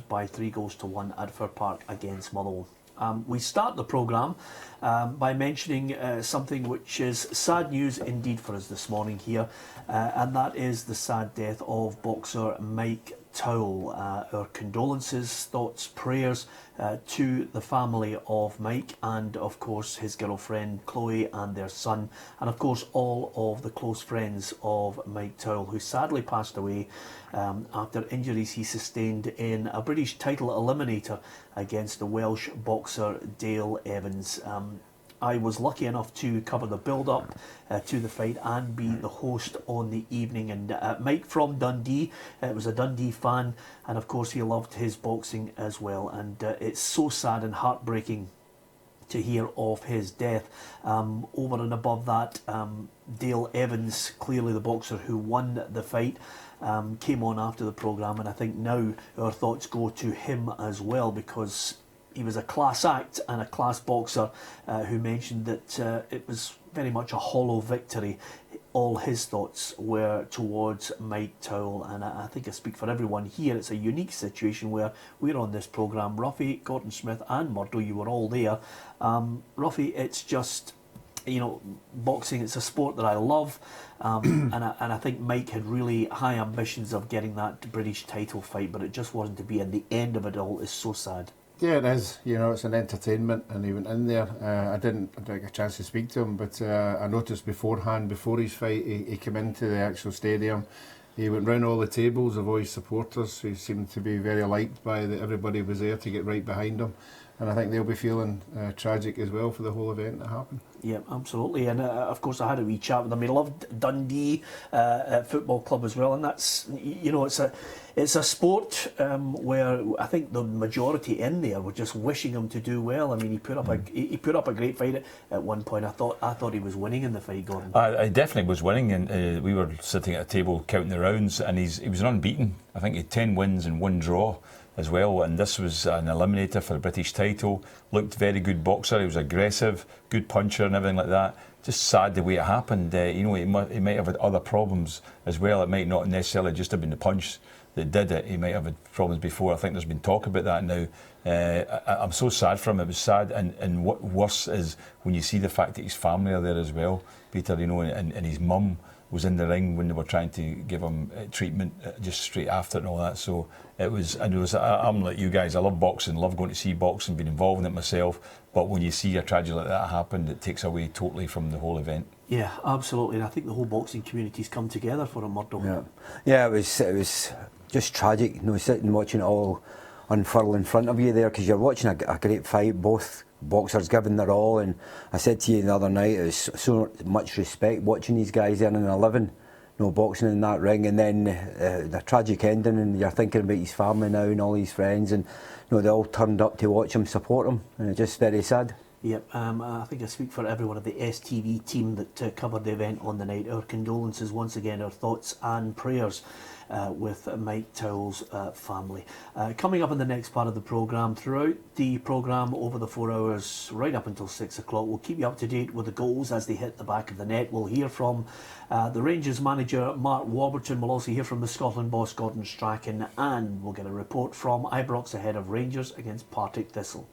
By 3 goals to 1 at Fir Park against Motherwell. We start the programme by mentioning something which is sad news indeed for us this morning here, and that is the sad death of boxer Mike Towell. Our condolences, thoughts, prayers to the family of Mike, and of course his girlfriend Chloe and their son, and of course all of the close friends of Mike Towell, who sadly passed away after injuries he sustained in a British title eliminator against the Welsh boxer Dale Evans. I was lucky enough to cover the build-up to the fight and be the host on the evening. And Mike from Dundee, was a Dundee fan, and of course he loved his boxing as well. And it's so sad and heartbreaking to hear of his death. Over and above that, Dale Evans, clearly the boxer who won the fight, came on after the programme, and I think now our thoughts go to him as well, because he was a class act and a class boxer who mentioned that it was very much a hollow victory. All his thoughts were towards Mike Towell, and I think I speak for everyone here. It's a unique situation where we're on this programme. Ruffy, Gordon Smith and Murdo, you were all there. Ruffy, it's just, you know, boxing, it's a sport that I love, and I think Mike had really high ambitions of getting that British title fight, but it just wasn't to be, and the end of it all is so sad. Yeah, it is. You know, it's an entertainment, and he went in there. I didn't get a chance to speak to him, but I noticed beforehand, before his fight, he came into the actual stadium. He went round all the tables of all his supporters. He seemed to be very liked by everybody was there to get right behind him. And I think they'll be feeling tragic as well for the whole event that happened. Yeah, absolutely. And of course I had a wee chat with him. He loved Dundee Football Club as well, and that's, you know, it's a sport where I think the majority in there were just wishing him to do well. I mean, he put up a great fight at one point. I thought he was winning in the fight, Gordon. I definitely was winning, and we were sitting at a table counting the rounds, and he was unbeaten. I think he had 10 wins and 1 draw as well, and this was an eliminator for the British title. Looked very good boxer. He was aggressive, good puncher and everything like that. Just sad the way it happened. You know, he might have had other problems as well. It might not necessarily just have been the punch that did it. He might have had problems before. I think there's been talk about that now. I'm so sad for him. It was sad, and what worse is when you see the fact that his family are there as well, Peter, you know, and his mum was in the ring when they were trying to give him treatment just straight after it and all that. So I'm like you guys, I love boxing, love going to see boxing, been involved in it myself, but when you see a tragedy like that happen, it takes away totally from the whole event. Yeah, absolutely, and I think the whole boxing community's come together for a Murdo. Yeah, it was just tragic, you know, sitting watching it all unfurl in front of you there, because you're watching a great fight, both boxers giving their all, and I said to you the other night, it was so much respect watching these guys earning a living, you know, boxing in that ring, and then the tragic ending, and you're thinking about his family now and all his friends, and you know, they all turned up to watch him, support him, and it's just very sad. Yep, I think I speak for everyone of the STV team that covered the event on the night. Our condolences once again, our thoughts and prayers with Mike Towell's family. Coming up in the next part of the programme, throughout the programme over the 4 hours, right up until 6 o'clock, we'll keep you up to date with the goals as they hit the back of the net. We'll hear from the Rangers manager Mark Warburton. We'll also hear from the Scotland boss Gordon Strachan, and we'll get a report from Ibrox ahead of Rangers against Partick Thistle.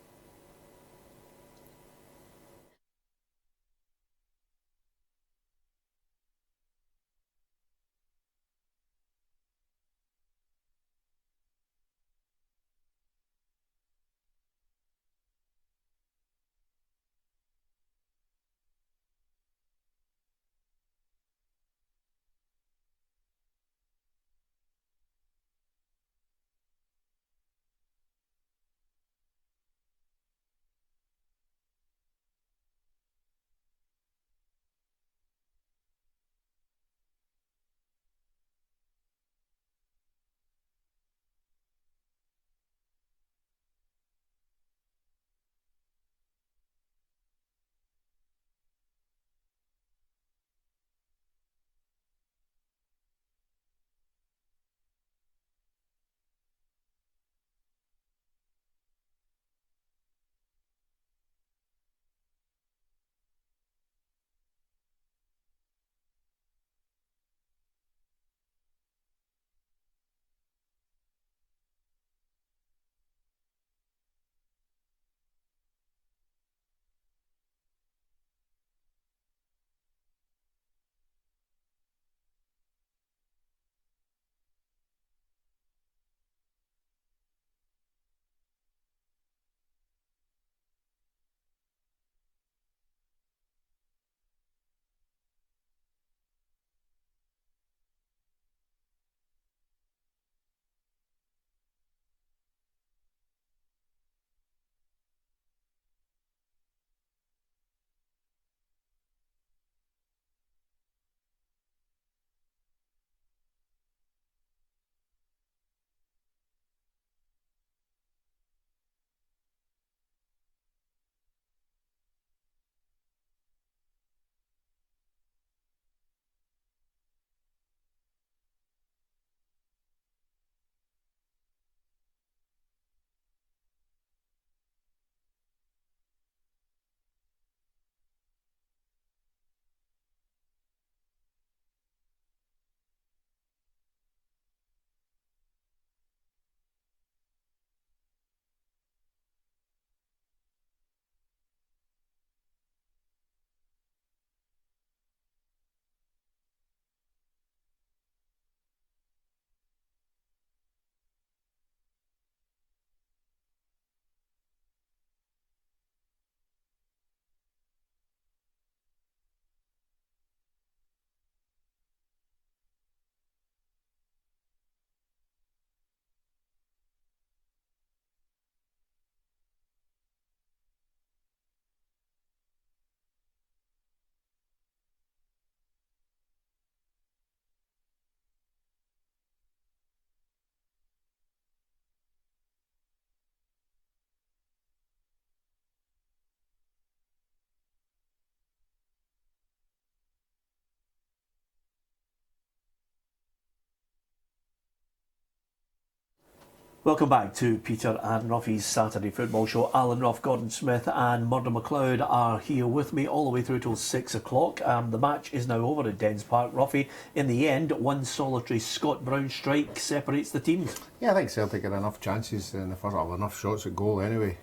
Welcome back to Peter and Ruffy's Saturday Football Show. Alan Ruff, Gordon Smith and Murdo MacLeod are here with me all the way through till 6 o'clock. The match is now over at Dens Park. Ruffy, in the end, one solitary Scott Brown strike separates the teams. Yeah, I think Celtic had enough chances in the first, enough shots at goal anyway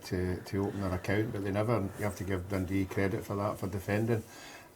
to open their account, but they never. You have to give Dundee credit for that, for defending.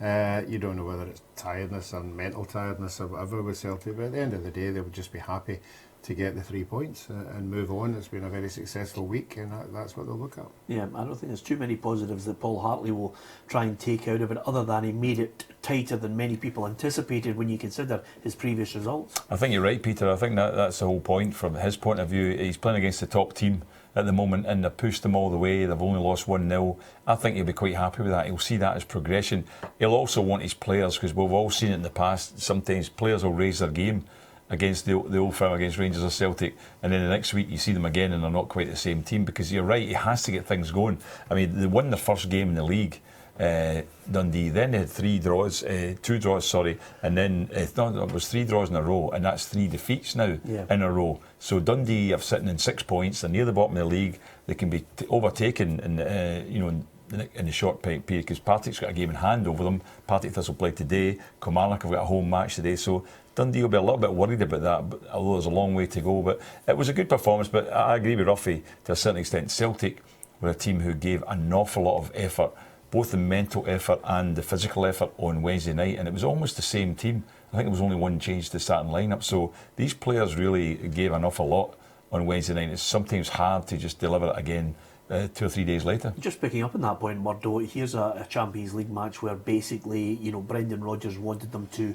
You don't know whether it's tiredness or mental tiredness or whatever with Celtic, but at the end of the day, they would just be happy to get the 3 points and move on. It's been a very successful week, and that's what they'll look at. Yeah, I don't think there's too many positives that Paul Hartley will try and take out of it, other than he made it tighter than many people anticipated when you consider his previous results. I think you're right, Peter. I think that's the whole point from his point of view. He's playing against the top team at the moment, and they've pushed them all the way. They've only lost 1-0. I think he'll be quite happy with that. He'll see that as progression. He'll also want his players, because we've all seen it in the past, sometimes players will raise their game against the old firm, against Rangers or Celtic, and then the next week you see them again and they're not quite the same team, because you're right, he has to get things going. I mean, they won their first game in the league, Dundee, then they had 2 draws, and then it was 3 draws in a row, and that's 3 defeats now in a row. So Dundee are sitting in 6 points, they're near the bottom of the league. They can be overtaken in the short period, because Partick's got a game in hand over them. Partick Thistle play today, Kilmarnock have got a home match today, so Dundee will be a little bit worried about that, but although there's a long way to go. But it was a good performance, but I agree with Ruffy to a certain extent. Celtic were a team who gave an awful lot of effort, both the mental effort and the physical effort on Wednesday night, and it was almost the same team. I think there was only one change to the starting lineup, so these players really gave an awful lot on Wednesday night. It's sometimes hard to just deliver it again 2 or 3 days later. Just picking up on that point, Murdo, here's a Champions League match where basically, Brendan Rodgers wanted them to,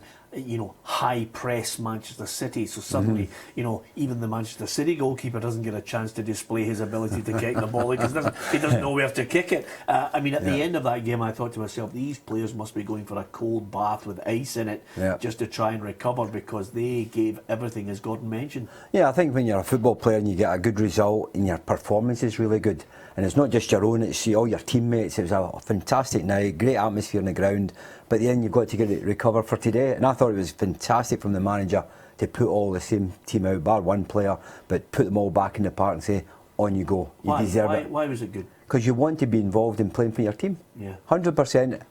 high press Manchester City. So suddenly, even the Manchester City goalkeeper doesn't get a chance to display his ability to kick the ball because he doesn't know where to kick it. At the end of that game, I thought to myself, these players must be going for a cold bath with ice in it just to try and recover, because they gave everything, as Gordon mentioned. Yeah, I think when you're a football player and you get a good result and your performance is really good, and it's not just your own, it's all your teammates. It was a fantastic night, great atmosphere on the ground, but then you've got to get it recover for today. And I thought it was fantastic from the manager to put all the same team out, bar one player, but put them all back in the park and say, on you go, you deserve it. Why was it good? Because you want to be involved in playing for your team. Yeah. 100%.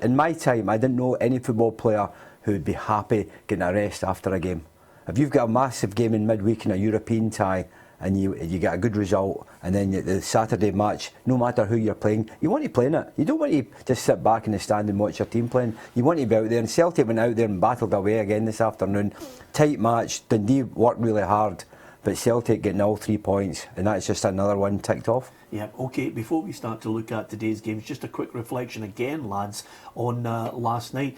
In my time, I didn't know any football player who would be happy getting a rest after a game. If you've got a massive game in midweek in a European tie, and you get a good result, and then the Saturday match, no matter who you're playing, you want to play in it. You don't want to just sit back in the stand and watch your team playing. You want to be out there, and Celtic went out there and battled away again this afternoon. Tight match, Dundee worked really hard, but Celtic getting all 3 points, and that's just another one ticked off. Yeah, OK, before we start to look at today's games, just a quick reflection again, lads, on last night.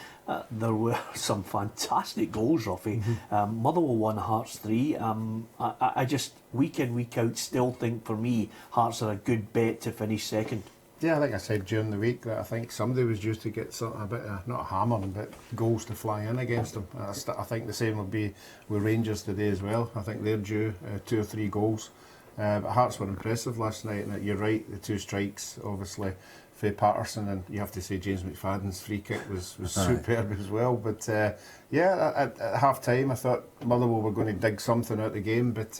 There were some fantastic goals, Ruffy. Motherwell won, Hearts 3. I just, week in, week out, still think, for me, Hearts are a good bet to finish second. Yeah, like I said during the week, that I think somebody was due to get a bit of, not a hammer, but goals to fly in against them. I think the same will be with Rangers today as well. I think they're due 2 or 3 goals. But Hearts were impressive last night, and you're right, the 2 strikes, obviously, for Patterson, and you have to say James McFadden's free kick was superb as well. But at half time, I thought Motherwell were going to dig something out of the game, but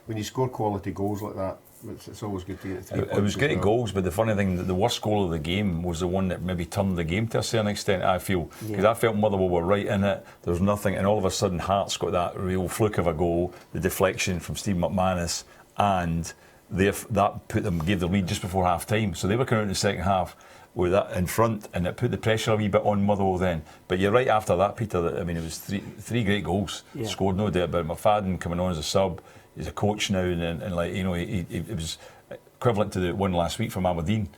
when you score quality goals like that, it's always good to get 3 points. It was great goals, but the funny thing, the worst goal of the game was the one that maybe turned the game to a certain extent, I feel. Because I felt Motherwell were right in it, there was nothing, and all of a sudden Hearts got that real fluke of a goal, the deflection from Steve McManus, and that gave the lead just before half time. So they were coming out in the second half with that in front, and it put the pressure a wee bit on Motherwell then. But you're right after that, Peter, it was three great goals scored, no doubt about it. McFadden coming on as a sub, he's a coach now, and it was equivalent to the one last week from Aberdeen.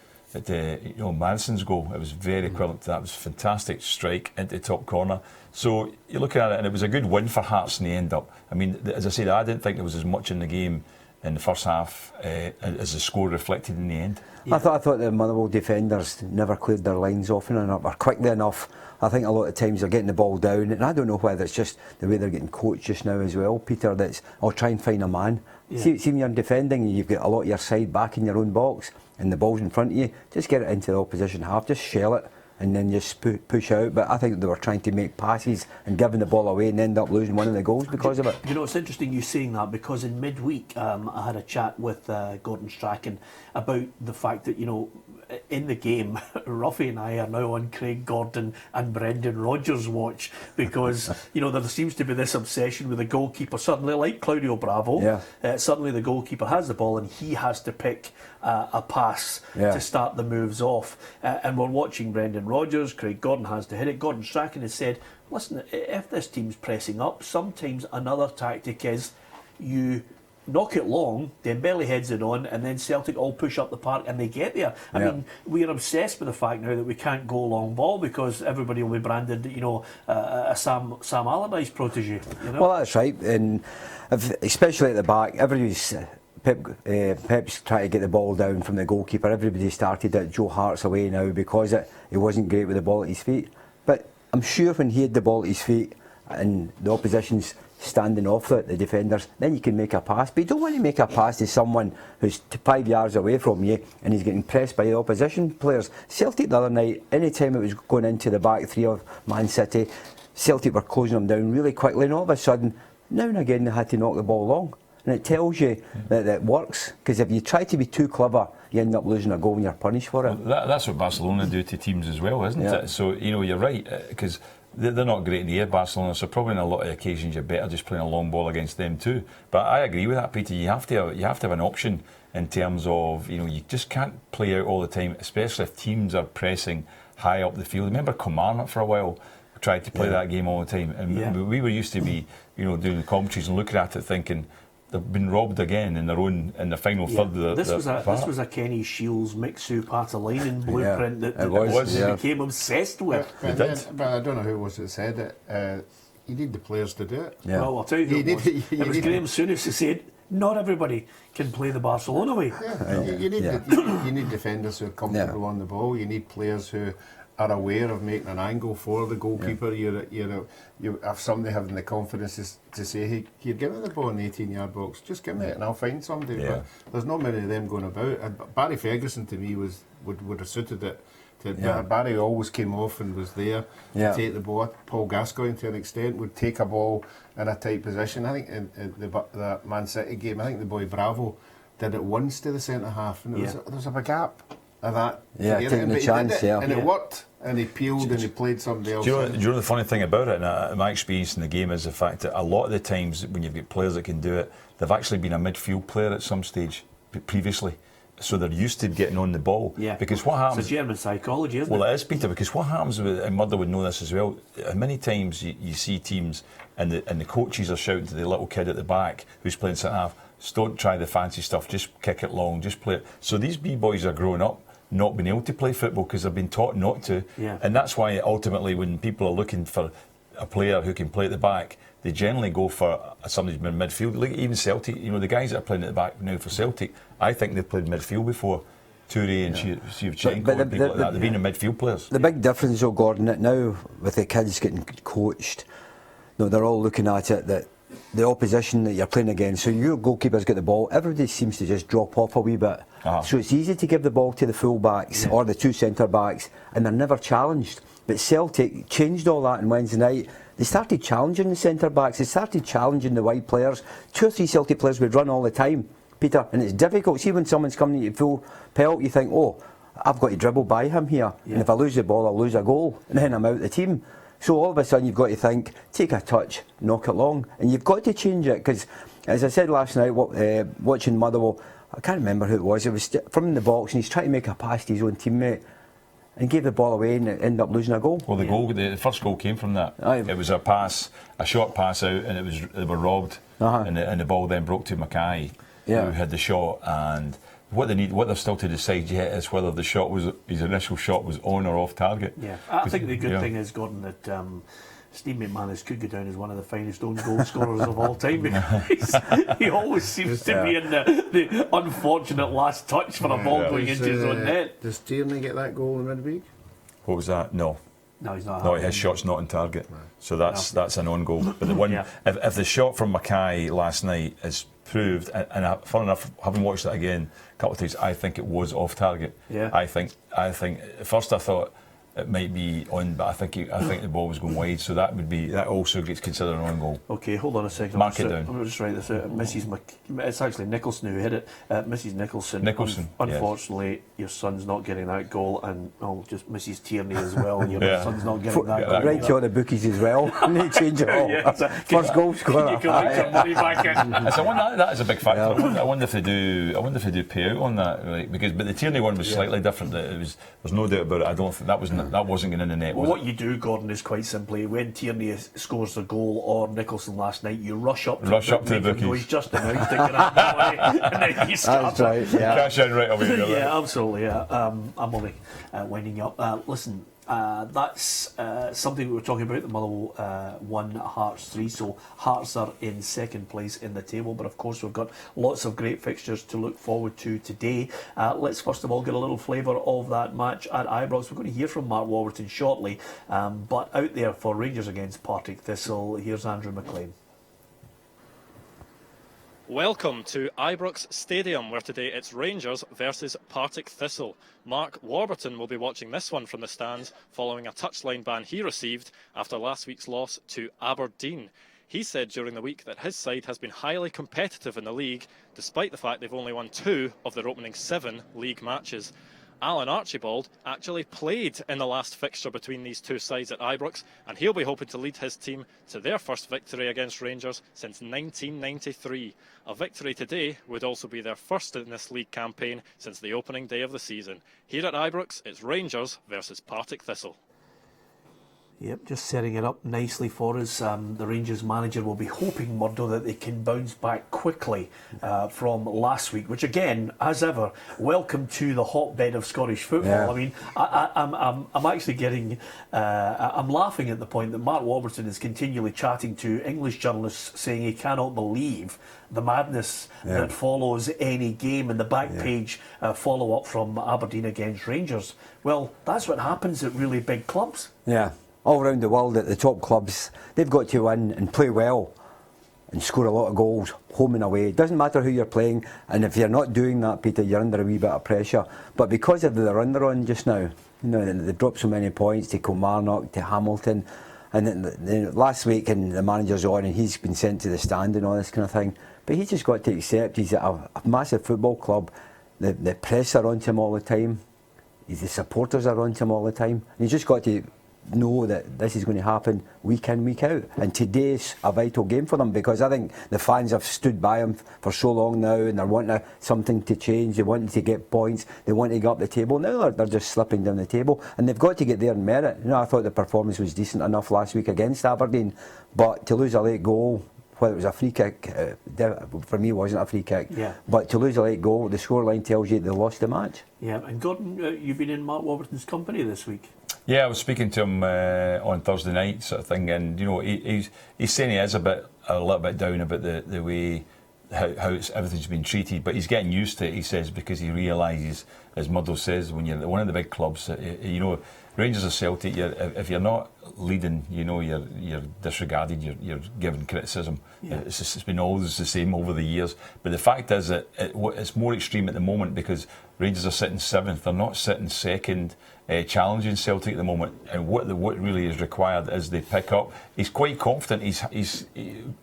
Madison's goal, it was very equivalent to that. It was a fantastic strike into the top corner. So you're looking at it, and it was a good win for Hearts in the end up. I mean, as I said, I didn't think there was as much in the game in the first half as the score reflected in the end. I thought the Motherwell defenders never cleared their lines often enough or quickly enough. I think a lot of times they're getting the ball down, and I don't know whether it's just the way they're getting coached just now as well, Peter, that's, I'll try and find a man. See when you're defending, you've got a lot of your side back in your own box, and the ball's in front of you, just get it into the opposition half, just shell it, and then just push out. But I think they were trying to make passes and giving the ball away and end up losing one of the goals because of it. You know, it's interesting you saying that, because in midweek I had a chat with Gordon Strachan about the fact that, you know, in the game, Ruffy and I are now on Craig Gordon and Brendan Rodgers' watch, because you know there seems to be this obsession with the goalkeeper. Suddenly, like Claudio Bravo, suddenly the goalkeeper has the ball and he has to pick a pass to start the moves off. And we're watching Brendan Rodgers. Craig Gordon has to hit it. Gordon Strachan has said, "Listen, if this team's pressing up, sometimes another tactic is you knock it long, Dembele heads it on, and then Celtic all push up the park and they get there." I mean, we are obsessed with the fact now that we can't go long ball because everybody will be branded, you know, a Sam Allardyce protege. You know? Well, that's right, and especially at the back, everybody's Pep's trying to get the ball down from the goalkeeper. Everybody started at Joe Hart's away now because he wasn't great with the ball at his feet. But I'm sure when he had the ball at his feet and the opposition's standing off the defenders, then you can make a pass. But you don't want to make a pass to someone who's 5 yards away from you and he's getting pressed by the opposition players. Celtic the other night, any time it was going into the back three of Man City, Celtic were closing them down really quickly, and all of a sudden, now and again they had to knock the ball long. And it tells you that it works, because if you try to be too clever, you end up losing a goal and you're punished for it. Well, that's what Barcelona do to teams as well, isn't it? So, you know, you're right, because they're not great in the air, Barcelona, so probably on a lot of occasions you're better just playing a long ball against them too. But I agree with that, Peter. You have to have an option in terms of, you know, you just can't play out all the time, especially if teams are pressing high up the field. Remember Kilmarnock for a while tried to play that game all the time, and we were used to be, you know, doing the commentaries and looking at it thinking they've been robbed again in the final third of the this was a Kenny Shields Mixu Patalainen blueprint that became obsessed with. But I don't know who it was that said it. You need the players to do it. Well, I'll tell you who it was. It was Graham Souness who said, not everybody can play the Barcelona way. You need defenders who are comfortable on the ball. You need players who are aware of making an angle for the goalkeeper. You have somebody having the confidence to say, "Hey, you're giving the ball in the 18-yard box. Just give me it, and I'll find somebody." But there's not many of them going about. And Barry Ferguson to me would have suited it. Barry always came off and was there to take the ball. Paul Gascoigne, to an extent, would take a ball in a tight position. I think in the Man City game, I think the boy Bravo did it once to the centre half, and there was a big gap of that. Taking the chance, and it worked. And he peeled and he played somebody else. Do you know the funny thing about it, and my experience in the game, is the fact that a lot of the times when you've got players that can do it, they've actually been a midfield player at some stage previously. So they're used to getting on the ball. Yeah. Because what happens... It's a German psychology, isn't it? Well, it is, Peter, because what happens with, and Murdo would know this as well, many times you see teams and the coaches are shouting to the little kid at the back who's playing centre half, don't try the fancy stuff, just kick it long, just play it. So these B-boys are growing up not being able to play football because they've been taught not to. And that's why ultimately when people are looking for a player who can play at the back, they generally go for somebody who's been midfield. Like even Celtic, you know, the guys that are playing at the back now for Celtic, I think they've played midfield before. Toure and Shevchenko and people like that, they've been in midfield players. The big difference though, Gordon, that now with the kids getting coached, you know, they're all looking at it that the opposition that you're playing against, so your goalkeeper's got the ball, everybody seems to just drop off a wee bit. So it's easy to give the ball to the full backs or the two centre backs, and they're never challenged. But Celtic changed all that on Wednesday night. They started challenging the centre backs, they started challenging the wide players. 2 or 3 Celtic players would run all the time, Peter, and it's difficult. See when someone's coming to full pelt, you think, oh, I've got to dribble by him here, and if I lose the ball, I'll lose a goal, and then I'm out of the team. So all of a sudden you've got to think, take a touch, knock it long, and you've got to change it, because as I said last night, watching Motherwell, I can't remember who it was from the box, and he's trying to make a pass to his own teammate and gave the ball away and ended up losing a goal. Well, the first goal came from that. It was a short pass out, and they were robbed, and the ball then broke to Mackay, who had the shot. And what they're still to decide yet is whether the shot his initial shot was on or off target. Yeah, I think the good thing is, Gordon, that Steve McManus could go down as one of the finest own goal scorers of all time, because he always seems to be in the unfortunate last touch for a ball going into his own net. Does Tierney get that goal in midweek? What was that? No, he's not. No, his shot's not on target, so that's an on goal. But the one, if the shot from Mackay last night is proved, and fun enough, having watched it again a couple of times, I think it was off target. I think at first I thought it might be on, but I think the ball was going wide, so that also gets considered an on goal. Okay, hold on a second. Mark it down. I'm going to just write this out. It's actually Nicholson who hit it. Mrs. Nicholson. Unfortunately, your son's not getting that goal, and just Mrs. Tierney as well. Your son's not getting that goal. Right to all the bookies as well. And they change it all. First goal scorer. You collect your money back in. So that is a big factor. I wonder if they do pay out on that, right? But the Tierney one was slightly different. There's no doubt about it. I don't think that wasn't going in the net. Well, what you do, Gordon, is quite simply when Tierney scores the goal or Nicholson last night, you rush up to the bookies. He's just announced it, and then he starts. That's right. Yeah. Cash in right away. Yeah, absolutely. Yeah. I'm only winding up. Listen. That's something we were talking about. The Motherwell 1, Hearts 3. So Hearts are in second place in the table, but of course we've got lots of great fixtures to look forward to today. Let's first of all get a little flavour of that match at Ibrox. We're going to hear from Mark Warburton shortly, but out there for Rangers against Partick Thistle, here's Andrew McLean. Welcome to Ibrox Stadium, where today it's Rangers versus Partick Thistle. Mark Warburton will be watching this one from the stands following a touchline ban he received after last week's loss to Aberdeen. He said during the week that his side has been highly competitive in the league, despite the fact they've only won 2 of their opening 7 league matches. Alan Archibald actually played in the last fixture between these two sides at Ibrox, and he'll be hoping to lead his team to their first victory against Rangers since 1993. A victory today would also be their first in this league campaign since the opening day of the season. Here at Ibrox, it's Rangers versus Partick Thistle. Yep, just setting it up nicely for us. The Rangers manager will be hoping, Murdo, that they can bounce back quickly from last week, which again, as ever, welcome to the hotbed of Scottish football. Yeah. I mean, I'm actually getting, I'm laughing at the point that Mark Warburton is continually chatting to English journalists saying he cannot believe the madness that follows any game, and the back page follow-up from Aberdeen against Rangers. Well, that's what happens at really big clubs. Yeah. All around the world at the top clubs, they've got to win and play well and score a lot of goals, home and away. It doesn't matter who you're playing, and if you're not doing that, Peter, you're under a wee bit of pressure. But because of the run they're on just now, they dropped so many points to Kilmarnock, to Hamilton, and then last week and the manager's on and he's been sent to the stand and all this kind of thing. But he's just got to accept he's at a massive football club. The press are onto him all the time. The supporters are onto him all the time. And he's just got to know that this is going to happen week in, week out. And today's a vital game for them, because I think the fans have stood by him for so long now, and they're wanting something to change. They want to get points. They want to get up the table. Now they're just slipping down the table, and they've got to get their merit. I thought the performance was decent enough last week against Aberdeen, but to lose a late goal, whether it was a free kick, for me it wasn't a free kick, but to lose a late goal, the scoreline tells you they lost the match. Yeah, and Gordon, you've been in Mark Warburton's company this week. Yeah, I was speaking to him on Thursday night, sort of thing, and he's saying he is a little bit down about the way how everything's been treated, but he's getting used to it. He says, because he realises, as Murdo says, when you're one of the big clubs, Rangers or Celtic, if you're not leading, you're disregarded, you're given criticism. Yeah. It's been always the same over the years. But the fact is that it's more extreme at the moment, because Rangers are sitting 7th, they're not sitting second, challenging Celtic at the moment. And what really is required is they pick up. He's quite confident. He's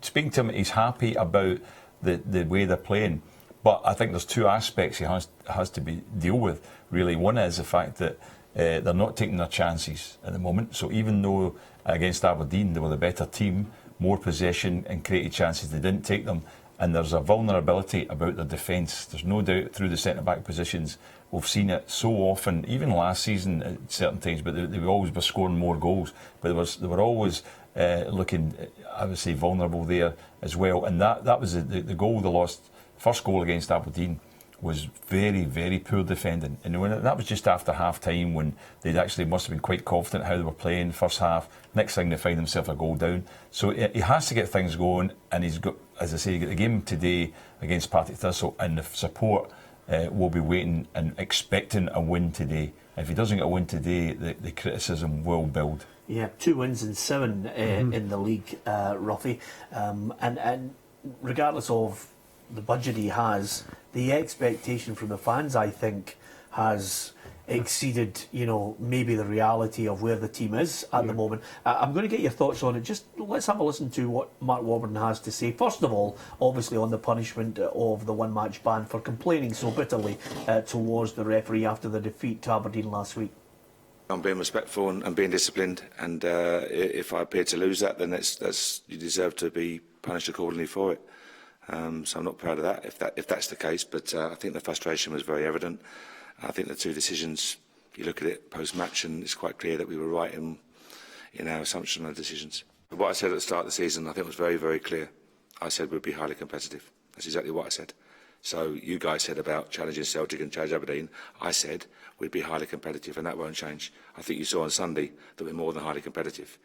speaking to him. He's happy about the way they're playing. But I think there's two aspects he has to deal with, really. One is the fact that they're not taking their chances at the moment. So even though against Aberdeen they were the better team, more possession and created chances, they didn't take them. And there's a vulnerability about their defence. There's no doubt through the centre-back positions. We've seen it so often, even last season at certain times, but they always were scoring more goals. But they were always looking, I would say, vulnerable there as well. And that was the goal they lost. First goal against Aberdeen was very, very poor defending. And that was just after half-time, when they actually must have been quite confident how they were playing first half. Next thing, they find themselves a goal down. So he has to get things going, and he's got, as I say, the game today against Partick Thistle, and the support will be waiting and expecting a win today. If he doesn't get a win today, the criticism will build. Yeah, 2 wins and 7 in the league, Ruffy. And regardless of the budget he has, the expectation from the fans, I think, has exceeded, maybe the reality of where the team is at the moment. I'm going to get your thoughts on it. Just let's have a listen to what Mark Warburton has to say. First of all, obviously on the punishment of the one-match ban for complaining so bitterly towards the referee after the defeat to Aberdeen last week. I'm being respectful and being disciplined, and if I appear to lose that, then that's you deserve to be punished accordingly for it. So I'm not proud of that if that's the case, but I think the frustration was very evident. I think the two decisions, you look at it post-match and it's quite clear that we were right in our assumption of the decisions. But what I said at the start of the season, I think was very, very clear. I said we'd be highly competitive. That's exactly what I said. So you guys said about challenging Celtic and challenge Aberdeen. I said we'd be highly competitive, and that won't change. I think you saw on Sunday that we're more than highly competitive.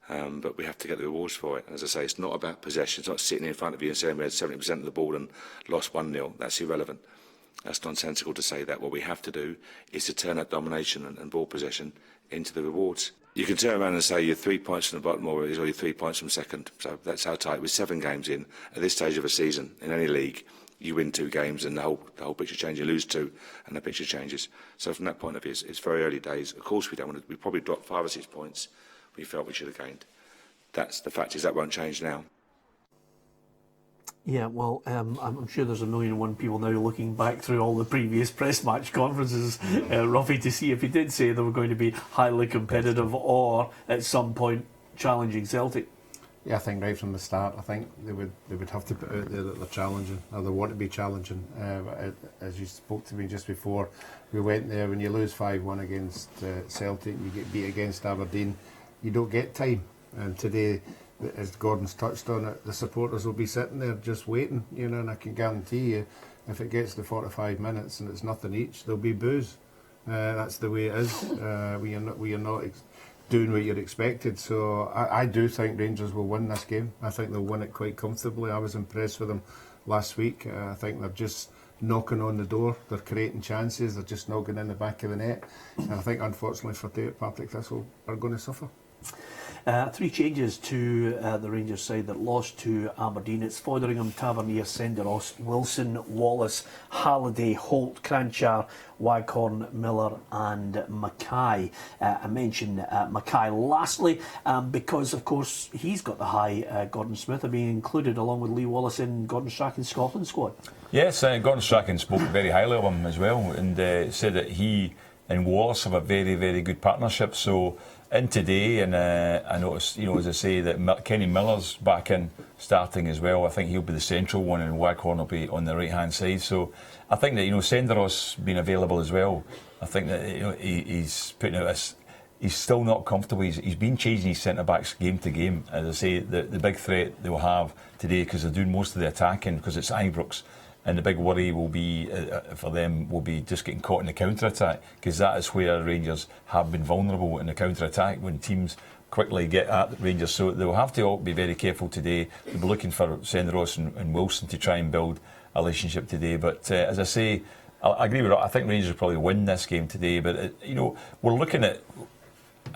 But we have to get the rewards for it. As I say, it's not about possession. It's not sitting in front of you and saying we had 70% of the ball and lost 1-0. That's irrelevant. That's nonsensical to say that. What we have to do is to turn that domination and ball possession into the rewards. You can turn around and say you're 3 points from the bottom or you're 3 points from second. So that's how tight. With 7 games in, at this stage of a season, in any league, you win 2 games and the whole picture changes. You lose 2 and the picture changes. So from that point of view, it's very early days. Of course we don't want to. We probably dropped 5 or 6 points we felt we should have gained. That's the fact is that won't change now. Yeah, well, I'm sure there's 1,000,001 people now looking back through all the previous press match conferences, Ruffy, to see if he did say they were going to be highly competitive or at some point challenging Celtic. Yeah, I think right from the start, I think they would have to put out there that they're challenging, or they want to be challenging. As you spoke to me just before, we went there, when you lose 5-1 against Celtic, you get beat against Aberdeen, you don't get time. And today, as Gordon's touched on it, the supporters will be sitting there just waiting, and I can guarantee you, if it gets to 45 minutes and it's nothing each, there'll be boos. That's the way it is. We are not doing what you're expected. So I do think Rangers will win this game. I think they'll win it quite comfortably. I was impressed with them last week. I think they're just knocking on the door. They're creating chances. They're just knocking in the back of the net. And I think, unfortunately for Partick Thistle, are going to suffer. 3 changes to the Rangers side that lost to Aberdeen. It's Fotheringham, Tavernier, Senderos, Wilson, Wallace, Halliday, Holt, Cranchar, Waghorn, Miller and Mackay. I mentioned Mackay lastly because of course he's got the high Gordon Smith being included along with Lee Wallace in Gordon Strachan's Scotland squad. Yes, Gordon Strachan spoke very highly of him as well, and said that he and Wallace have a very, very good partnership. So in today, and I noticed, as I say, that Kenny Miller's back in starting as well. I think he'll be the central one, and Waghorn will be on the right hand side. So I think that Senderos being available as well. I think that he's putting out this. He's still not comfortable. He's been changing his centre backs game to game. As I say, the big threat they'll have today, because they're doing most of the attacking, because it's Ibrox. And the big worry will be for them will be just getting caught in the counter attack, because that is where Rangers have been vulnerable in the counter attack when teams quickly get at the Rangers. So they'll have to all be very careful today. They'll be looking for Senderos and Wilson to try and build a relationship today. But as I say, I agree with it. I think Rangers will probably win this game today. But we're looking at.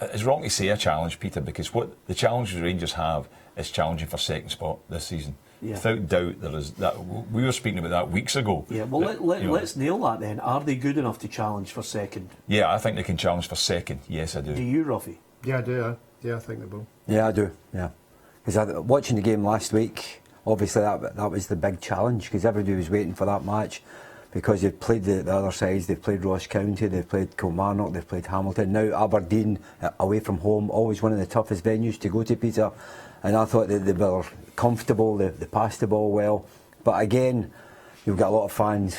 It's wrong to say a challenge, Peter, because what the challenge the Rangers have is challenging for second spot this season. Yeah. Without doubt, there is that. We were speaking about that weeks ago. Yeah, well, let's nail that then. Are they good enough to challenge for second? Yeah, I think they can challenge for second. Yes, I do. Do you, Ruffy? Yeah, I do. Yeah, I think they will. Yeah, I do. Yeah, because watching the game last week, obviously that was the big challenge, because everybody was waiting for that match, because they've played the other sides. They've played Ross County, they've played Kilmarnock, they've played Hamilton. Now Aberdeen away from home, always one of the toughest venues to go to, Peter. And I thought that they were comfortable, they passed the ball well. But again, you've got a lot of fans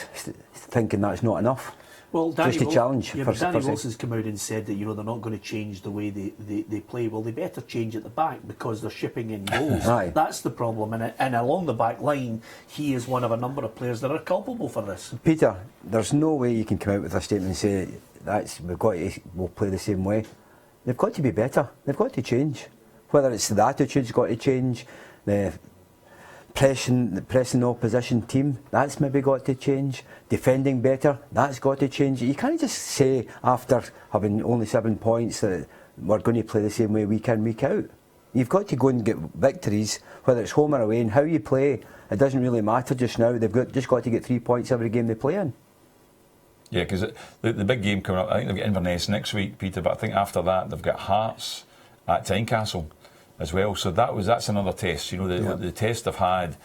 thinking that's not enough. Well, Danny challenge. Yeah, but Danny Wilson's come out and said that they're not going to change the way they play. Well, they better change at the back, because they're shipping in goals. That's the problem. And along the back line, he is one of a number of players that are culpable for this. Peter, there's no way you can come out with a statement and say we'll play the same way. They've got to be better. They've got to change. Whether it's the attitude's got to change, the pressing the opposition team, that's maybe got to change. Defending better, that's got to change. You can't just say after having only 7 points that we're going to play the same way week in, week out. You've got to go and get victories, whether it's home or away, and how you play, it doesn't really matter just now. They've just got to get 3 points every game they play in. Yeah, because the big game coming up, I think they've got Inverness next week, Peter, but I think after that they've got Hearts at Tynecastle as well. So that's another test. You know, the test they've had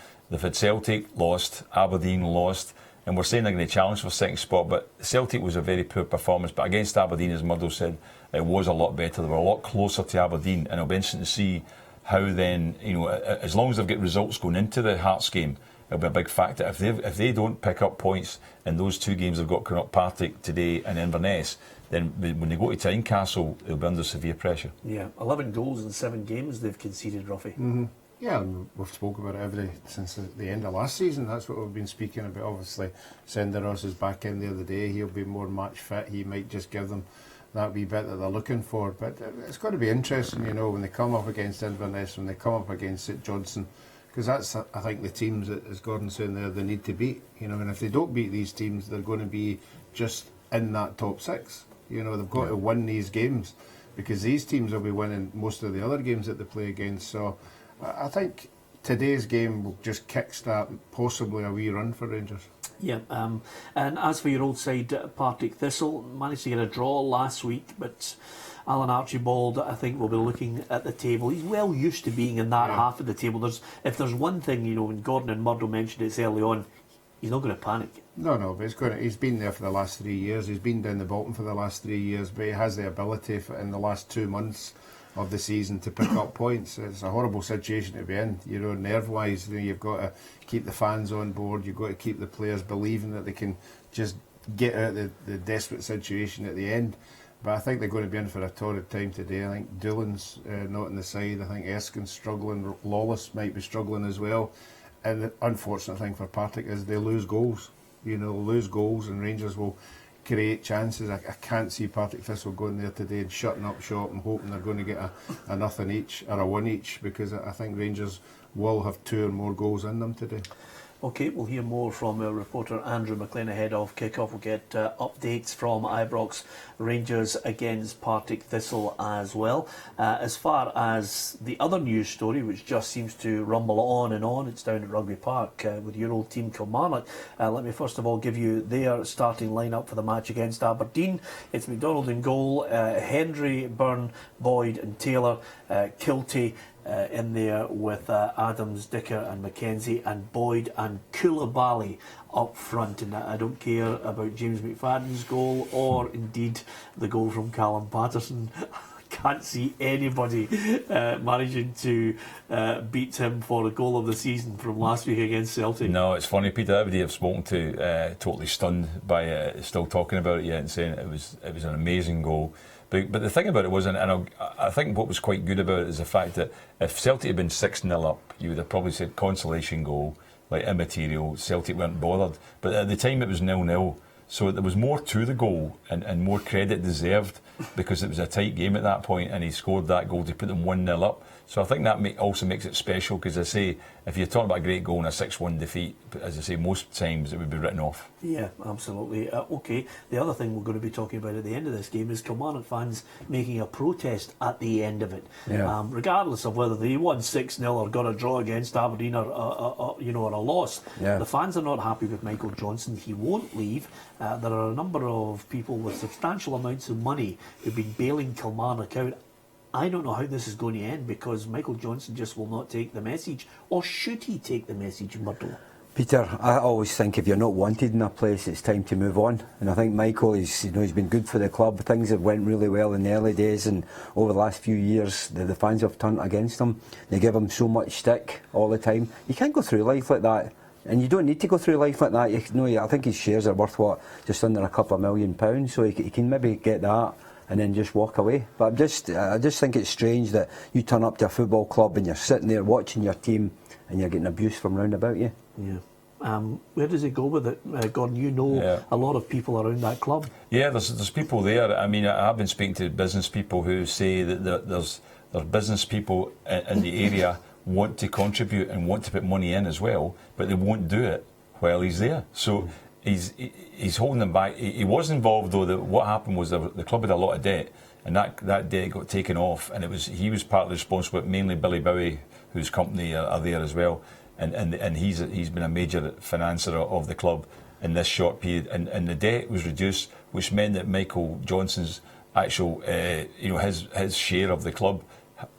Celtic lost, Aberdeen lost, and we're saying they're going to challenge for second spot, but Celtic was a very poor performance, but against Aberdeen, as Murdo said, it was a lot better. They were a lot closer to Aberdeen, and it'll be interesting to see how then, you know, as long as they've got results going into the Hearts game, it'll be a big factor. If they don't pick up points in those two games they've got coming up, Partick today and Inverness, then when they go to Tynecastle, they'll be under severe pressure. Yeah, 11 goals in 7 games they've conceded, Ruffy. Mm-hmm. Yeah, and we've spoken about it since the end of last season. That's what we've been speaking about. Obviously, Senderos is back in the other day. He'll be more match fit. He might just give them that wee bit that they're looking for. But it's got to be interesting, you know, when they come up against Inverness, when they come up against St Johnstone, because that's, I think, the teams that, as Gordon's saying there, they need to beat. You know, and if they don't beat these teams, they're going to be just in that top 6. You know, they've got to win these games, because these teams will be winning most of the other games that they play against. So I think today's game will just kickstart possibly a wee run for Rangers. Yeah, and as for your old side, Partick Thistle managed to get a draw last week, but Alan Archibald, I think, will be looking at the table. He's well used to being in that half of the table. If there's one thing, you know, when Gordon and Murdo mentioned it early on, he's not going to panic. No, but he's been there for the last 3 years. He's been down the bottom for the last 3 years, but he has the ability in the last 2 months of the season to pick up points. It's a horrible situation to be in, you know, nerve-wise. You know, you've got to keep the fans on board. You've got to keep the players believing that they can just get out of the desperate situation at the end. But I think they're going to be in for a torrid time today. I think Doolan's not on the side. I think Erskine's struggling. Lawless might be struggling as well. And the unfortunate thing for Partick is they lose goals. You know, and Rangers will create chances. I can't see Partick Thistle going there today and shutting up shop and hoping they're going to get a nothing each or a 1 each, because I think Rangers will have 2 or more goals in them today. Okay, we'll hear more from our reporter Andrew McLean ahead of kick-off. We'll get updates from Ibrox Rangers against Partick Thistle as well. As far as the other news story, which just seems to rumble on and on, it's down at Rugby Park with your old team Kilmarnock. Let me first of all give you their starting lineup for the match against Aberdeen. It's McDonald in goal, Hendry, Byrne, Boyd and Taylor, Kilty in there with Adams, Dicker and McKenzie, and Boyd and Koulibaly up front. And I don't care about James McFadden's goal or indeed the goal from Callum Patterson. Can't see anybody managing to beat him for a goal of the season from last week against Celtic. No, it's funny, Peter. Everybody I've spoken to totally stunned by it, still talking about it yet and saying it was an amazing goal. But the thing about it was, and I think what was quite good about it is the fact that if Celtic had been 6-0 up, you would have probably said consolation goal, like immaterial. Celtic weren't bothered. But at the time it was 0-0. So there was more to the goal and more credit deserved, because it was a tight game at that point and he scored that goal to put them 1-0 up. So I think that also makes it special, because I say, if you're talking about a great goal and a 6-1 defeat, as I say, most times it would be written off. Yeah, absolutely. Okay, the other thing we're going to be talking about at the end of this game is Kilmarnock fans making a protest at the end of it. Yeah. Regardless of whether they won 6-0 or got a draw against Aberdeen or a loss, the fans are not happy with Michael Johnson. He won't leave. There are a number of people with substantial amounts of money who've been bailing Kilmarnock out. I don't know how this is going to end, because Michael Johnson just will not take the message. Or should he take the message, Murdo? Peter, I always think if you're not wanted in a place, it's time to move on. And I think Michael, he's been good for the club. Things have went really well in the early days, and over the last few years, the fans have turned against him. They give him so much stick all the time. You can't go through life like that. And you don't need to go through life like that. I think his shares are worth, just under £2 million. So he can maybe get that and then just walk away. But I just think it's strange that you turn up to a football club and you're sitting there watching your team and you're getting abuse from round about you. Yeah. Where does it go with it, Gordon? You know a lot of people around that club. Yeah, there's people there. I mean, I've been speaking to business people who say that there's business people in the area want to contribute and want to put money in as well, but they won't do it while he's there. So he's holding them back. He was involved, though. What happened was the club had a lot of debt, and that debt got taken off, and he was partly responsible, but mainly Billy Bowie, whose company are there as well, and he's been a major financier of the club. in this short period, and the debt was reduced, which meant that Michael Johnson's actual, his share of the club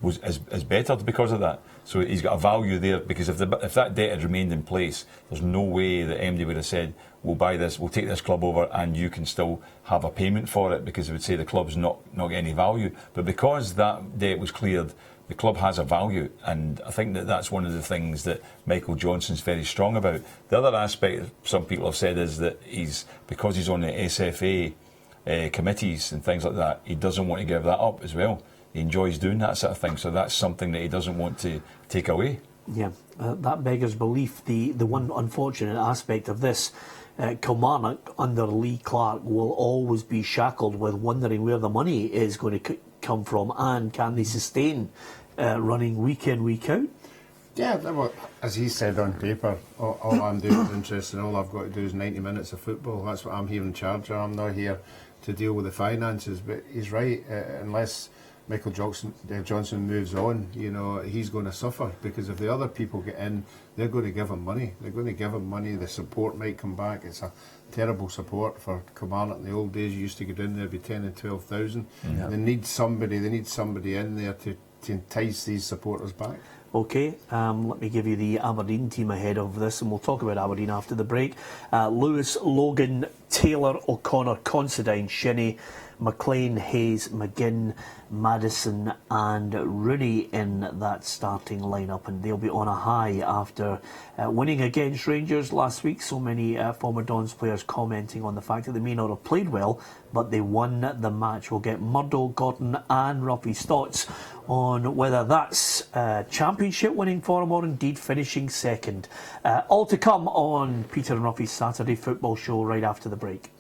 is bettered because of that. So he's got a value there, because if that debt had remained in place, there's no way that MD would have said, we'll buy this, we'll take this club over, and you can still have a payment for it, because it would say the club's not got any value. But because that debt was cleared, the club has a value, and I think that that's one of the things that Michael Johnson's very strong about. The other aspect some people have said is that because he's on the SFA committees and things like that, he doesn't want to give that up as well. He enjoys doing that sort of thing, so that's something that he doesn't want to take away. Yeah, that beggars belief. The one unfortunate aspect of this, Kilmarnock under Lee Clark will always be shackled with wondering where the money is going to come from, and can they sustain running week in, week out? Yeah, well, as he said on paper, all I'm doing is interested, and all I've got to do is 90 minutes of football. That's what I'm here in charge of. I'm not here to deal with the finances. But he's right, unless Michael Johnson moves on, he's going to suffer, because if the other people get in, they're going to give him money. They're going to give him money. The support might come back. It's a terrible support for Kilmarnock. In the old days, you used to get in there, be 10 and 12,000. Yeah. They need somebody in there to entice these supporters back. Okay, let me give you the Aberdeen team ahead of this, and we'll talk about Aberdeen after the break. Lewis, Logan, Taylor, O'Connor, Considine, Shinnie, McLean, Hayes, McGinn, Madison and Rooney in that starting lineup, and they'll be on a high after winning against Rangers last week. So many former Dons players commenting on the fact that they may not have played well, but they won the match. We'll get Murdo, Gordon and Ruffy's thoughts on whether that's championship winning form or indeed finishing second. All to come on Peter and Ruffy's Saturday football show right after the break.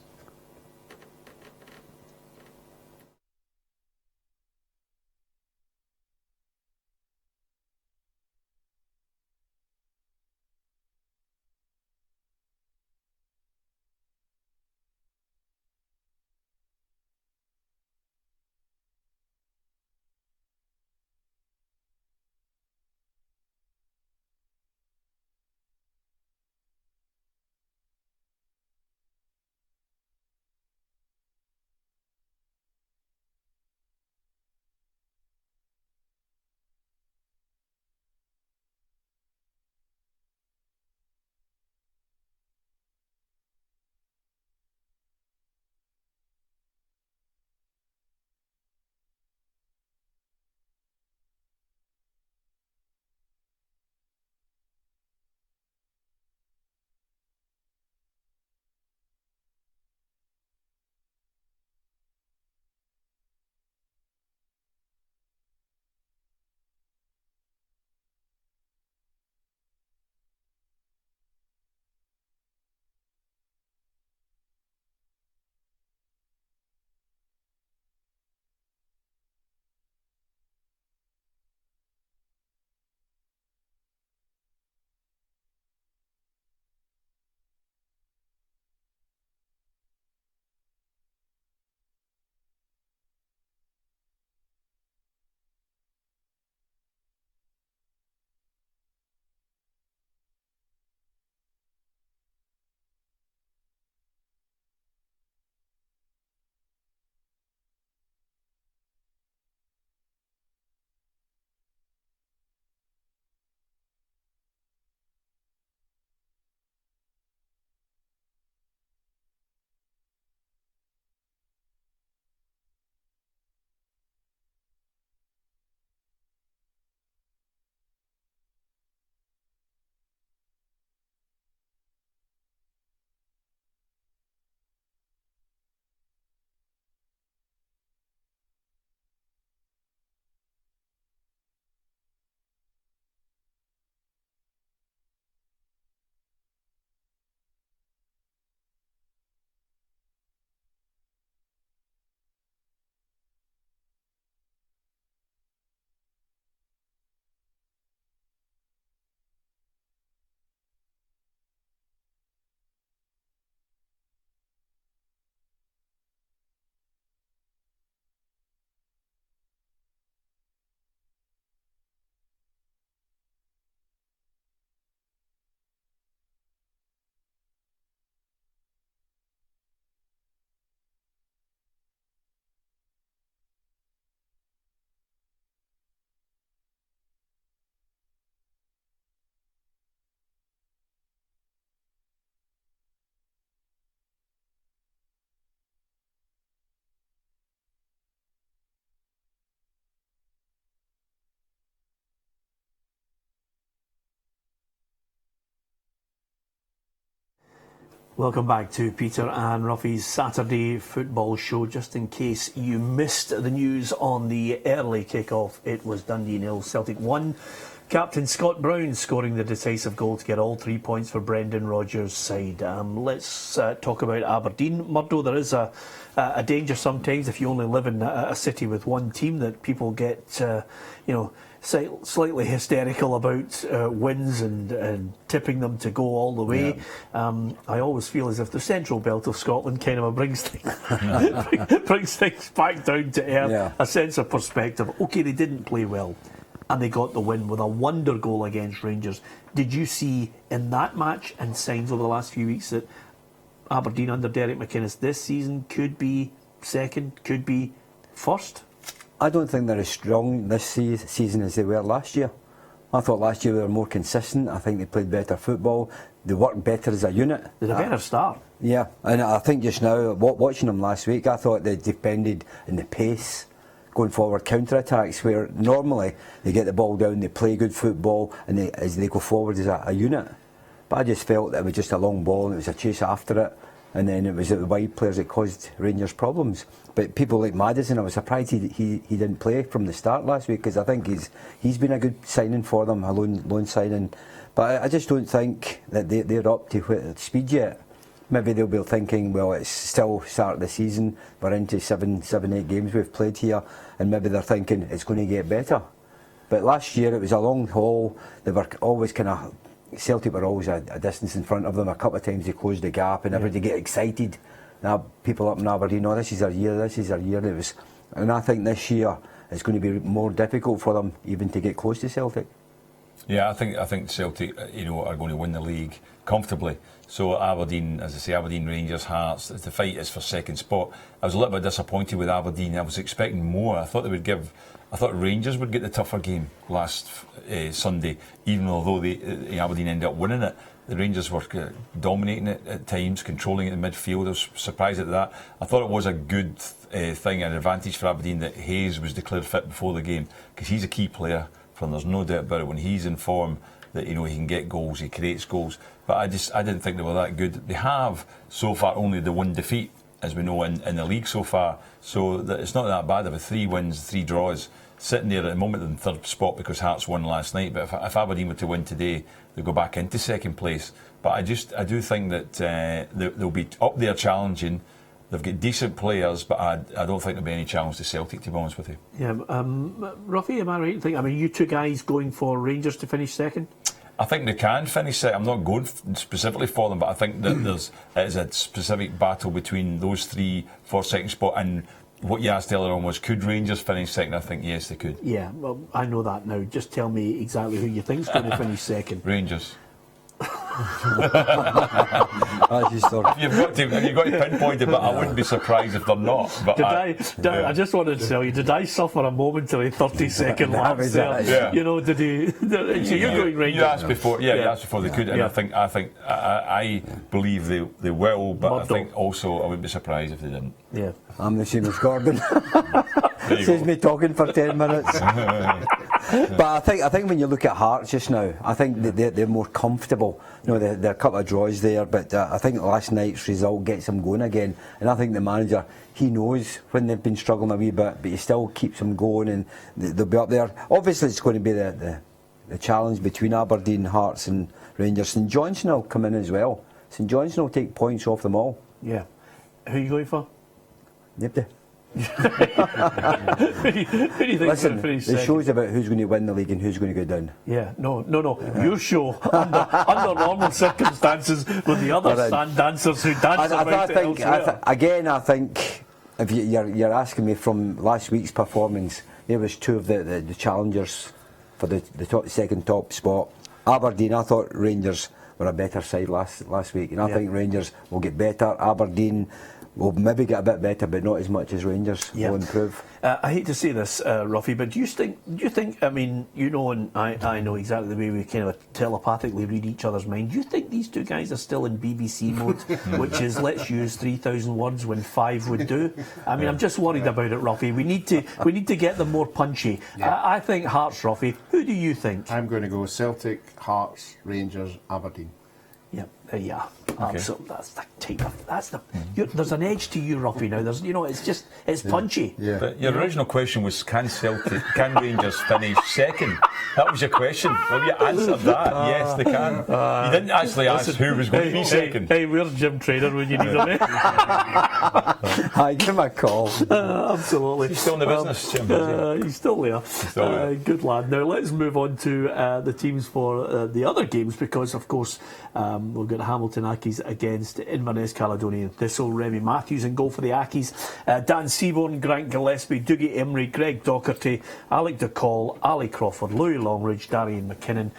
Welcome back to Peter and Ruffy's Saturday football show. Just in case you missed the news on the early kick-off, it was Dundee 0, Celtic 1. Captain Scott Brown scoring the decisive goal to get all 3 points for Brendan Rodgers' side. Let's talk about Aberdeen. Murdo, there is a danger sometimes if you only live in a city with one team that people get, slightly hysterical about wins and tipping them to go all the way. Yeah. I always feel as if the central belt of Scotland kind of brings things back down to earth, a sense of perspective. OK, they didn't play well and they got the win with a wonder goal against Rangers. Did you see in that match and signs over the last few weeks that Aberdeen under Derek McInnes this season could be second, could be first? I don't think they're as strong this season as they were last year. I thought last year they were more consistent. I think they played better football. They worked better as a unit. They had a better start. Yeah, and I think just now, watching them last week, I thought they depended on the pace going forward, counter-attacks, where normally they get the ball down, they play good football, and as they go forward as a unit. But I just felt that it was just a long ball and it was a chase after it. And then it was the wide players that caused Rangers problems. But people like Maddison, I was surprised he didn't play from the start last week, because I think he's been a good signing for them, a loan signing. But I just don't think that they're up to speed yet. Maybe they'll be thinking, well, it's still start of the season, we're into 8 games we've played here, and maybe they're thinking it's going to get better. But last year it was a long haul. They were always Celtic were always a distance in front of them. A couple of times they closed the gap and everybody get excited. Now people up in Aberdeen, this is our year. And I think this year it's going to be more difficult for them even to get close to Celtic. Yeah, I think Celtic, are going to win the league comfortably. So Aberdeen, as I say, Aberdeen, Rangers, Hearts, the fight is for second spot. I was a little bit disappointed with Aberdeen. I was expecting more. I thought Rangers would get the tougher game last Sunday, even although Aberdeen ended up winning it. The Rangers were dominating it at times, controlling it in midfield. I was surprised at that. I thought it was a good thing, an advantage for Aberdeen that Hayes was declared fit before the game, because he's a key player for them. There's no doubt about it. When he's in form, that he can get goals, he creates goals. But I didn't think they were that good. They have so far only the one defeat, as we know, in the league so far. So it's not that bad. They've had 3 wins, 3 draws, sitting there at the moment in third spot because Hearts won last night. But if Aberdeen were to win today, they go back into second place. But I do think that they'll be up there challenging. They've got decent players, but I don't think there'll be any challenge to Celtic, to be honest with you. Yeah, Ruffy, am I right to think? I mean, you two guys going for Rangers to finish second? I think they can finish second. I'm not going specifically for them, but I think that it is a specific battle between those 3 for second spot. And what you asked earlier on was, could Rangers finish second? I think yes, they could. Yeah, well, I know that now. Just tell me exactly who you think is going to finish second. Rangers. You've got to pinpoint it, but I wouldn't be surprised if they're not. But I just wanted to tell you, did I suffer a momentary 30-second lapse there? Yeah. Did you? So you're going Rangers. You asked before, you asked before they could, and I believe they will, but I think also I wouldn't be surprised if they didn't. Yeah, I'm the same as Gordon. Says me talking for 10 minutes. But I think when you look at Hearts just now, I think that they're more comfortable. There are a couple of draws there, but I think last night's result gets them going again. And I think the manager, he knows when they've been struggling a wee bit, but he still keeps them going, and they'll be up there. Obviously, it's going to be the challenge between Aberdeen, Hearts, and Rangers. St Johnstone will come in as well. St Johnstone will take points off them all. Yeah. Who are you going for? Nobody. Who do you think Listen, is going to finish the second? show's about who's going to win the league and who's going to go down. Yeah, no. Your show, under normal circumstances, with the other stand dancers who dance about it elsewhere. I think if you're asking me from last week's performance, there was 2 of the challengers for the second top spot. Aberdeen, I thought Rangers were a better side last week, and I think Rangers will get better. Aberdeen will maybe get a bit better, but not as much as Rangers will improve. I hate to say this, Ruffy, but do you think? I mean, and I know exactly the way we kind of telepathically read each other's mind. Do you think these 2 guys are still in BBC mode, which is let's use 3,000 words when 5 would do? I mean, I'm just worried about it, Ruffy. We need to get them more punchy. Yeah. I think Hearts, Ruffy. Who do you think? I'm going to go Celtic, Hearts, Rangers, Aberdeen. Yeah. Yeah, absolutely. That's the type of. There's an edge to you, Ruffy. Now, it's punchy. Yeah. But your original question was, can Rangers finish second? That was your question. Well, you answered that. Yes, they can. You didn't actually ask who was going to be second. Hey, where's Jim Trainer when you need him? I give him a call. Absolutely. He's still in the business, Jim. He's still there. Good lad. Now let's move on to the teams for the other games, because of course we've got Hamilton Accies against Inverness Caledonian Thistle. Remy Matthews in goal for the Accies. Dan Seaborn, Grant Gillespie, Dougie Emery, Greg Docherty, Alec DeCall, Ali Crawford, Louis Longridge, Darian McKinnon,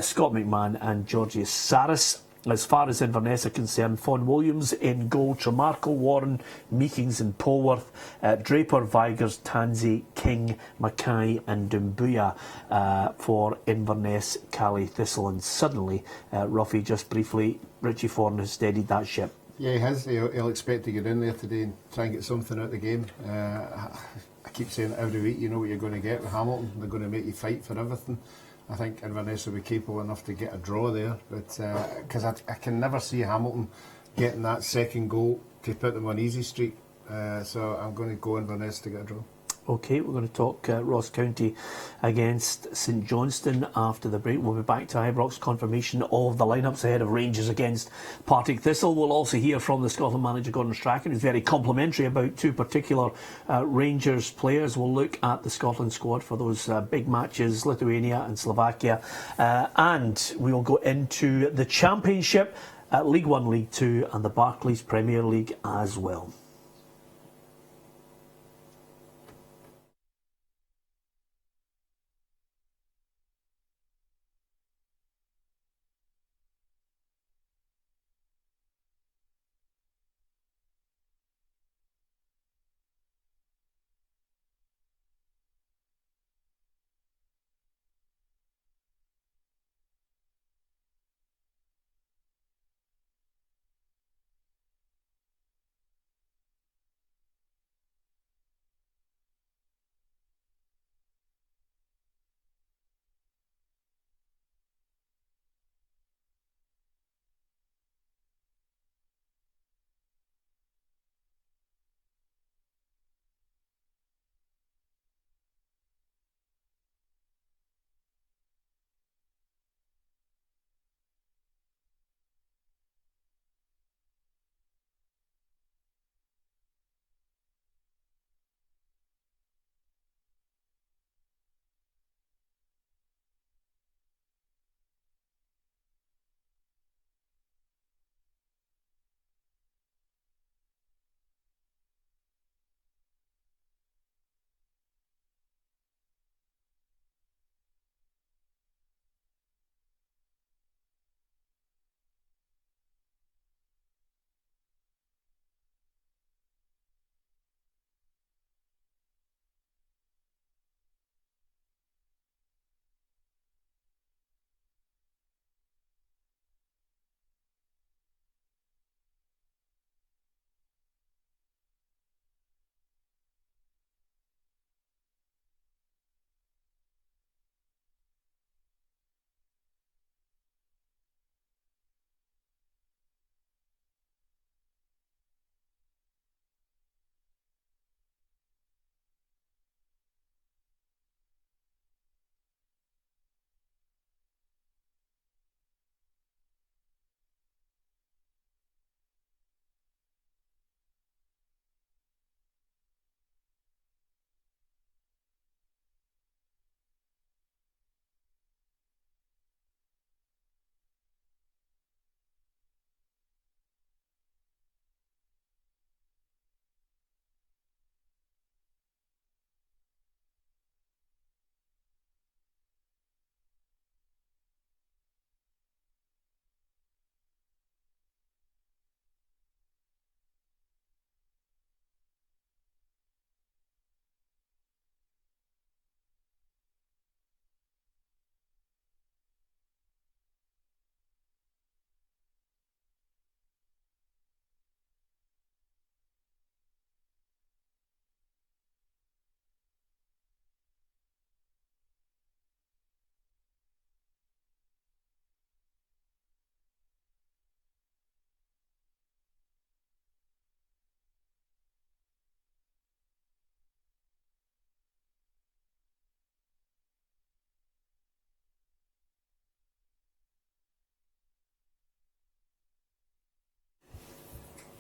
Scott McMahon and Georgius Saris. As far as Inverness are concerned, Fawn Williams in goal, Tremarco, Warren, Meekings and Polworth, Draper, Vigers, Tansey, King, Mackay and Dumbuya for Inverness, Cali, Thistle. And suddenly, Ruffy, just briefly, Richie Fawn has steadied that ship. Yeah, he has. He'll expect to get in there today and try and get something out of the game. I keep saying it every week, you know what you're going to get with Hamilton. They're going to make you fight for everything. I think Inverness will be capable enough to get a draw there, but because I can never see Hamilton getting that second goal to put them on easy street. So I'm going to go Inverness to get a draw. Okay, we're going to talk Ross County against St Johnstone after the break. We'll be back to Ibrox confirmation of the lineups ahead of Rangers against Partick Thistle. We'll also hear from the Scotland manager Gordon Strachan, who's very complimentary about two particular Rangers players. We'll look at the Scotland squad for those big matches, Lithuania and Slovakia. And we will go into the Championship at League 1, League 2 and the Barclays Premier League as well.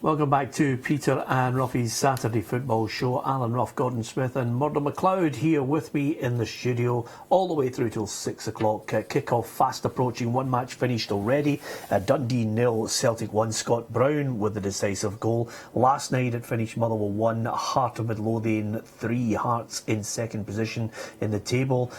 Welcome back to Peter and Ruffy's Saturday Football Show. Alan Ruff, Gordon Smith and Murdo McLeod here with me in the studio all the way through till 6 o'clock. Kick-off fast approaching, one match finished already. Dundee 0, Celtic 1, Scott Brown with the decisive goal. Last night it finished Motherwell 1, Heart of Midlothian 3, Hearts in second position in the table.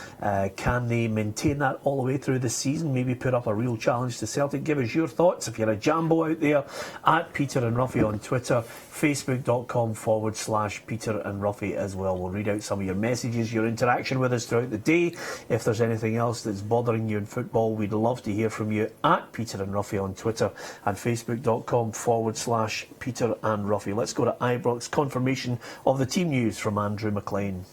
Can they maintain that all the way through the season? Maybe put up a real challenge to Celtic? Give us your thoughts if you're a Jambo out there at Peter and Ruffy on Twitter, facebook.com/Peter and Ruffy as well. We'll read out some of your messages, your interaction with us throughout the day. If there's anything else that's bothering you in football, we'd love to hear from you at Peter and Ruffy on Twitter and facebook.com/Peter and Ruffy. Let's go to Ibrox. Confirmation of the team news from Andrew McLean.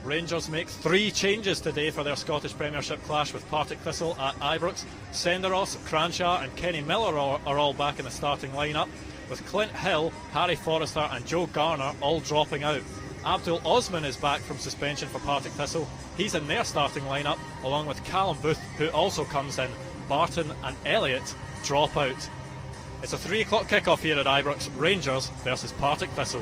Rangers make 3 changes today for their Scottish Premiership clash with Partick Thistle at Ibrox. Senderos, Cranshaw and Kenny Miller are all back in the starting lineup, with Clint Hill, Harry Forrester and Joe Garner all dropping out. Abdul Osman is back from suspension for Partick Thistle. He's in their starting lineup, along with Callum Booth, who also comes in. Barton and Elliott drop out. It's a 3 o'clock kick-off here at Ibrox. Rangers versus Partick Thistle.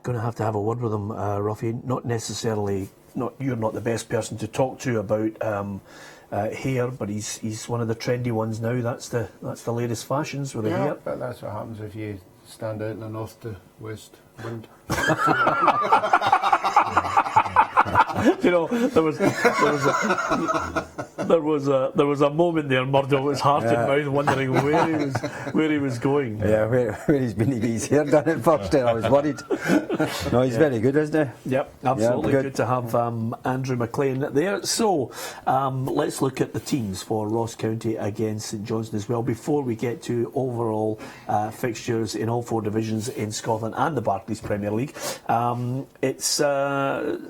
Going to have a word with him, Ruffy. Not necessarily, you're not the best person to talk to about hair, but he's one of the trendy ones now. That's the latest fashions with the hair. But that's what happens if you stand out in the north to west wind. You know, there was a moment there, Murdo was heart in mouth, wondering where he was going. Yeah, where he's been to get his hair done at first, and I was worried. No, he's very good, isn't he? Yep, absolutely. Yeah, good to have Andrew McLean there. So let's look at the teams for Ross County against St Johnstone as well before we get to overall fixtures in all 4 divisions in Scotland and the Barclays Premier League. It's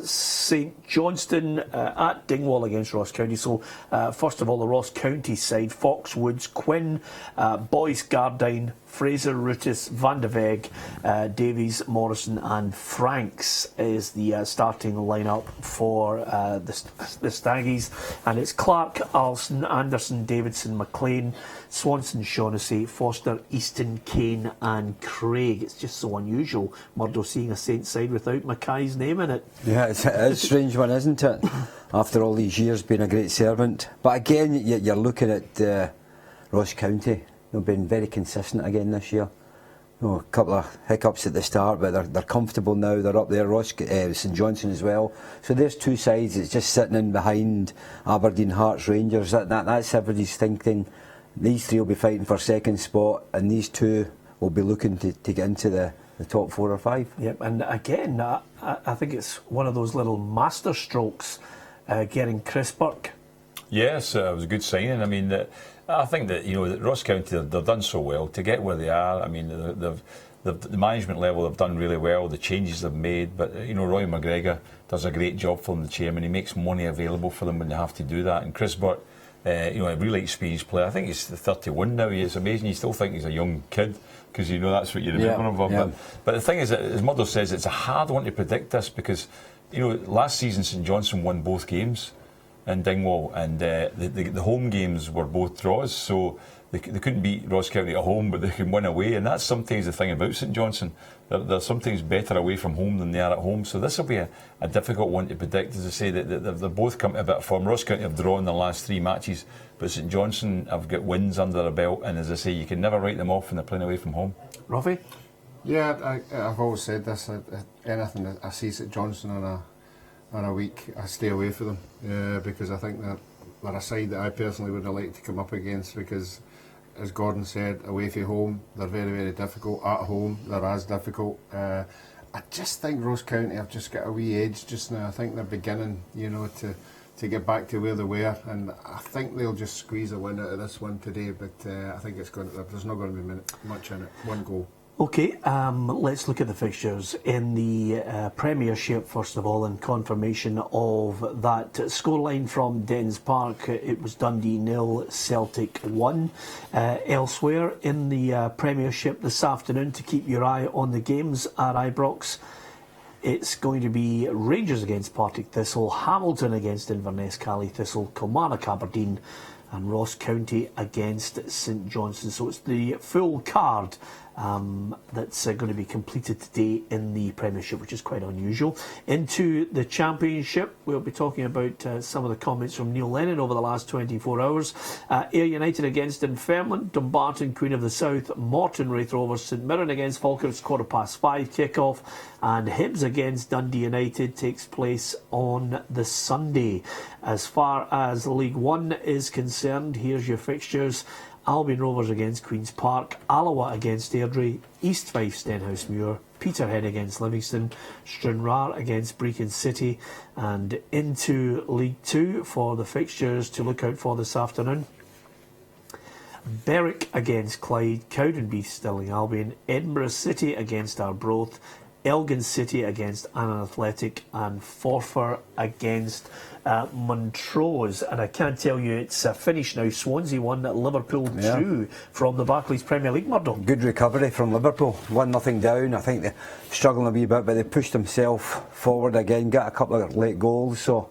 St Johnstone at Dingwall against Ross County. So first of all, the Ross County side: Foxwoods, Quinn, Boyce, Gardine, Fraser, Rutis, Van de Veg, Davies, Morrison and Franks is the starting lineup for the Staggies, and it's Clark, Alston, Anderson, Davidson, McLean, Swanson, Shaughnessy, Foster, Easton, Kane and Craig. It's just so unusual, Murdo, seeing a Saints side without Mackay's name in it. Yeah, it's a strange one, isn't it? After all these years being a great servant. But again, you're looking at Ross County. They've been very consistent again this year. A couple of hiccups at the start, but they're comfortable now. They're up there. St Johnstone as well. So there's 2 sides. It's just sitting in behind Aberdeen, Hearts, Rangers. That's everybody's thinking. These 3 will be fighting for second spot, and these 2 will be looking to get into the top 4 or 5. Yep, and again, I think it's one of those little master strokes getting Chris Burke. Yes, it was a good signing. I mean, I think that that Ross County, they've done so well to get where they are. I mean, the management level have done really well. The changes they've made, but Roy McGregor does a great job for them, the chairman. He makes money available for them when they have to do that. And Chris Burke, a really experienced player. I think he's 31 now. It's amazing. You still think he's a young kid because that's what you remember of him. But the thing is, as Murdo says, it's a hard one to predict this because last season St Johnstone won both games in Dingwall, and the home games were both draws, so they couldn't beat Ross County at home, but they can win away, and that's sometimes the thing about St Johnstone. They're sometimes better away from home than they are at home, so this will be a difficult one to predict. As I say, they've both come to a bit of form. Ross County have drawn their last 3 matches, but St Johnstone have got wins under their belt, and as I say, you can never write them off when they're playing away from home. Ruffy? Yeah, I've always said this. Anything that I see St Johnstone on a week, I stay away from them because I think that they're a side that I personally wouldn't like to come up against because, as Gordon said, away from home they're very, very difficult. At home they're as difficult. I just think Ross County have just got a wee edge just now. I think they're beginning, to get back to where they were, and I think they'll just squeeze a win out of this one today. But I think there's not going to be much in it. 1 goal. Okay, let's look at the fixtures in the Premiership first of all, and confirmation of that scoreline from Dens Park. It was Dundee 0, Celtic 1. Elsewhere in the Premiership this afternoon, to keep your eye on the games at Ibrox, it's going to be Rangers against Partick Thistle, Hamilton against Inverness, Cally Thistle, Kilmarnock Aberdeen, and Ross County against St Johnstone. So it's the full card that's going to be completed today in the Premiership, which is quite unusual. Into the Championship, we'll be talking about some of the comments from Neil Lennon over the last 24 hours. Ayr United against Dunfermline, Dumbarton Queen of the South, Morton Wraith Rovers, St Mirren against Falkirk, 5:15 kick-off, and Hibs against Dundee United takes place on the Sunday. As far as League One is concerned, here's your fixtures. Albion Rovers against Queen's Park, Alloa against Airdrie, East Fife Stenhousemuir, Peterhead against Livingston, Stranraer against Brecon City, and into League Two for the fixtures to look out for this afternoon. Berwick against Clyde, Cowdenbeath Stirling Albion, Edinburgh City against Arbroath, Elgin City against Annan Athletic, and Forfar against Montrose. And I can't tell you it's finished now. Swansea 1, Liverpool 2 from the Barclays Premier League, Murdo. Good recovery from Liverpool, 1-0 down. I think they're struggling a wee bit, but they pushed themselves forward again, got a couple of late goals, so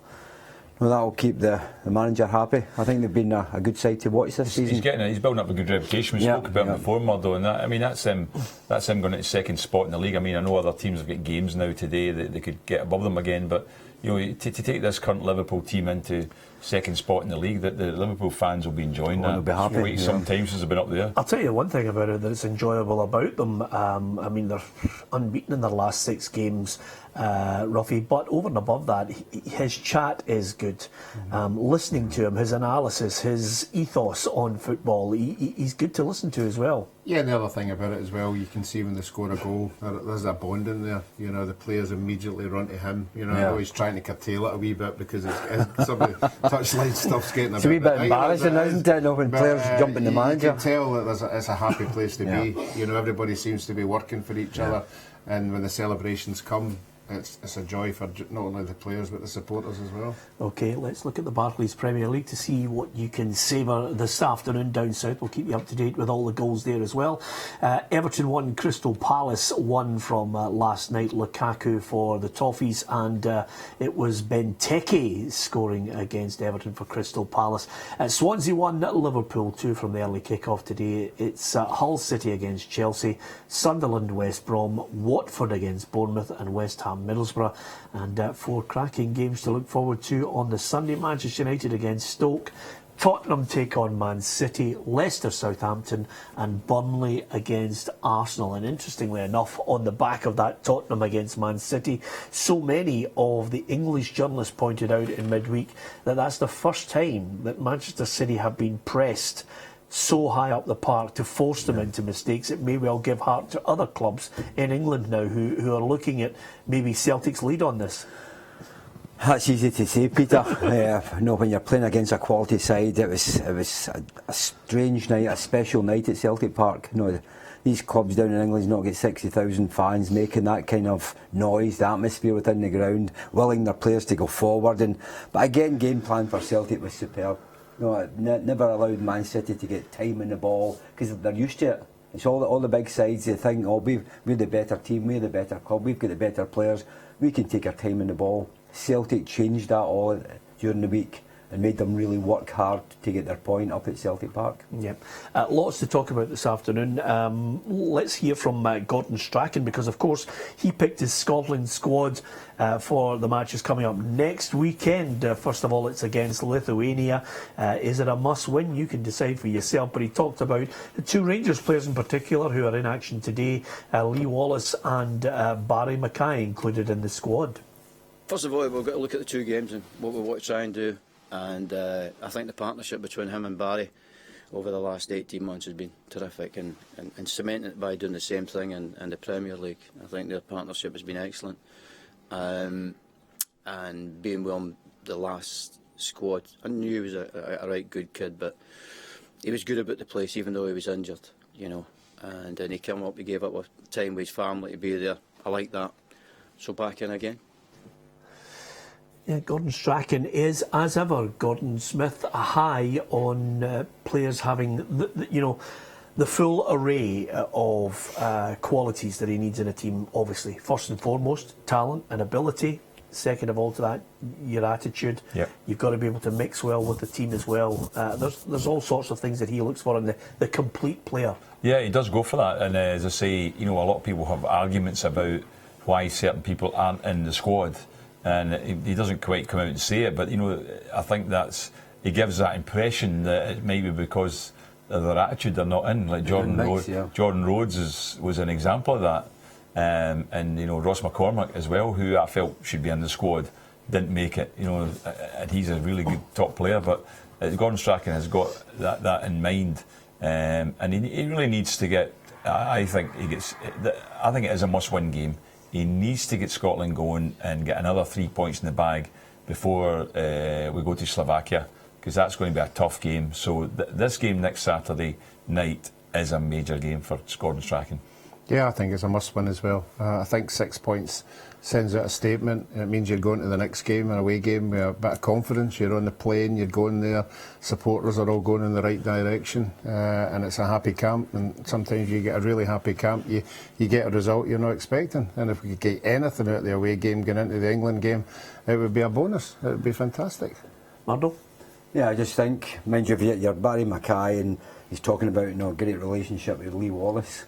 well, that'll keep the manager happy. I think they've been a good side to watch this season. He's building up a good reputation. We spoke about him before, Murdo, and that, I mean, that's him going into second spot in the league. I mean, I know other teams have got games now today that they could get above them again, but you know, to take this current Liverpool team into second spot in the league, that the Liverpool fans will be enjoying that. They'll be happy. Wait some time since they've been up there. I'll tell you one thing about it that it's enjoyable about them. I mean, they're unbeaten in their last 6 games, Ruffy, but over and above that, his chat is good. Listening to him, his analysis, his ethos on football, he's good to listen to as well. Yeah, and the other thing about it as well, you can see when they score a goal, there's a bond in there. You know, the players immediately run to him. You know, I know he's trying to curtail it a wee bit because it's some of the touchline stuff's getting a bit embarrassing, isn't it? When players jump in the manager. You can tell that it's a happy place to be. You know, everybody seems to be working for each other, and when the celebrations come, it's a joy for not only the players but the supporters as well. OK, let's look at the Barclays Premier League to see what you can savour this afternoon down south. We'll keep you up to date with all the goals there as well. Everton 1, Crystal Palace 1 from last night. Lukaku for the Toffees, and it was Benteke scoring against Everton for Crystal Palace. Swansea 1, Liverpool 2 from the early kick-off today. It's Hull City against Chelsea, Sunderland West Brom, Watford against Bournemouth, and West Ham Middlesbrough. And 4 cracking games to look forward to on the Sunday. Manchester United against Stoke, Tottenham take on Man City, Leicester Southampton, and Burnley against Arsenal. And interestingly enough, on the back of that Tottenham against Man City, so many of the English journalists pointed out in midweek that that's the first time that Manchester City have been pressed so high up the park to force them into mistakes. It may well give heart to other clubs in England now who are looking at maybe Celtic's lead on this. That's easy to say, Peter. No, when you're playing against a quality side, it was a strange night, a special night at Celtic Park. You know, these clubs down in England not get 60,000 fans making that kind of noise, the atmosphere within the ground, willing their players to go forward. But again, game plan for Celtic was superb. No, never allowed Man City to get time in the ball because they're used to it. It's all the big sides. They think, oh, we're the better team, we're the better club, we've got the better players, we can take our time in the ball. Celtic changed that all during the week and made them really work hard to get their point up at Celtic Park. Yep. Lots to talk about this afternoon. Let's hear from Gordon Strachan, because of course he picked his Scotland squad for the matches coming up next weekend. First of all, it's against Lithuania. Is it a must-win? You can decide for yourself. But he talked about the 2 Rangers players in particular who are in action today, Lee Wallace and Barry Mackay, included in the squad. First of all, we've got to look at the 2 games and what we want to try and do. And I think the partnership between him and Barry over the last 18 months has been terrific, and cementing it by doing the same thing in the Premier League. I think their partnership has been excellent. And being with him the last squad, I knew he was a right good kid, but he was good about the place even though he was injured, you know. And then he came up, he gave up time with his family to be there. I like that. So back in again. Yeah, Gordon Strachan is, as ever, Gordon Smith, a high on players having the full array of qualities that he needs in a team. Obviously, first and foremost, talent and ability, second of all to that, your attitude. Yep. You've got to be able to mix well with the team as well. There's all sorts of things that he looks for in the complete player. Yeah, he does go for that. And as I say, a lot of people have arguments about why certain people aren't in the squad. And he doesn't quite come out and say it, but I think he gives that impression that it might be because of their attitude they're not in. Like Jordan Rhodes was an example of that, and Ross McCormack as well, who I felt should be in the squad, didn't make it. And he's a really good top player, but Gordon Strachan has got that in mind, and he really needs to get. I think it is a must-win game. He needs to get Scotland going and get another 3 points in the bag before we go to Slovakia, because that's going to be a tough game. So this game next Saturday night is a major game for Gordon Strachan. Yeah, I think it's a must-win as well. I think 6 points sends out a statement. It means you're going to the next game, an away game, with a bit of confidence. You're on the plane, you're going there. Supporters are all going in the right direction, and it's a happy camp. And sometimes you get a really happy camp, you get a result you're not expecting. And if we could get anything out of the away game going into the England game, it would be a bonus. It would be fantastic. Murdo? Yeah, I just think, mind you, if you're Barry Mackay and he's talking about a great relationship with Lee Wallace.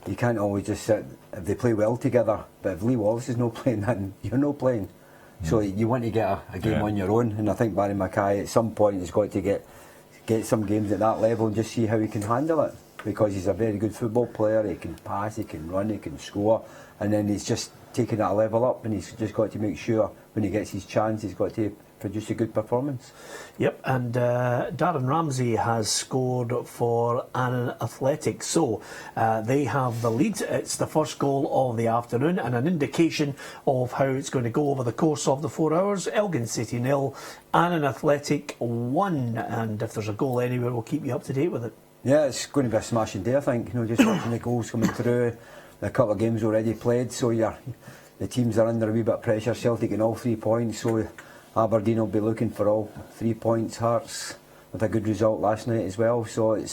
You can't always just sit, if they play well together, but if Lee Wallace is not playing, then you're not playing. So you want to get a game on your own, and I think Barry Mackay at some point has got to get some games at that level and just see how he can handle it, because he's a very good football player. He can pass, he can run, he can score, and then he's just taking that level up, and he's just got to make sure when he gets his chance he's got to produce a good performance. Yep, and Darren Ramsey has scored for Annan Athletic, so they have the lead. It's the first goal of the afternoon and an indication of how it's going to go over the course of the 4 hours. Elgin City 0, Annan Athletic 1, and if there's a goal anywhere we'll keep you up to date with it. Yeah, it's going to be a smashing day, I think. Just watching the goals coming through, a couple of games already played, so the teams are under a wee bit of pressure. Celtic in all 3 points, so Aberdeen will be looking for all 3 points. Hearts with a good result last night as well, so it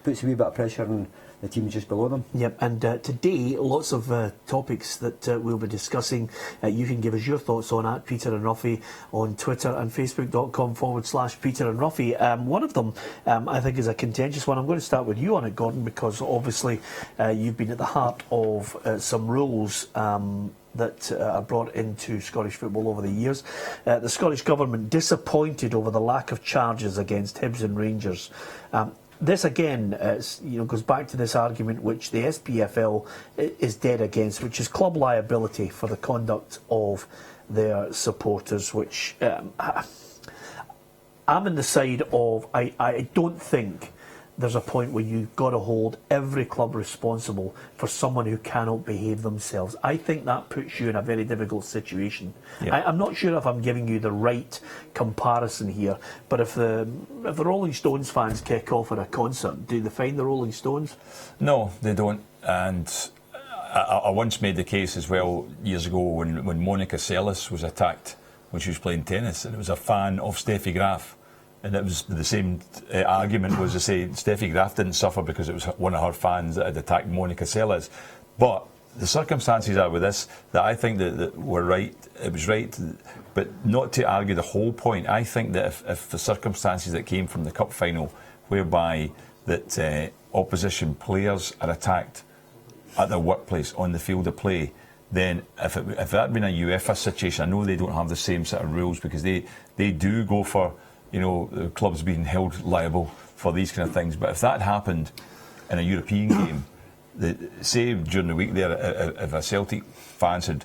puts a wee bit of pressure on the teams just below them. Yep, and today lots of topics that we'll be discussing. You can give us your thoughts on at Peter and Ruffy on Twitter and Facebook.com/Peter and Ruffy. One of them I think is a contentious one. I'm going to start with you on it, Gordon, because obviously you've been at the heart of some rules that are brought into Scottish football over the years. The Scottish Government disappointed over the lack of charges against Hibs and Rangers. This again goes back to this argument which the SPFL is dead against, which is club liability for the conduct of their supporters, which I'm in the side of I don't think there's a point where you've got to hold every club responsible for someone who cannot behave themselves. I think that puts you in a very difficult situation. Yeah. I'm not sure if I'm giving you the right comparison here, but if the Rolling Stones fans kick off at a concert, do they fine the Rolling Stones? No, they don't. And I once made the case as well years ago when Monica Seles was attacked when she was playing tennis, and it was a fan of Steffi Graf. And it was the same argument was to say Steffi Graf didn't suffer because it was one of her fans that had attacked Monica Seles. But the circumstances are with this that I think that were right. It was right, but not to argue the whole point. I think that if the circumstances that came from the cup final, whereby that opposition players are attacked at their workplace on the field of play, then if that had been a UEFA situation, I know they don't have the same set of rules because they do go for the clubs being held liable for these kind of things. But if that happened in a European game, say during the week there, if a Celtic fans had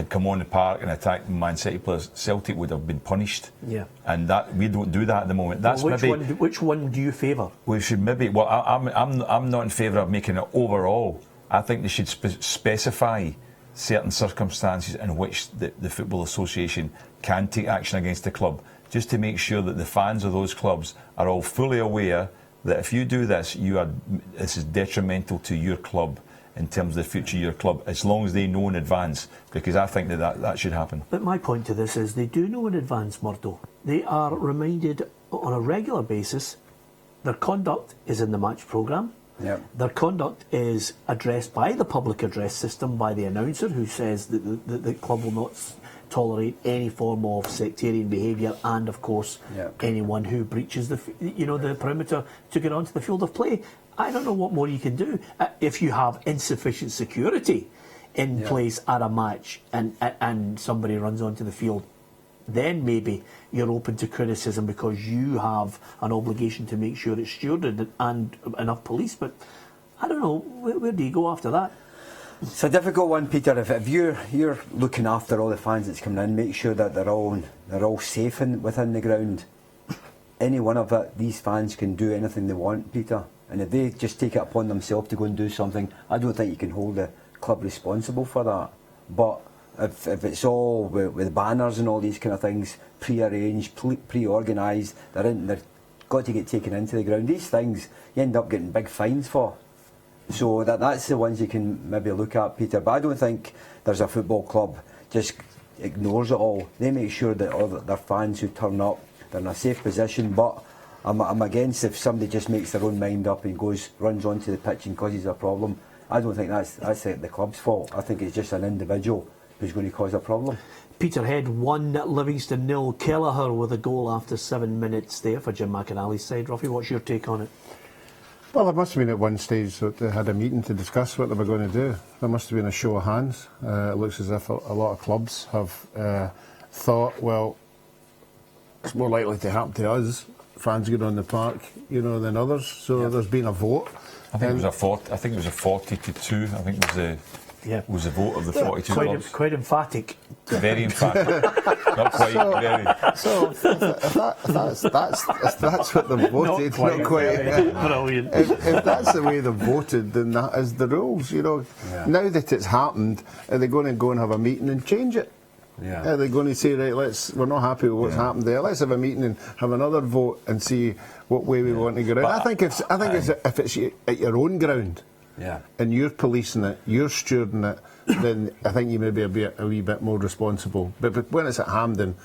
come on the park and attacked Man City players, Celtic would have been punished. Yeah. And that we don't do that at the moment. That's which one do you favour? We should maybe. Well, I'm not in favour of making it overall. I think they should specify certain circumstances in which the Football Association can take action against the club, just to make sure that the fans of those clubs are all fully aware that if you do this, this is detrimental to your club in terms of the future of your club, as long as they know in advance, because I think that should happen. But my point to this is they do know in advance, Murdo. They are reminded on a regular basis. Their conduct is in the match programme. Yep. Their conduct is addressed by the public address system, by the announcer who says that the club will not tolerate any form of sectarian behaviour, and of course anyone who breaches the perimeter to get onto the field of play. I don't know what more you can do. If you have insufficient security in place at a match and somebody runs onto the field, then maybe you're open to criticism because you have an obligation to make sure it's stewarded and enough police. But I don't know, where do you go after that? It's a difficult one, Peter. If you're looking after all the fans that's coming in, make sure that they're all safe within the ground. Any one of it, these fans can do anything they want, Peter. And if they just take it upon themselves to go and do something, I don't think you can hold the club responsible for that. But if it's all with banners and all these kind of things, pre-arranged, pre-organised, they're got to get taken into the ground. These things you end up getting big fines for. So that's the ones you can maybe look at, Peter. But I don't think there's a football club just ignores it all. They make sure that all their fans who turn up, they're in a safe position. But I'm against if somebody just makes their own mind up and runs onto the pitch and causes a problem. I don't think that's the club's fault. I think it's just an individual who's going to cause a problem. Peterhead 1, Livingston 0. Kelleher with a goal after 7 minutes there for Jim McAnally's side. Ruffy, what's your take on it? Well, there must have been at one stage that they had a meeting to discuss what they were going to do. There must have been a show of hands. It looks as if a lot of clubs have thought, well, it's more likely to happen to us, fans get on the park, than others. So there's been a vote. I think it was a 40. I think it was a 40 to 2. I think was the vote of the 42 clubs. Quite emphatic. Very emphatic. Not quite. Very. So if that's what they voted, not quite. Brilliant. If that's the way they voted, then that is the rules. Now that it's happened, are they going to go and have a meeting and change it? Yeah. Are they going to say, right, we're not happy with what's happened there, let's have a meeting and have another vote and see what way we want to go around? I think if it's at your own ground, and you're policing it, you're stewarding it, then I think you may be a wee bit more responsible. But when it's at Hampden,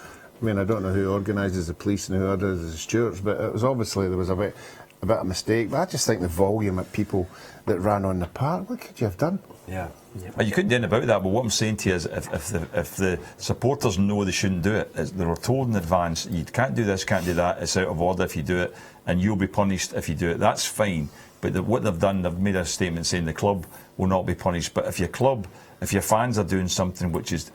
I mean, I don't know who organises the police and who organises the stewards, but it was obviously there was a bit of mistake. But I just think the volume of people that ran on the park, what could you have done? Yeah. You couldn't do anything about that, but what I'm saying to you is if the supporters know they shouldn't do it, they were told in advance, you can't do this, can't do that, it's out of order if you do it, and you'll be punished if you do it, that's fine. But what they've done, they've made a statement saying the club will not be punished. But if your fans are doing something which is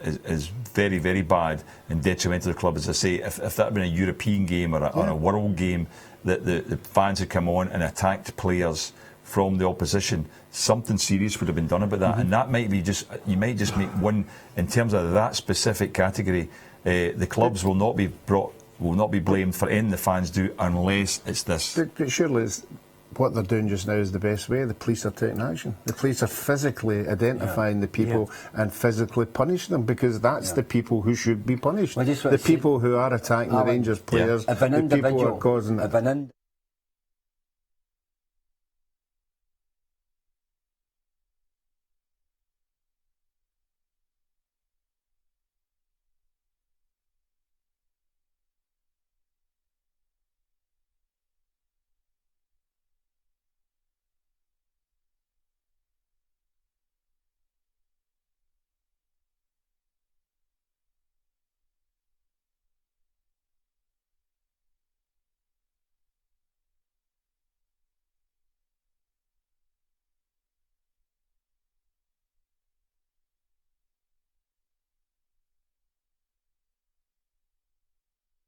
very, very bad and detrimental to the club, as I say, if that had been a European game or a world game, that the fans had come on and attacked players from the opposition, something serious would have been done about that. And that might be you might just make one, in terms of that specific category, the clubs will not be blamed for anything the fans do unless it's this. But surely what they're doing just now is the best way. The police are taking action. The police are physically identifying the people and physically punishing them, because that's the people who should be punished. The people who are attacking the Rangers players, if an the people who individual, are causing...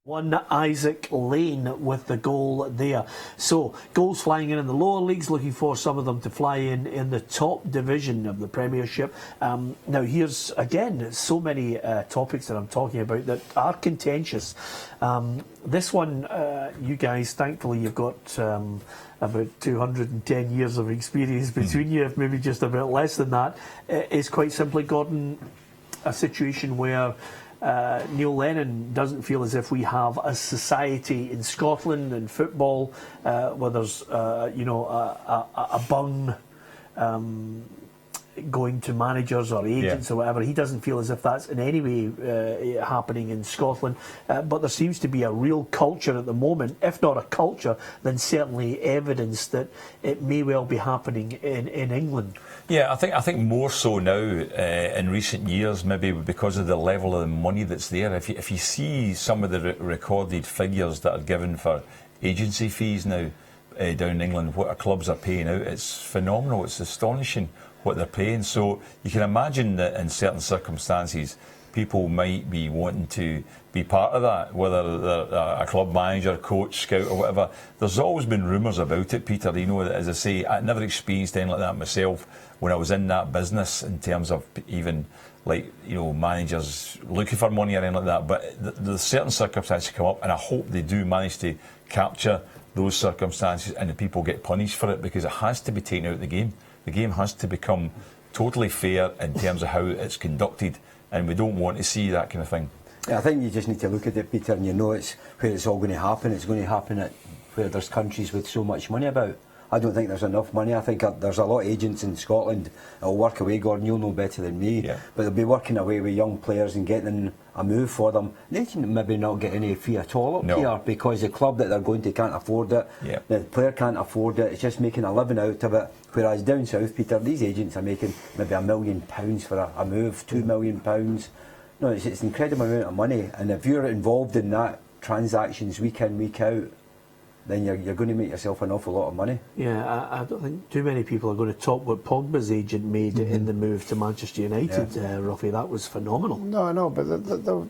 One Isaac Lane with the goal there. So goals flying in the lower leagues, looking for some of them to fly in the top division of the Premiership. Now here's again so many topics that I'm talking about that are contentious. This one, you guys, thankfully you've got about 210 years of experience between you, maybe just a bit less than that. Is quite simply, Gordon, a situation where Neil Lennon doesn't feel as if we have a society in Scotland and football where there's a bung going to managers or agents or whatever. He doesn't feel as if that's in any way happening in Scotland. But there seems to be a real culture at the moment, if not a culture, then certainly evidence that it may well be happening in England. Yeah, I think more so now in recent years, maybe because of the level of the money that's there. If you see some of the recorded figures that are given for agency fees now down in England, what our clubs are paying out, it's phenomenal. It's astonishing what they're paying. So you can imagine that in certain circumstances, people might be wanting to be part of that, whether they're a club manager, coach, scout or whatever. There's always been rumours about it, Peter. You know, as I say, I never experienced anything like that myself when I was in that business, in terms of even like, you know, managers looking for money or anything like that. But there's certain circumstances come up, and I hope they do manage to capture those circumstances and the people get punished for it, because it has to be taken out of the game. The game has to become totally fair in terms of how it's conducted, and we don't want to see that kind of thing. Yeah, I think you just need to look at it, Peter, and you know it's where it's all going to happen. It's going to happen at where there's countries with so much money about. I don't think there's enough money. I think there's a lot of agents in Scotland that will work away, Gordon, you'll know better than me, but they'll be working away with young players and getting a move for them. They can maybe not get any fee at all up here, because the club that they're going to can't afford it, the player can't afford it, it's just making a living out of it. Whereas down south, Peter, these agents are making maybe £1 million for a move, £2 million. No, it's an incredible amount of money, and if you're involved in that transactions week in, week out, then you're going to make yourself an awful lot of money. Yeah, I don't think too many people are going to top what Pogba's agent made in the move to Manchester United, Ruffy. That was phenomenal. No, but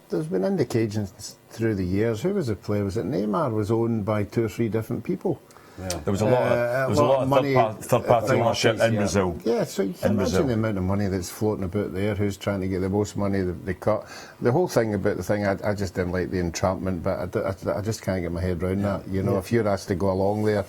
there's been indications through the years. Who was the player? Was it Neymar was owned by 2 or 3 different people? Yeah. There was a lot of money, third-party ownership in Brazil. Yeah, so you can imagine the amount of money that's floating about there, who's trying to get the most money they cut. The whole thing about the thing, I just didn't like the entrapment, but I just can't get my head around that. You know, if you're asked to go along there,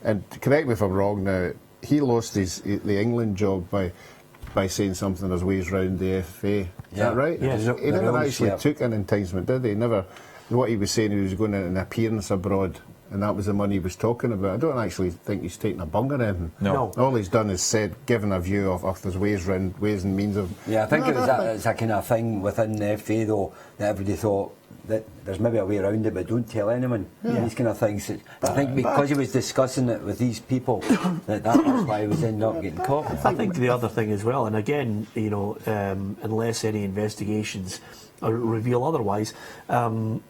and correct me if I'm wrong now, he lost the England job by saying something, there's ways round the FA. Is that right? Yeah. He never actually took an enticement, did he? Never. What he was saying, he was going on an appearance abroad, and that was the money he was talking about. I don't actually think he's taken a bung or anything. No. All he's done is said, given a view of there's ways and means of... Yeah, I think it's a kind of thing within the FA, though, that everybody thought that there's maybe a way around it, but don't tell anyone. These kind of things. I think because he was discussing it with these people, that's why he was ending up getting caught. I think the other thing as well, and again, you know, unless any investigations reveal otherwise, Sam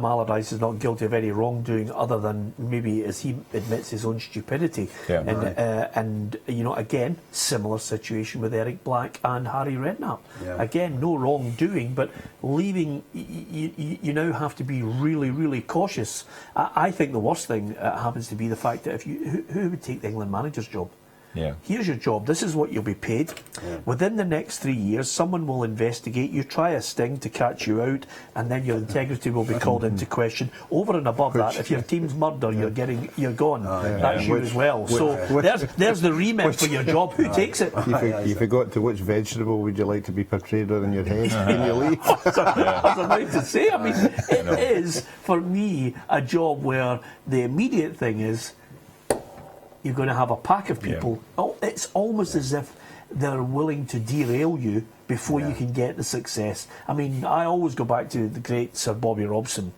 Allardyce is not guilty of any wrongdoing other than maybe, as he admits, his own stupidity. And you know, again, similar situation with Eric Black and Harry Redknapp. Again, no wrongdoing, but leaving, you now have to be really, really cautious. I think the worst thing happens to be the fact that if who would take the England manager's job? Here's your job, this is what you'll be paid. Within the next 3 years, someone will investigate you, try a sting to catch you out, and then your integrity will be called into question. Over and above that, if your team's murder, you're gone. That's you as well. So there's the remit for your job. Who takes it? You forgot to which vegetable would you like to be portrayed on your head when you leave? I was about to say, I mean, it is, for me, a job where the immediate thing is, you're going to have a pack of people. It's almost as if they're willing to derail you before you can get the success. I mean, I always go back to the great Sir Bobby Robson,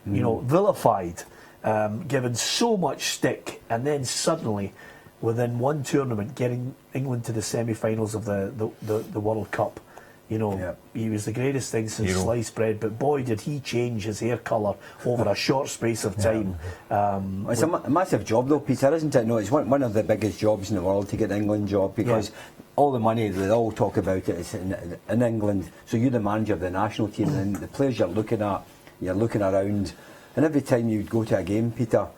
you know, vilified, given so much stick, and then suddenly, within one tournament, getting England to the semi-finals of the World Cup. You know, he was the greatest thing since sliced bread, but boy, did he change his hair colour over a short space of time. It's a massive job, though, Peter, isn't it? No, it's one of the biggest jobs in the world to get the England job, because all the money, they all talk about it, is in England. So you're the manager of the national team, and the players you're looking around, and every time you go to a game, Peter,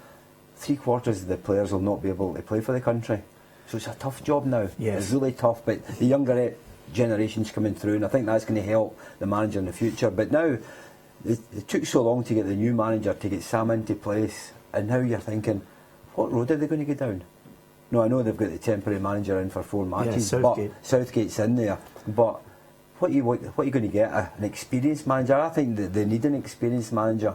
3/4 of the players will not be able to play for the country. So it's a tough job now. It's really tough, but the younger generations coming through, and I think that's going to help the manager in the future. But now it took so long to get the new manager, to get Sam into place, and now you're thinking, what road are they going to go down? No, I know they've got the temporary manager in for 4 matches, but Southgate's in there. But what are you going to get? An experienced manager? I think that they need an experienced manager,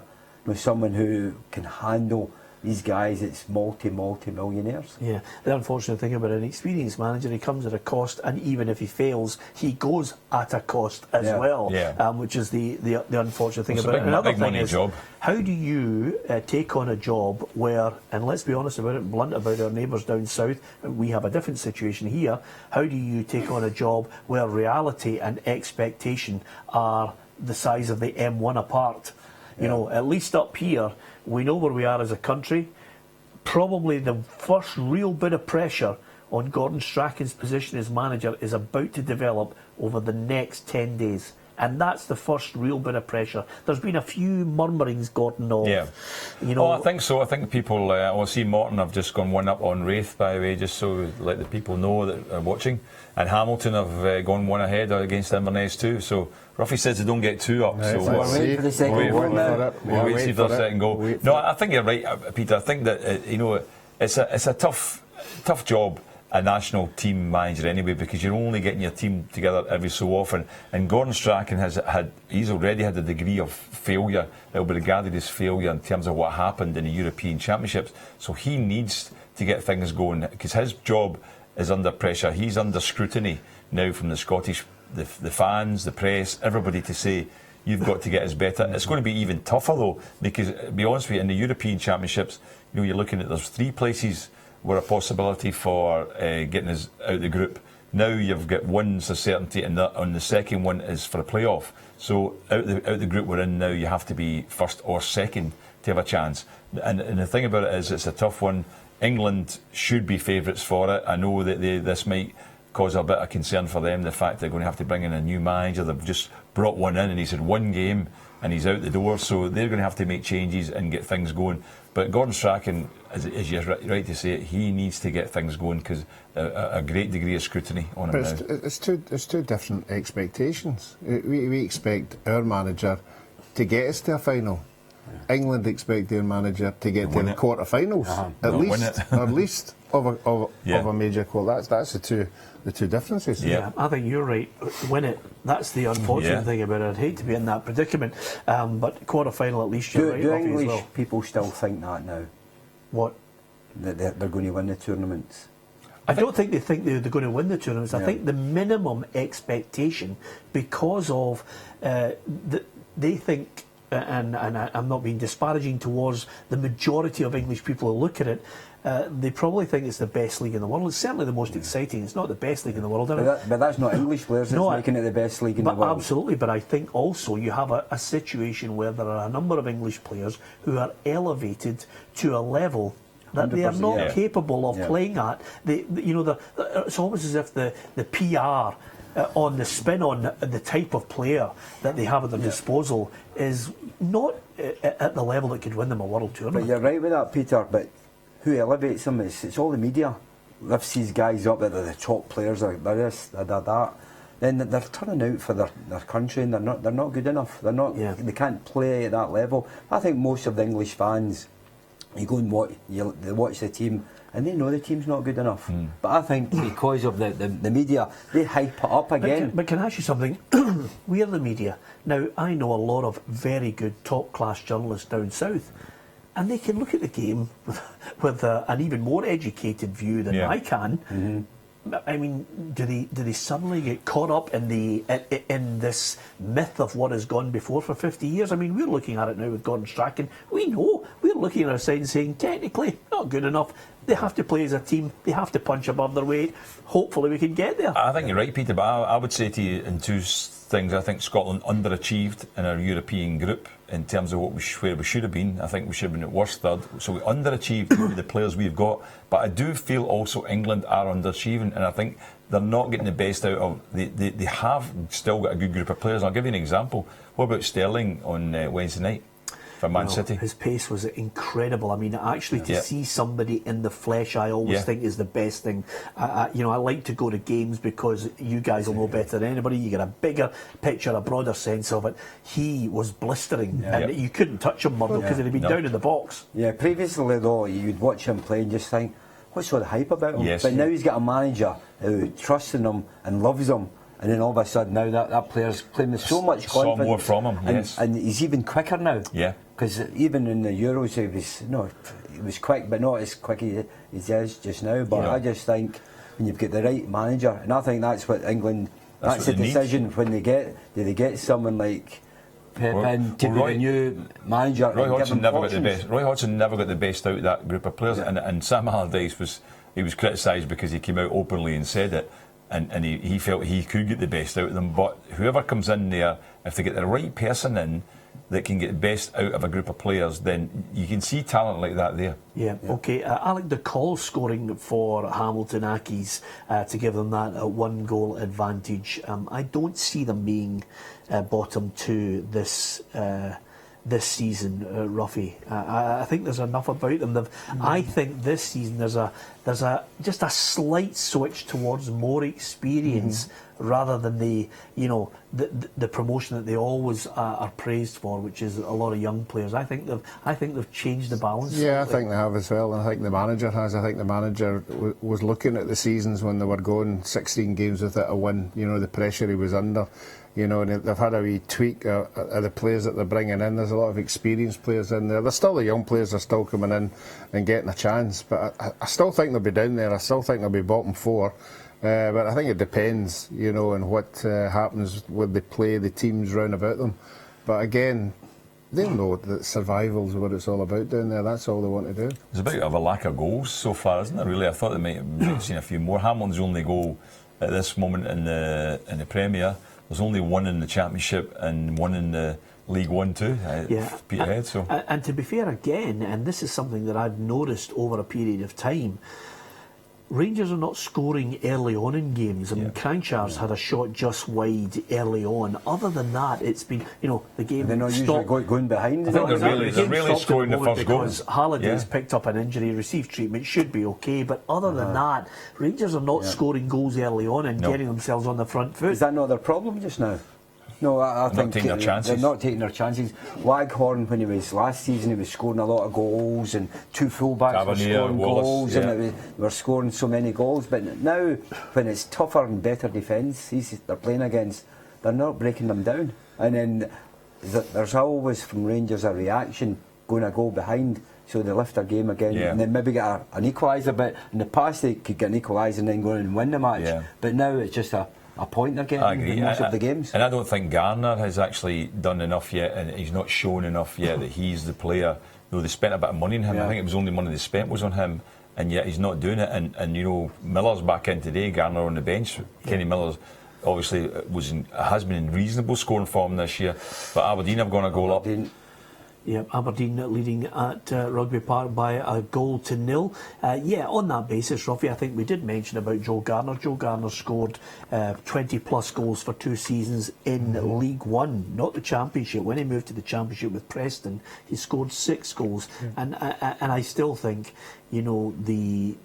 someone who can handle these guys, it's multi-millionaires. Yeah, the unfortunate thing about an experienced manager, he comes at a cost, and even if he fails, he goes at a cost as well, which is the unfortunate thing about it. Another thing is, how do you take on a job where, and let's be honest about it, blunt about our neighbours down south, we have a different situation here. How do you take on a job where reality and expectation are the size of the M1 apart? You know, at least up here, we know where we are as a country. Probably the first real bit of pressure on Gordon Strachan's position as manager is about to develop over the next 10 days. And that's the first real bit of pressure. There's been a few murmurings, Gordon, of, you know... I think so. I think people... I see Morton have just gone one up on Wraith, by the way, just so let the people know that are watching. And Hamilton have gone one ahead against Inverness too. So Ruffy says they don't get two up. So we're waiting for the second goal now. We'll wait to see for the second goal. No, I think you're right, Peter. I think that, you know, it's a tough job, a national team manager anyway, because you're only getting your team together every so often. And Gordon Strachan he's already had a degree of failure. It'll be regarded as failure in terms of what happened in the European Championships. So he needs to get things going, because his job is under pressure. He's under scrutiny now from the Scottish, the fans, the press, everybody to say, you've got to get us better. It's going to be even tougher though, because to be honest with you, in the European Championships, you know, you're looking at, there's 3 places were a possibility for getting us out of the group. Now you've got one's a certainty, and on the second one is for a playoff. So out the group we're in now, you have to be first or second to have a chance. And the thing about it is, it's a tough one. England should be favourites for it. I know that this might cause a bit of concern for them, the fact they're going to have to bring in a new manager. They've just brought one in and he's had one game and he's out the door, so they're going to have to make changes and get things going. But Gordon Strachan, as you're right to say it, he needs to get things going, because a great degree of scrutiny on him now. It's two different expectations. We expect our manager to get us to a final. England expect their manager to get to the quarter-finals, at least of a major qual. That's the two differences. Yeah, I think you're right. Win it. That's the unfortunate thing about it. I'd hate to be in that predicament, but quarter-final at least you're right. Do English people still think that now? What? That they're going to win the tournaments? I don't think they think they're going to win the tournaments. I think the minimum expectation, because of they think, and I'm not being disparaging towards the majority of English people who look at it, they probably think it's the best league in the world. It's certainly the most exciting. It's not the best league in the world, but that's not English players that's making it the best league in the world. Absolutely, but I think also you have a situation where there are a number of English players who are elevated to a level that they are not capable of playing at. It's almost as if the PR on the spin on the type of player that they have at their disposal is not at the level that could win them a world tournament. But you're right with that, Peter, but who elevates them? It's all the media. Lifts these guys up that they're the top players, they're this, they're that. Then they're turning out for their country, and they're not good enough. They can't play at that level. I think most of the English fans, you go and they watch the team, and they know the team's not good enough. But I think because of the media, they hype it up again. But can I ask you something? We are the media. Now, I know a lot of very good top-class journalists down south, and they can look at the game with an even more educated view than I can. I mean, do they suddenly get caught up in this myth of what has gone before for 50 years? I mean, we're looking at it now with Gordon Strachan. We know, we're looking at our side and saying, technically, not good enough. They have to play as a team. They have to punch above their weight. Hopefully we can get there. I think you're right, Peter, but I would say to you in two things. I think Scotland underachieved in our European group in terms of where we should have been. I think we should have been at worst third. So we underachieved with the players we've got. But I do feel also England are underachieving, and I think they're not getting the best out of... They have still got a good group of players. I'll give you an example. What about Sterling on Wednesday night for Man City? His pace was incredible. I mean, actually to see somebody in the flesh, I always think is the best thing. I like to go to games because you guys will know better than anybody. You get a bigger picture, a broader sense of it. He was blistering, and you couldn't touch him, Murdo, because he'd been down in the box. Yeah, previously though, you'd watch him play and just think, what's all the hype about him? But now he's got a manager who trusts in him and loves him. And then all of a sudden now that player's playing with so much confidence. Saw more from him, and he's even quicker now. Yeah. Because even in the Euros, he was quick, but not as quick as he is just now. But I just think when you've got the right manager, and I think that's what England. That's the decision when they get someone like Pep in to be the new manager. Roy Hodgson never got the best. Roy Hodgson never got the best out of that group of players, and Sam Allardyce was criticised because he came out openly and said it, and he felt he could get the best out of them. But whoever comes in there, if they get the right person in that can get the best out of a group of players, then you can see talent like that there. Yeah. Okay. Alec, the call scoring for Hamilton Accies to give them that 1 goal advantage. I don't see them being bottom 2 this season, Ruffy. I think there's enough about them. I think this season there's just a slight switch towards more experience rather than the promotion that they always are praised for, which is a lot of young players. I think they've changed the balance. Yeah, I think they have as well, and I think the manager has. I think the manager was looking at the seasons when they were going 16 games without a win. The pressure he was under. And they've had a wee tweak of the players that they're bringing in. There's a lot of experienced players in there. There's still the young players are still coming in and getting a chance. But I still think they'll be down there. I still think they'll be bottom 4. But I think it depends, on what happens with the play, the teams round about them. But again, they know that survival is what it's all about down there. That's all they want to do. There's a bit of a lack of goals so far, isn't there? Really, I thought they might have seen a few more. Hamilton's only goal at this moment in the Premier. There's only 1 in the Championship and 1 in the League 1 too. Peterhead. So. And to be fair again, and this is something that I've noticed over a period of time, Rangers are not scoring early on in games. I mean, Cranshar's had a shot just wide early on. Other than that, it's been, the game they're not usually going behind. I think they're really scoring the first goal. Because Halliday's picked up an injury, received treatment, should be okay. But other than that, Rangers are not scoring goals early on and getting themselves on the front foot. Is that not their problem just now? No, I think they're not taking their chances. Waghorn, when he was last season, he was scoring a lot of goals, and 2 fullbacks were scoring goals, and they were scoring so many goals. But now, when it's tougher and better defence, they're playing against, they're not breaking them down. And then there's always from Rangers a reaction, going a goal behind, so they lift their game again, and then maybe get an equaliser. But in the past, they could get an equaliser and then go and win the match. But now it's just a point they're getting in most of the games. And I don't think Garner has actually done enough yet, and he's not shown enough yet that he's the player. They spent a bit of money on him. I think it was only money they spent was on him, and yet he's not doing it. And Miller's back in today, Garner on the bench. Kenny Miller's obviously has been in reasonable scoring form this year, but Aberdeen have gone a goal up. Yeah, Aberdeen leading at Rugby Park by a 1-0. On that basis, Ruffy, I think we did mention about Joe Garner. Joe Garner scored 20 plus goals for 2 seasons in League One, not the Championship. When he moved to the Championship with Preston, he scored 6 goals. And I still think, the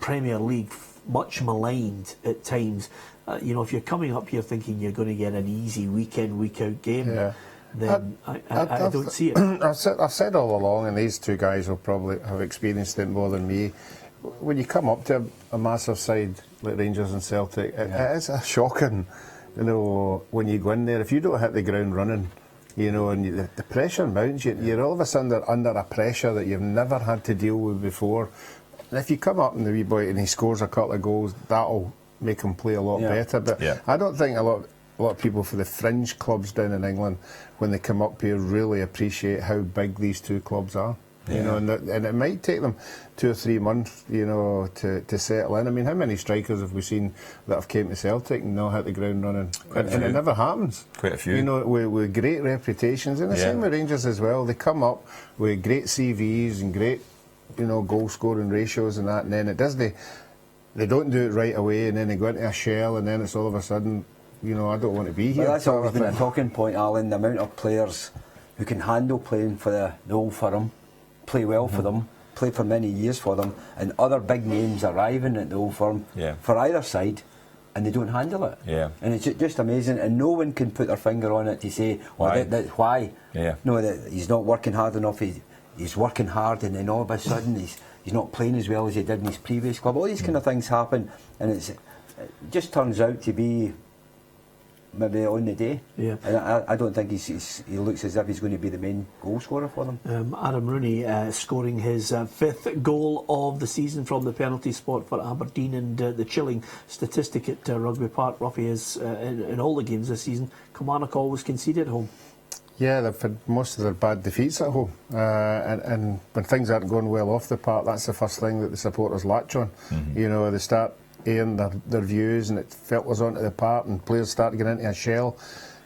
Premier League, much maligned at times. If you're coming up here thinking you're going to get an easy week-in, week-out game, then I don't see it. I've said all along, and these 2 guys will probably have experienced it more than me. When you come up to a massive side like Rangers and Celtic, it is a shocking, when you go in there. If you don't hit the ground running, and the pressure mounts, you're all of a sudden under a pressure that you've never had to deal with before. And if you come up and the wee boy and he scores a couple of goals, that'll make him play a lot better. But I don't think a lot of people for the fringe clubs down in England, when they come up here, really appreciate how big these 2 clubs are. And it might take them 2 or 3 months, to settle in. I mean, how many strikers have we seen that have came to Celtic and not hit the ground running? And it never happens. Quite a few. With great reputations, and the same with Rangers as well. They come up with great CVs and great, goal scoring ratios and that, and then they don't do it right away, and then they go into a shell, and then it's all of a sudden, I don't want to be here. Well, that's always been a talking point, Alan, the amount of players who can handle playing for the Old Firm, play well for them, play for many years for them, and other big names arriving at the Old Firm for either side, and they don't handle it. And it's just amazing, and no one can put their finger on it to say, why? No, that he's not working hard enough, he's working hard, and then all of a sudden he's not playing as well as he did in his previous club. All these kind of things happen, and it just turns out to be maybe on the day. Yeah. And I don't think he looks as if he's going to be the main goal scorer for them. Adam Rooney scoring his fifth goal of the season from the penalty spot for Aberdeen, and the chilling statistic at Rugby Park, Ruffy, is in all the games this season, Kilmarnock always conceded at home. Yeah, they've had most of their bad defeats at home, and when things aren't going well off the park, that's the first thing that the supporters latch on. You know, they start airing their views, and it filters onto the park, and players start getting into a shell,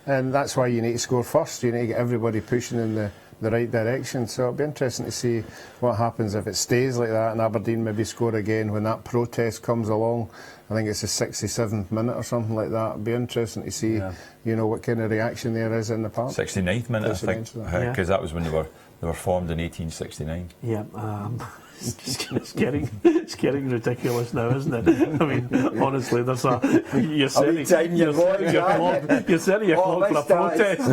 and that's why you need to score first. You need to get everybody pushing in the right direction. So it'll be interesting to see what happens if it stays like that, and Aberdeen maybe score again when that protest comes along. I think it's the 67th minute or something like that. It'll be interesting to see, you know, what kind of reaction there is in the park. 69th minute, I think, because that was when they were formed in 1869. Yeah. It's getting ridiculous now, isn't it? I mean, honestly, there's you're setting your clock for a protest.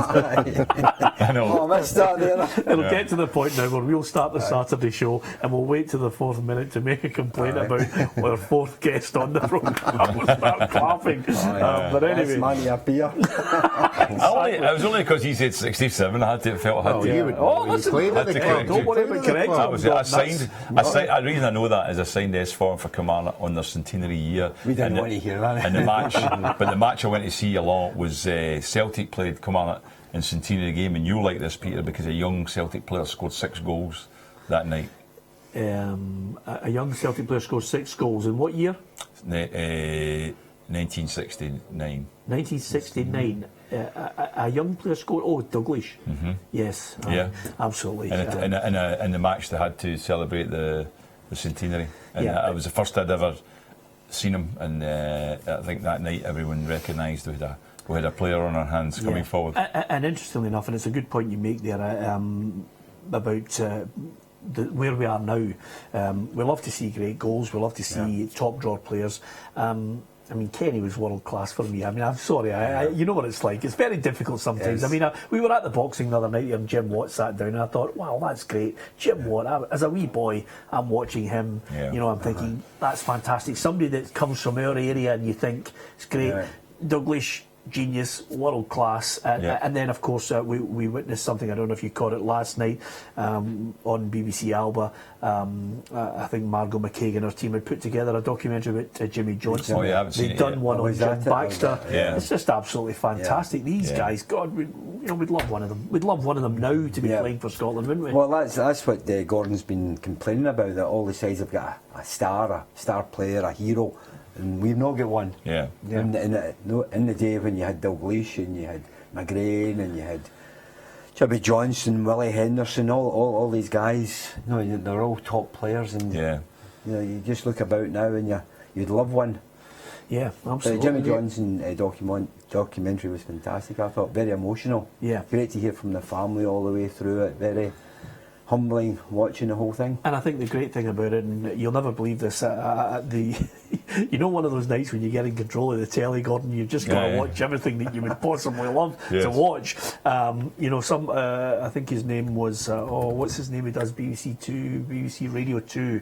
I know. I missed that there. It'll get to the point now where we'll start the Saturday show and we'll wait to the 4th minute to make a complaint about our 4th guest on the programme. We'll start clapping. But anyway, money up here. It was only because he said 67. I felt I had to. Listen, don't worry about correct. The reason I know that is I signed S form for Kilmarnock on their centenary year. We didn't want to hear that. And the match, but the match I went to see a lot was Celtic played Kilmarnock in centenary game, and you'll like this, Peter, because a young Celtic player scored 6 goals that night. A young Celtic player scored 6 goals in what year? 1969. 1969. A young player scored. Oh, Douglas. Yes. Absolutely. And in the match they had to celebrate the centenary, and it was the first I'd ever seen him. And I think that night everyone recognised we had a player on our hands coming forward. And interestingly enough, and it's a good point you make there about. Where we are now, we love to see great goals. We love to see top draw players. I mean, Kenny was world class for me. I mean, I'm sorry, you know what it's like. It's very difficult sometimes. Yes. I mean, we were at the boxing the other night and Jim Watt sat down and I thought, wow, that's great. Jim Watt, as a wee boy, I'm watching him. You know, I'm thinking, that's fantastic. Somebody that comes from our area and you think, it's great. Douglas, genius, world class, and then of course we witnessed something. I don't know if you caught it last night on BBC Alba. I think Margot McKagan and her team had put together a documentary about Jimmy Johnson. They'd done one on Jim Baxter. It's just absolutely fantastic. These guys, God, we'd love one of them. We'd love one of them now to be playing for Scotland, wouldn't we? Well, that's what Gordon's been complaining about. That all the sides have got a star player, a hero. And we've not got one. In the day when you had Dalglish and you had McGrain and you had Jimmy Johnson, Willie Henderson, all these guys, they're all top players, and you just look about now and you'd love one. Yeah, absolutely. The Jimmy Johnson documentary was fantastic. I thought very emotional. Great to hear from the family all the way through it. Very humbling watching the whole thing. And I think the great thing about it, and you'll never believe this, you know, one of those nights when you get in control of the telly, Gordon, you've just got to watch everything that you would possibly love to watch. You know, I think his name was, what's his name? He does BBC Radio 2.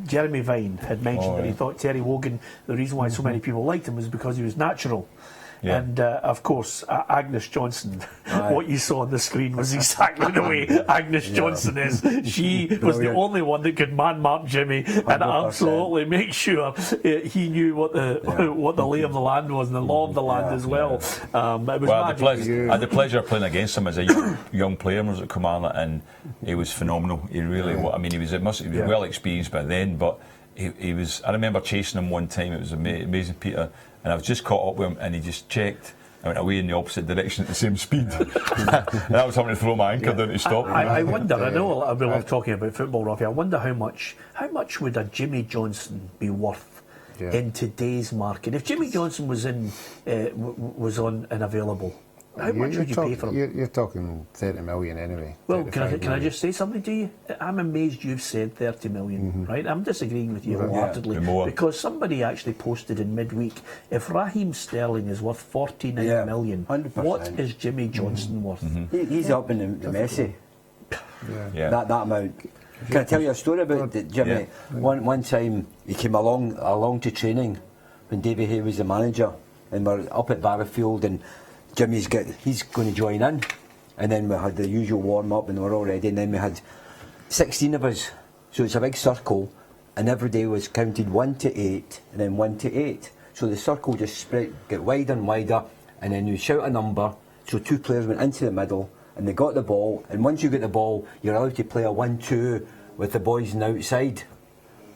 Jeremy Vine had mentioned that he thought Terry Wogan, the reason why so many people liked him was because he was natural. And of course, Agnes Johnson, what you saw on the screen was exactly the way Agnes Johnson is. She was the only one that could man-mark Jimmy 100%. And absolutely make sure he knew what the lay of the land was and the law of the land as well. It was I had the pleasure of playing against him as a young player when I was at Kilmarnock, and he was phenomenal. He really was. I mean, he was well experienced by then, but he was. I remember chasing him one time. It was amazing, Peter. And I was just caught up with him, and he just checked. I went away in the opposite direction at the same speed. And I was having to throw my anchor down to stop. I wonder. I know we love talking about football, Rafi. I wonder how much would a Jimmy Johnson be worth in today's market? If Jimmy Johnson was on and available, how much would you pay for him? You're talking 30 million anyway. Well, can I just say something to you? I'm amazed you've said 30 million, right? I'm disagreeing with you wholeheartedly because somebody actually posted in midweek, if Raheem Sterling is worth 49 million, 100%. What is Jimmy Johnson worth? He's up in the Messi. That amount. Can I tell you a story about Jimmy? One time he came along to training when Davy Hay was the manager, and we're up at Barrowfield, and he's going to join in, and then we had the usual warm up, and we were all ready, and then we had 16 of us, so it's a big circle, and every day was counted 1 to 8, and then 1 to 8. So the circle just spread, get wider and wider, and then you shout a number. So 2 players went into the middle, and they got the ball. And once you get the ball, you're allowed to play a 1-2 with the boys on the outside,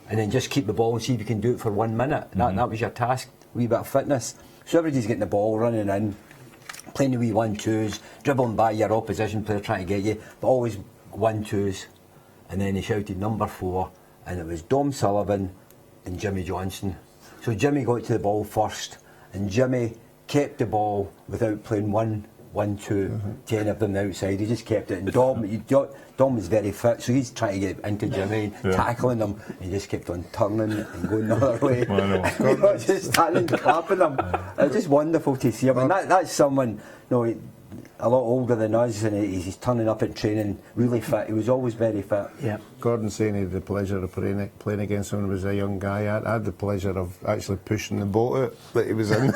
and then just keep the ball and see if you can do it for 1 minute. That was your task, a wee bit of fitness. So everybody's getting the ball, running in, playing the wee 1-2s, dribbling by your opposition player trying to get you, but always 1-2s. And then he shouted number 4, and it was Dom Sullivan and Jimmy Johnson. So Jimmy got to the ball first, and Jimmy kept the ball without playing 1-2 to any of them outside. He just kept it. And Dom was very fit, so he's trying to get into Jimmy, tackling him. And he just kept on turning and going the other way. We were just standing clapping him. It was just wonderful to see him. And that's someone, a lot older than us, and he's turning up at training really fit. He was always very fit. Yeah. Gordon saying he had the pleasure of playing against him when he was a young guy. I had the pleasure of actually pushing the boat out that he was in.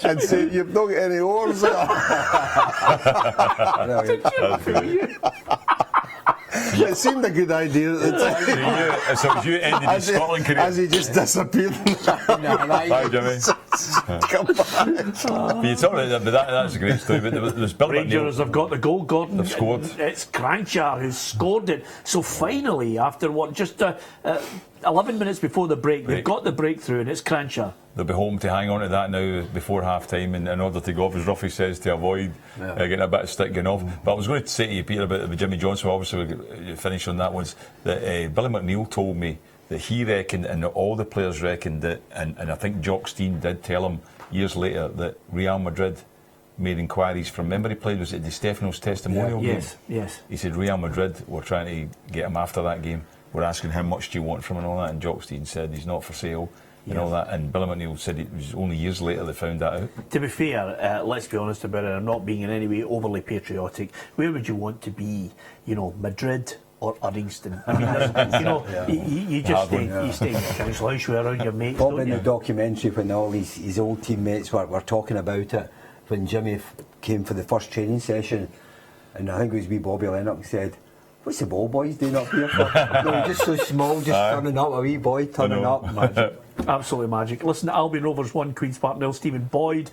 And saying, "You've not got any oars there." It seemed a good idea at the time. So you ended his Scotland career. As he just disappeared. Hi, Jimmy. Come back. But you talk about that, but that's a great story. But there's Bill Rangers have got the goal, Gordon. They've scored. It's Cranchar who's scored it. So finally, after just 11 minutes before the break, they've got the breakthrough, and it's Cranchar. They'll be home to hang on to that now before half time in order to go off, as Ruffy says, to avoid getting a bit of stick going off. But I was going to say to you, Peter, about Jimmy Johnson, obviously we'll finish on that, was that Billy McNeil told me that he reckoned, and all the players reckoned that, and I think Jock Stein did tell him years later, that Real Madrid made inquiries from, remember he played, was it Di Stefano's testimonial game? Yes. He said Real Madrid were trying to get him after that game. We're asking how much do you want from him and all that, and Jock Stein said he's not for sale. And all that, and Billy McNeil said it was only years later they found that out. To be fair, let's be honest about it, I'm not being in any way overly patriotic. Where would you want to be? Madrid or Uddingston? I mean, you just stay in your council house around your mates. Bob, in the documentary, when all his old teammates were talking about it, when Jimmy came for the first training session, and I think it was wee Bobby Lennox said, "What's the ball boys doing up here for?" Just so small, just turning up, a wee boy turning up. Magic. Absolutely magic. Listen, Albion Rovers 1, Queen's Park 0. Stephen Boyd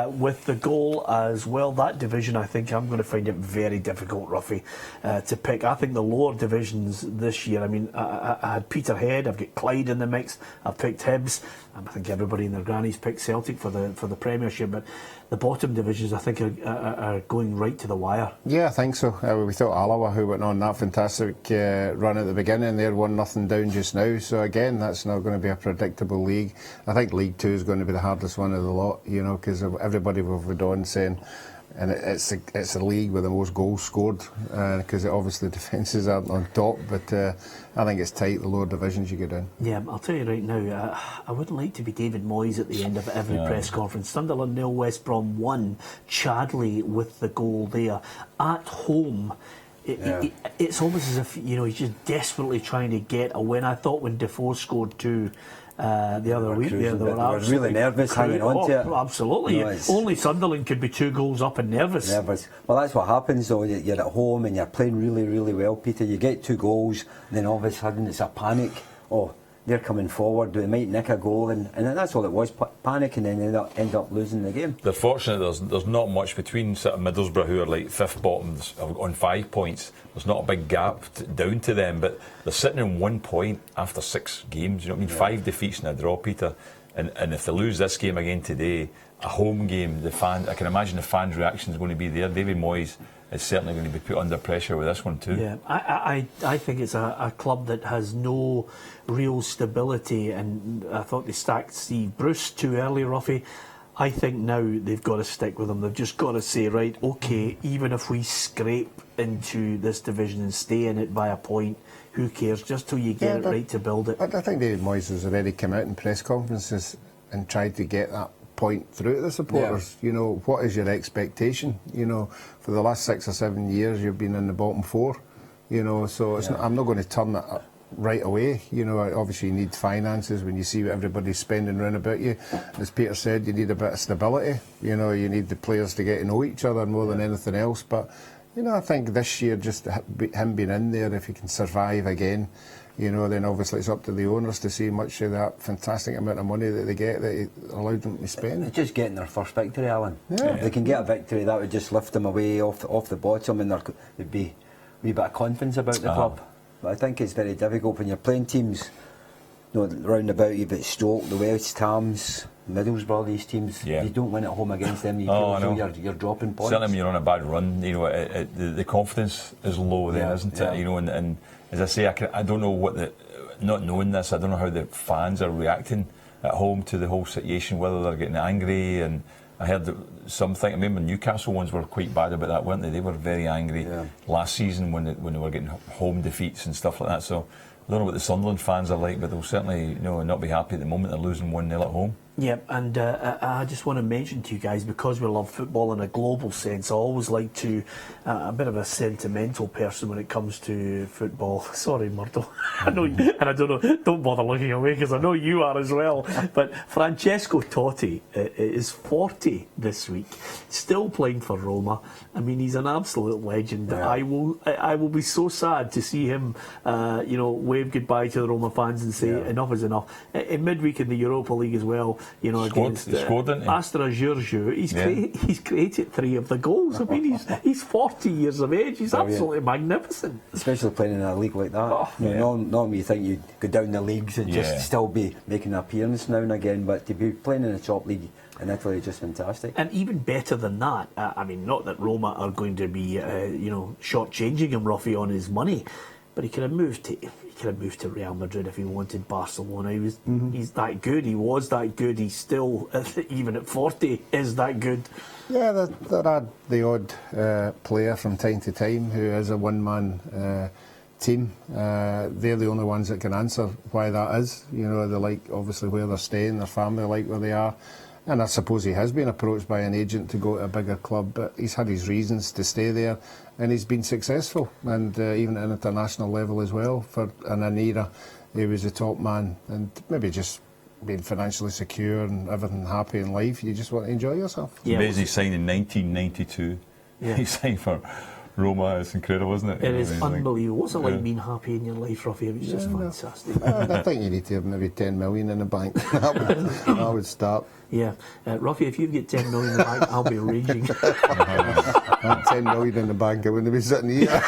with the goal as well. That division, I think I'm going to find it very difficult, Ruffy, to pick. I think the lower divisions this year, I mean, I had Peterhead, I've got Clyde in the mix, I've picked Hibs, and I think everybody in their grannies picked Celtic for the Premiership, but the bottom divisions, I think, are going right to the wire. Yeah, I think so. We thought Alloa, who went on that fantastic run at the beginning, they're 1-0 down just now. So again, that's not going to be a predictable league. I think League 2 is going to be the hardest one of the lot, because everybody will have on saying, and it's a league with the most goals scored, because obviously defences aren't on top, but I think it's tight, the lower divisions you get in. Yeah, I'll tell you right now, I wouldn't like to be David Moyes at the end of every press conference. Sunderland 0, West Brom 1, Chadley with the goal there. At home, it's almost as if he's just desperately trying to get a win. I thought when Defoe scored 2 the other week, they were really nervous hanging on to it. Absolutely. Only Sunderland could be 2 goals up and nervous. Well, that's what happens though. You're at home and you're playing really, really well, Peter. You get 2 goals, and then all of a sudden it's a panic. Oh, they're coming forward, they might nick a goal, and that's all it was, panic, and then they end up losing the game. They're fortunate there's not much between sort of Middlesbrough, who are like 5th bottoms on 5 points. There's not a big gap down to them, but they're sitting in 1 point after 6 games. You know what I mean? 5 defeats and a draw, Peter. And if they lose this game again today, a home game, I can imagine the fans' reaction is going to be there. David Moyes is certainly going to be put under pressure with this one too. Yeah, I think it's a club that has no real stability, and I thought they stacked Steve Bruce too early, Ruffy. I think now they've got to stick with him. They've just got to say, right, okay, even if we scrape into this division and stay in it by a point, who cares? Just till you get it right to build it. I think David Moyes has already come out in press conferences and tried to get that point through to the supporters. What is your expectation? For the last 6 or 7 years you've been in the bottom 4. So it's not, I'm not going to turn it right away. You know, obviously you need finances when you see what everybody's spending round about you. As Peter said, you need a bit of stability. You know, you need the players to get to know each other more than anything else. But, you know, I think this year, just him being in there, if he can survive again, you know, then obviously it's up to the owners to see much of that fantastic amount of money that they get that it allowed them to spend. It's just getting their first victory, Alan. Yeah. If they can get a victory, that would just lift them away off the bottom, and there'd be a wee bit of confidence about the club. But I think it's very difficult when you're playing teams, you know, round about you, but Stoke, the West Hams, Middlesbrough, these teams, if you don't win at home against them, you feel as though you're dropping points. Certainly when you're on a bad run, you know, the confidence is low then, isn't it? You know, and as I say, I don't know what not knowing this, I don't know how the fans are reacting at home to the whole situation, whether they're getting angry. And I heard that I remember Newcastle ones were quite bad about that, weren't they? They were very angry last season when they were getting home defeats and stuff like that. So I don't know what the Sunderland fans are like, but they'll certainly, you know, not be happy at the moment they're losing 1-0 at home. Yeah, and I just want to mention to you guys, because we love football in a global sense, I always like to, a bit of a sentimental person when it comes to football. Sorry, Murdo. I know, and I don't know, don't bother looking away because I know you are as well. But Francesco Totti is 40 this week, still playing for Roma. I mean, he's an absolute legend. Yeah. I will be so sad to see him, you know, wave goodbye to the Roma fans and say enough is enough. In midweek in the Europa League as well, you know, against Astra Giurgiu, he's created 3 of the goals. I mean, he's 40 years of age. He's absolutely magnificent. Especially playing in a league like that. Normally you think you'd go down the leagues and just still be making an appearance now and again, but to be playing in the top league in Italy is just fantastic. And even better than that, I mean, not that Roma are going to be, you know, short-changing him, Ruffy, on his money, but he could have moved to Real Madrid if he wanted Barcelona. He's that good. He was that good. He's still, even at 40, is that good. Yeah, there are the odd player from time to time who is a one-man team. They're the only ones that can answer why that is. You know, they like obviously where they're staying, their family like where they are. And I suppose he has been approached by an agent to go to a bigger club, but he's had his reasons to stay there, and he's been successful, and even at an international level as well. For in an era, he was the top man, and maybe just being financially secure and everything happy in life, you just want to enjoy yourself. Yeah, amazing. He signed in 1992. Yeah. He signed for Roma. It's incredible, isn't it? It is unbelievable. What's it like being happy in your life, Ruffy? It was just fantastic. I think you need to have maybe 10 million in the bank. that would start. Yeah, Ruffy, if you get 10 million in the bank, I'll be raging. I had 10 million in the bank, I wouldn't be sitting here.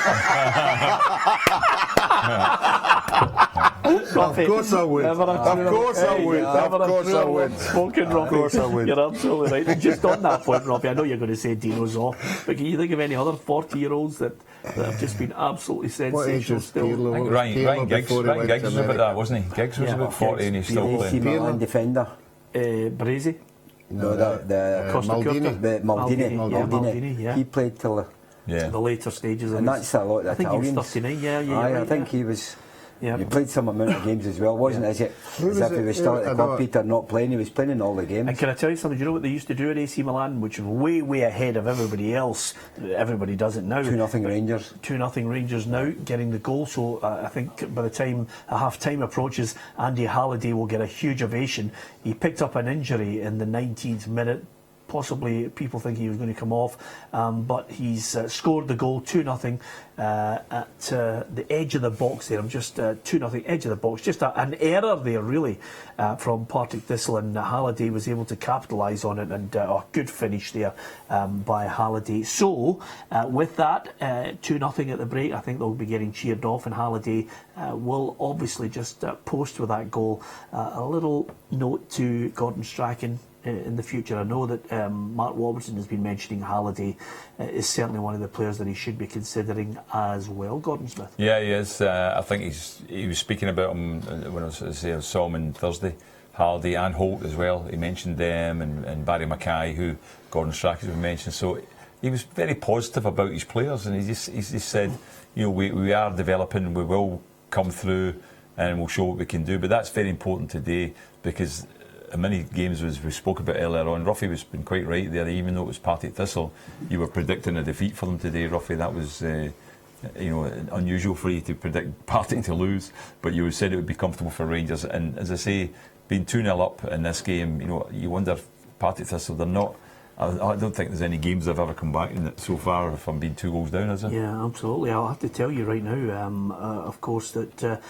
Of course I would. Of course I would. Of course I would. Spoken, Ruffy. Of course I would. You're absolutely right. And just on that point, Ruffy, I know you're going to say Dino's off, but can you think of any other 40-year-olds that have just been absolutely sensational still? Ryan Giggs was about that, wasn't he? Giggs was about 40 and he's still playing. Milan defender. Brazy? No, the Maldini. He played till the later stages. And that's a lot of Italians. I think he was 39, I think he was. Yeah. He played some amount of games as well, wasn't it? As if he was still at the club, Peter, not playing. He was playing in all the games. And can I tell you something? Do you know what they used to do at AC Milan, which is way ahead of everybody else? Everybody does it now. 2-0 Rangers. 2-0 Rangers now, getting the goal. So I think by the time a half-time approaches, Andy Halliday will get a huge ovation. He picked up an injury in the 19th minute. Possibly people think he was going to come off, but he's scored the goal 2-0 at the edge of the box there. I'm just 2-0 edge of the box. Just an error there, really, from Partick Thistle, and Halliday was able to capitalise on it, and a good finish there by Halliday. So, with that, 2-0 at the break, I think they'll be getting cheered off, and Halliday will obviously just post with that goal a little note to Gordon Strachan in the future. I know that Mark Warburton has been mentioning Halliday is certainly one of the players that he should be considering as well. Gordon Smith. Yeah, he is. I think he was speaking about him when I saw him on Thursday. Halliday and Holt as well. He mentioned them, and Barry Mackay, who Gordon Strachan has mentioned. So he was very positive about his players, and he just said, you know, we are developing, we will come through, and we'll show what we can do. But that's very important today, because in many games, as we spoke about earlier on, Ruffy was been quite right there. Even though it was Partick Thistle, you were predicting a defeat for them today, Ruffy. That was unusual for you to predict Partick to lose, but you said it would be comfortable for Rangers. And as I say, being 2-0 up in this game, you wonder if Partick Thistle, they're not. I don't think there's any games they've ever come back in it so far from being 2 goals down, is it? Yeah, absolutely. I'll have to tell you right now, of course, that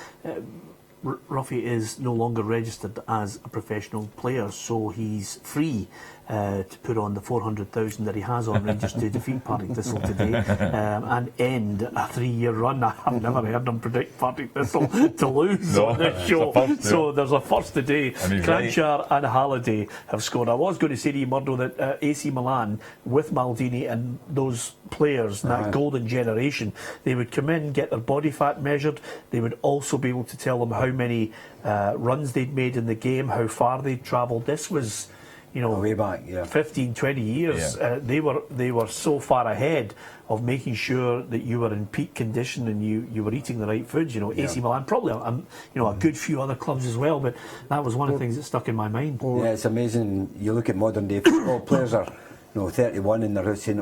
Ruffy is no longer registered as a professional player, so he's free to put on the 400,000 that he has on Rangers to defeat Partick Thistle today and end a 3-year run. I've never heard him predict Partick Thistle to lose on this show. So there's a first today. Cranchar and Halliday have scored. I was going to say to you, Murdo, that AC Milan with Maldini and those players, that golden generation, they would come in, get their body fat measured. They would also be able to tell them how many runs they'd made in the game, how far they'd travelled. This was, way back, 15, 20 years. They were so far ahead of making sure that you were in peak condition and you were eating the right foods. AC Milan, probably a good few other clubs as well, but that was one of the things that stuck in my mind. Yeah, it's amazing. You look at modern day football players are 31 and they're saying,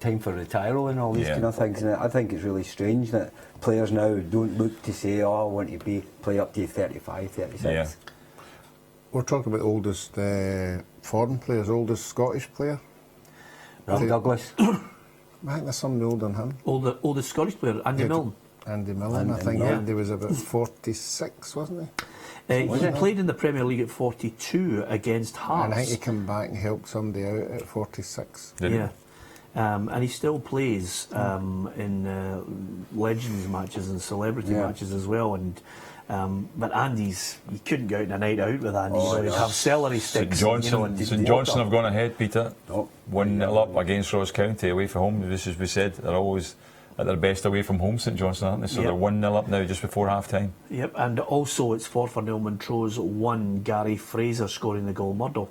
time for retiral and all these kind of things. And I think it's really strange that players now don't look to say, I want to play up to 35, 36. Yeah. We're talking about oldest foreign players, oldest Scottish player. Rob Douglas. I think there's somebody older than him. Oldest Scottish player, Andy Milne. Andy Milne, I think Andy was about 46, wasn't he? He played in the Premier League at 42 against Hearts. And I think he came back and helped somebody out at 46. And he still plays in Legends matches and celebrity matches as well. And but Andy's, you couldn't go out on a night out with Andy. He'd have celery sticks. St Johnstone have gone ahead, Peter. 1-0 up against Ross County away from home. Just as we said, they're always at their best away from home, St Johnstone, aren't they? So they're 1-0 up now just before half time. Yep, and also it's Forfar-nil Montrose 1, Gary Fraser scoring the goal. Murdo.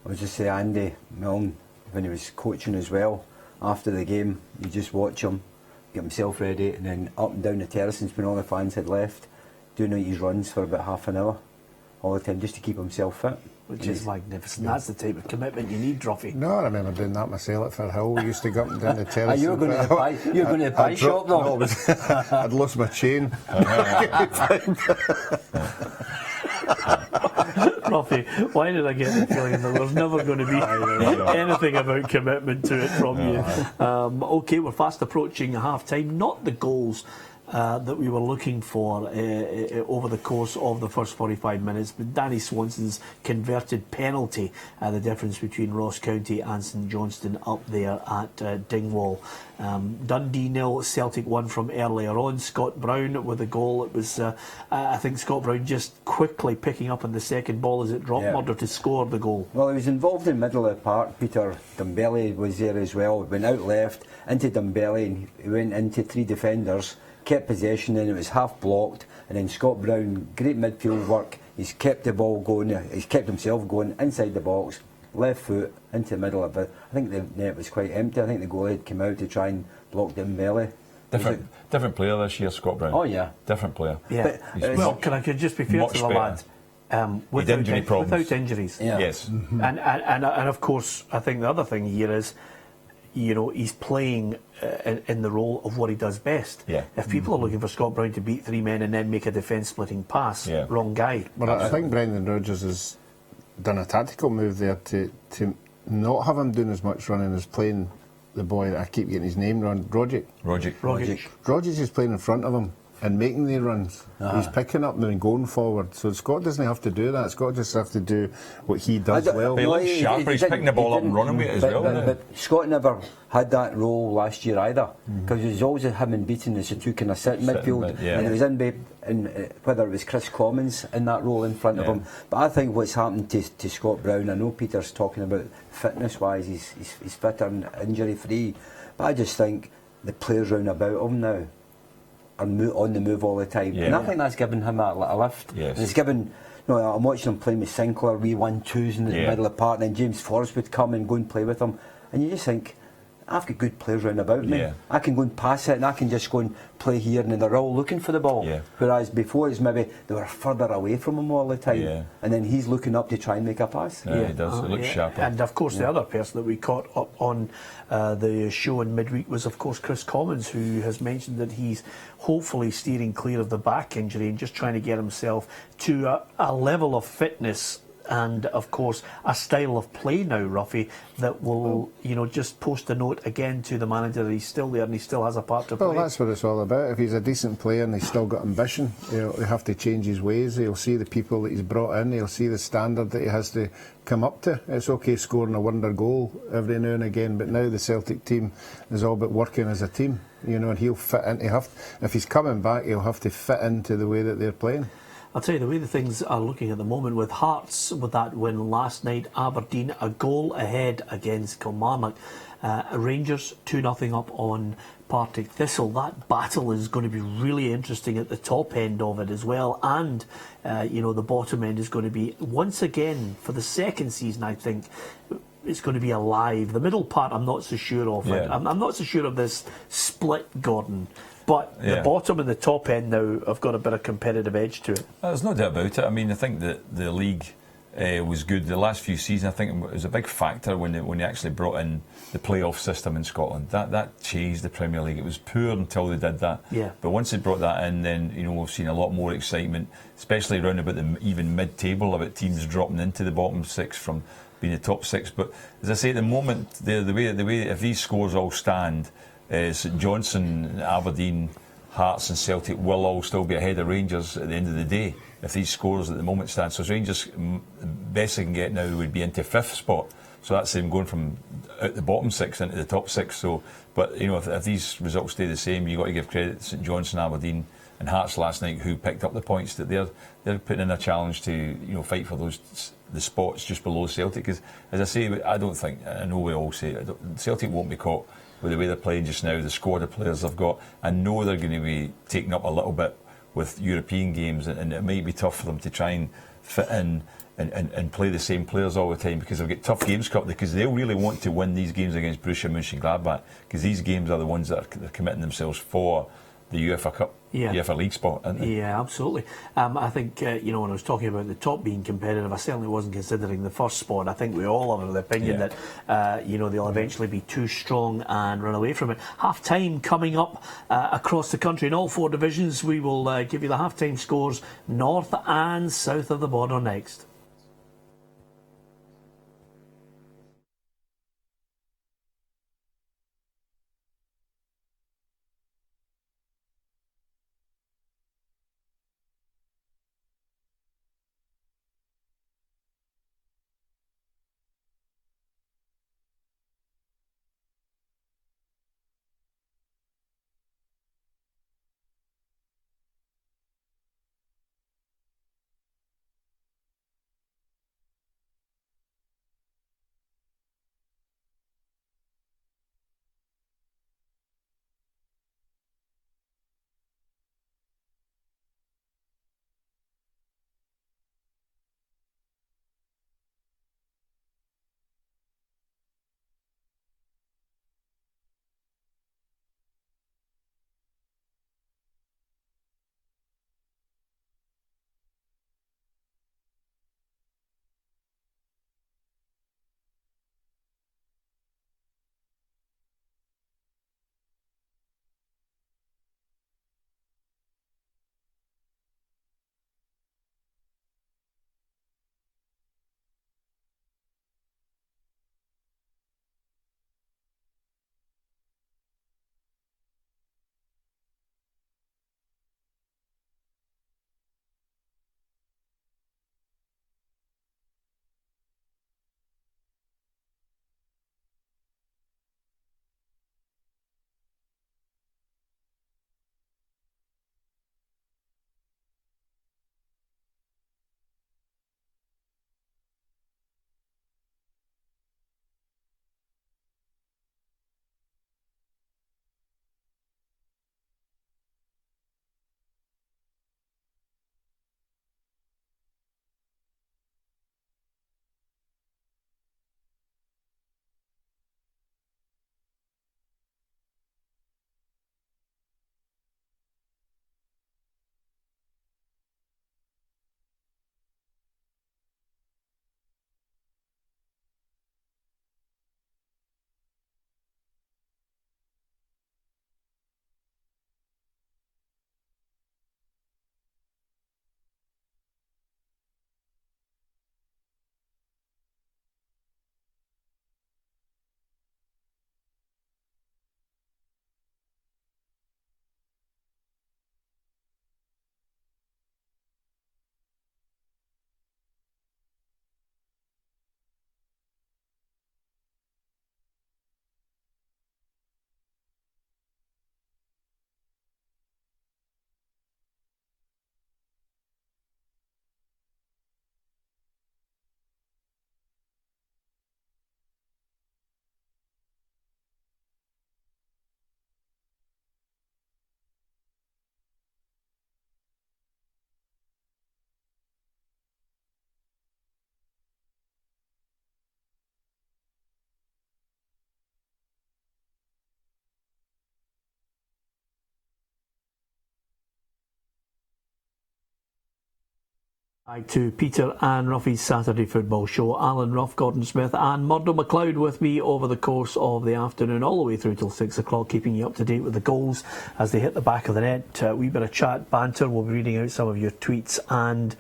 I was just say Andy Milne, when he was coaching as well, after the game, you just watch him get himself ready and then up and down the terraces when all the fans had left, doing out his runs for about half an hour all the time just to keep himself fit. Which is magnificent. That's the type of commitment you need, Druffy. No, I remember doing that myself at Firhill. We used to go up and down the terrace. You're going to the pie shop though? No, I'd lost my chain. Ruffy, why did I get the feeling that there's never going to be anything about commitment to it from you? OK, we're fast approaching half time. Not the goals that we were looking for over the course of the first 45 minutes, but Danny Swanson's converted penalty, the difference between Ross County and St Johnstone up there at Dingwall. Dundee 0, Celtic 1 from earlier on. Scott Brown with a goal. It was, I think, Scott Brown just quickly picking up on the second ball as it dropped Murder to score the goal. Well, he was involved in the middle of the park. Peter Dumbelli was there as well. Went out left into Dumbelli and he went into 3 defenders. Kept possession and it was half blocked, and then Scott Brown, great midfield work, he's kept the ball going, he's kept himself going inside the box, left foot into the middle of it. I think the net was quite empty. I think the goalie had come out to try and block Dembele. Different player this year, Scott Brown. Oh yeah, different player. Yeah. Well, can I just be fair to the lad? Without injuries. Yeah. Yes. And of course, I think the other thing here is, he's playing in the role of what he does best. Yeah. If people are looking for Scott Brown to beat 3 men and then make a defence-splitting pass, wrong guy. But I think Brendan Rodgers has done a tactical move there to not have him doing as much running as playing the boy that I keep getting his name wrong, Rogic. Rogic is playing in front of him and making the runs. He's picking up them and going forward. So Scott doesn't have to do that. Scott just has to do what he does well. He looks sharper. He's picking the ball up and running with it as well. But Scott never had that role last year either, because it was always him and Beaton as the two kind of sit in midfield, and it was in whether it was Chris Commons in that role in front of him. But I think what's happened to Scott Brown, I know Peter's talking about fitness-wise, he's fitter and injury-free, but I just think the players round about him now are on the move all the time, and I think that's given him a lift. Yes. And it's given. I'm watching him playing with Sinclair, wee 1-2s in the middle of the park, and then James Forrest would come and go and play with him, and you just think, I've got good players round about me. Yeah. I can go and pass it, and I can just go and play here, and then they're all looking for the ball. Yeah. Whereas before, it's maybe they were further away from him all the time, Yeah. and then he's looking up to try and make a pass. Yeah, he does. It looks sharper. And of course, the other person that we caught up on the show in midweek was, of course, Chris Commons, who has mentioned that he's hopefully steering clear of the back injury and just trying to get himself to a level of fitness and, of course, a style of play now, Ruffy, that will, just post a note again to the manager that he's still there and he still has a part to play. Well, that's what it's all about. If he's a decent player and he's still got ambition, he'll have to change his ways. He'll see the people that he's brought in. He'll see the standard that he has to come up to. It's okay scoring a wonder goal every now and again, but now the Celtic team is all about working as a team, and he'll fit in. If he's coming back, he'll have to fit into the way that they're playing. I'll tell you, the way the things are looking at the moment with Hearts, with that win last night, Aberdeen a goal ahead against Kilmarnock, Rangers 2-0 up on Partick Thistle. That battle is going to be really interesting at the top end of it as well, and the bottom end is going to be, once again, for the second season, I think, it's going to be alive. The middle part, I'm not so sure of. Yeah. I'm not so sure of this split, Gordon. But the bottom and the top end now have got a bit of competitive edge to it. There's no doubt about it. I mean, I think that the league was good. The last few seasons, I think it was a big factor when they actually brought in the playoff system in Scotland. That changed the Premier League. It was poor until they did that. Yeah. But once they brought that in, then we've seen a lot more excitement, especially around about the even mid-table, about teams dropping into the bottom six from being the top six. But as I say, at the moment, the way if these scores all stand, St Johnstone, Aberdeen, Hearts and Celtic will all still be ahead of Rangers at the end of the day if these scores at the moment stand. So Rangers, the best they can get now would be into fifth spot. So that's them going from out the bottom six into the top six. So, but if these results stay the same, you've got to give credit to St Johnstone, Aberdeen and Hearts last night, who picked up the points that they're putting in a challenge to fight for the spots just below Celtic. Because as I say, I know we all say Celtic won't be caught with the way they're playing just now, the squad of players they've got. I know they're going to be taken up a little bit with European games, and it might be tough for them to try and fit in and play the same players all the time, because they've got tough games coming, because they'll really want to win these games against Borussia Mönchengladbach, because these games are the ones that they're committing themselves for the UEFA Cup, UEFA League spot, aren't they? Yeah, absolutely. I think, when I was talking about the top being competitive, I certainly wasn't considering the first spot. I think we all are of the opinion that, they'll eventually be too strong and run away from it. Half-time coming up across the country in all four divisions. We will give you the half-time scores north and south of the border next. Hi to Peter and Ruffy's Saturday Football Show. Alan Ruff, Gordon Smith and Murdo McLeod with me over the course of the afternoon, all the way through till 6 o'clock, keeping you up to date with the goals as they hit the back of the net. We bit of chat, banter. We'll be reading out some of your tweets and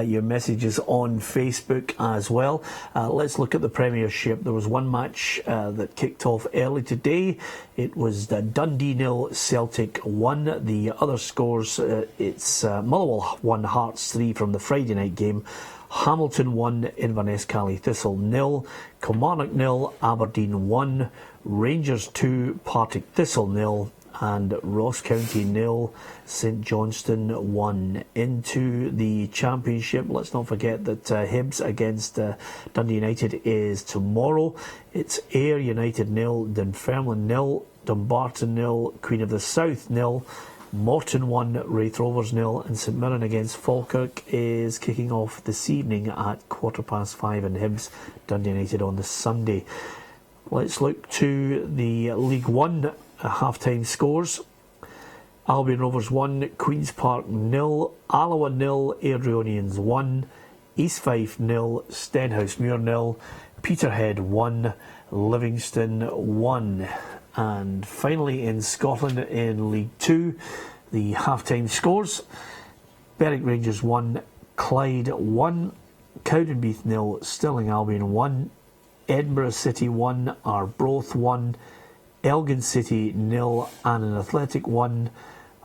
your messages on Facebook as well. Let's look at the Premiership. There was one match that kicked off early today. It was Dundee 0, Celtic 1. The other scores, it's Motherwell 1, Hearts 3 from the Friday night game. Hamilton 1, Inverness Cally Thistle 0, Kilmarnock 0, Aberdeen 1, Rangers 2, Partick Thistle 0, and Ross County 0, St Johnstone 1. Into the Championship, let's not forget that Hibs against Dundee United is tomorrow. It's Ayr United 0, Dunfermline 0, Dumbarton 0, Queen of the South 0, Morton 1, Wraith Rovers 0, and St Mirren against Falkirk is kicking off this evening at 5:15 in Hibs, Dundee United on the Sunday. Let's look to the League One half-time scores. Albion Rovers 1, Queen's Park 0, Alloa 0, Airdrieonians 1, East Fife 0, Stenhousemuir 0, Peterhead 1, Livingston 1. And finally in Scotland in League 2, the half-time scores. Berwick Rangers 1, Clyde 1, Cowdenbeath 0, Stirling Albion 1, Edinburgh City 1, Arbroath 1, Elgin City 0, Annan Athletic 1,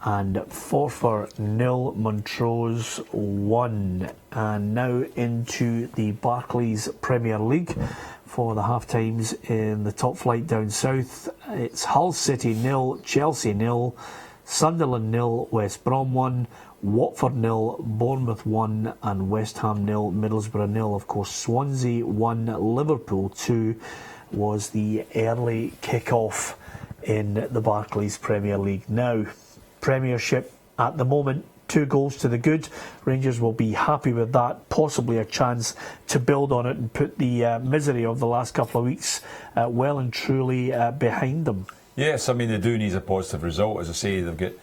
and Forfar 0, Montrose 1. And now into the Barclays Premier League for the half times in the top flight down south. It's Hull City 0, Chelsea 0, Sunderland 0, West Brom 1, Watford 0, Bournemouth 1, and West Ham 0, Middlesbrough 0. Of course, Swansea 1, Liverpool 2 was the early kick-off in the Barclays Premier League. Now, Premiership at the moment, 2 goals to the good. Rangers will be happy with that. Possibly a chance to build on it and put the misery of the last couple of weeks well and truly behind them. Yes, I mean, they do need a positive result. As I say, they've got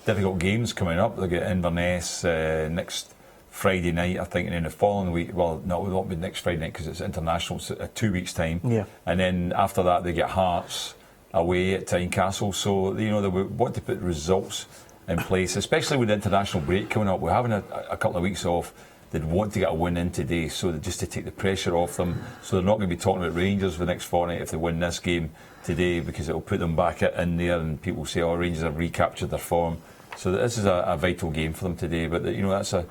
difficult games coming up. They've got Inverness next Friday night, I think, and then the following week, well, no, it won't be next Friday night because it's international, it's 2 weeks' time. Yeah. And then after that, they get Hearts away at Tynecastle. So, you know, they want to put results in place, especially with the international break coming up. We're having a couple of weeks off. They'd want to get a win in today, so just to take the pressure off them. So they're not going to be talking about Rangers for the next fortnight if they win this game today, because it'll put them back in there, and people say, "Oh, Rangers have recaptured their form." So this is a vital game for them today. But you know, that's a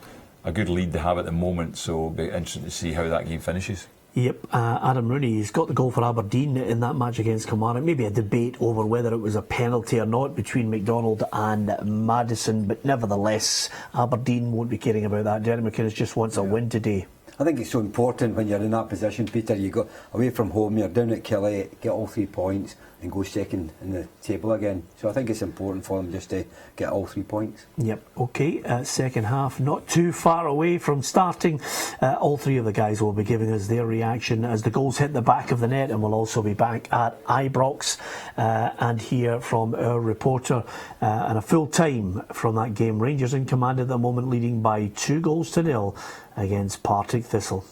good lead to have at the moment. So it'll be interesting to see how that game finishes. Yep, Adam Rooney, he's got the goal for Aberdeen in that match against Kilmarnock. Maybe a debate over whether it was a penalty or not between McDonald and Maddison, but nevertheless, Aberdeen won't be caring about that. Jeremy McInnes just wants a win today. I think it's so important when you're in that position, Peter. You go away from home, you're down at Killie, get all 3 points and go second in the table again. So I think it's important for them just to get all 3 points. Yep, okay, second half not too far away from starting. All 3 of the guys will be giving us their reaction as the goals hit the back of the net, and we'll also be back at Ibrox and hear from our reporter and a full time from that game. Rangers in command at the moment, leading by 2-0 against Partick Thistle.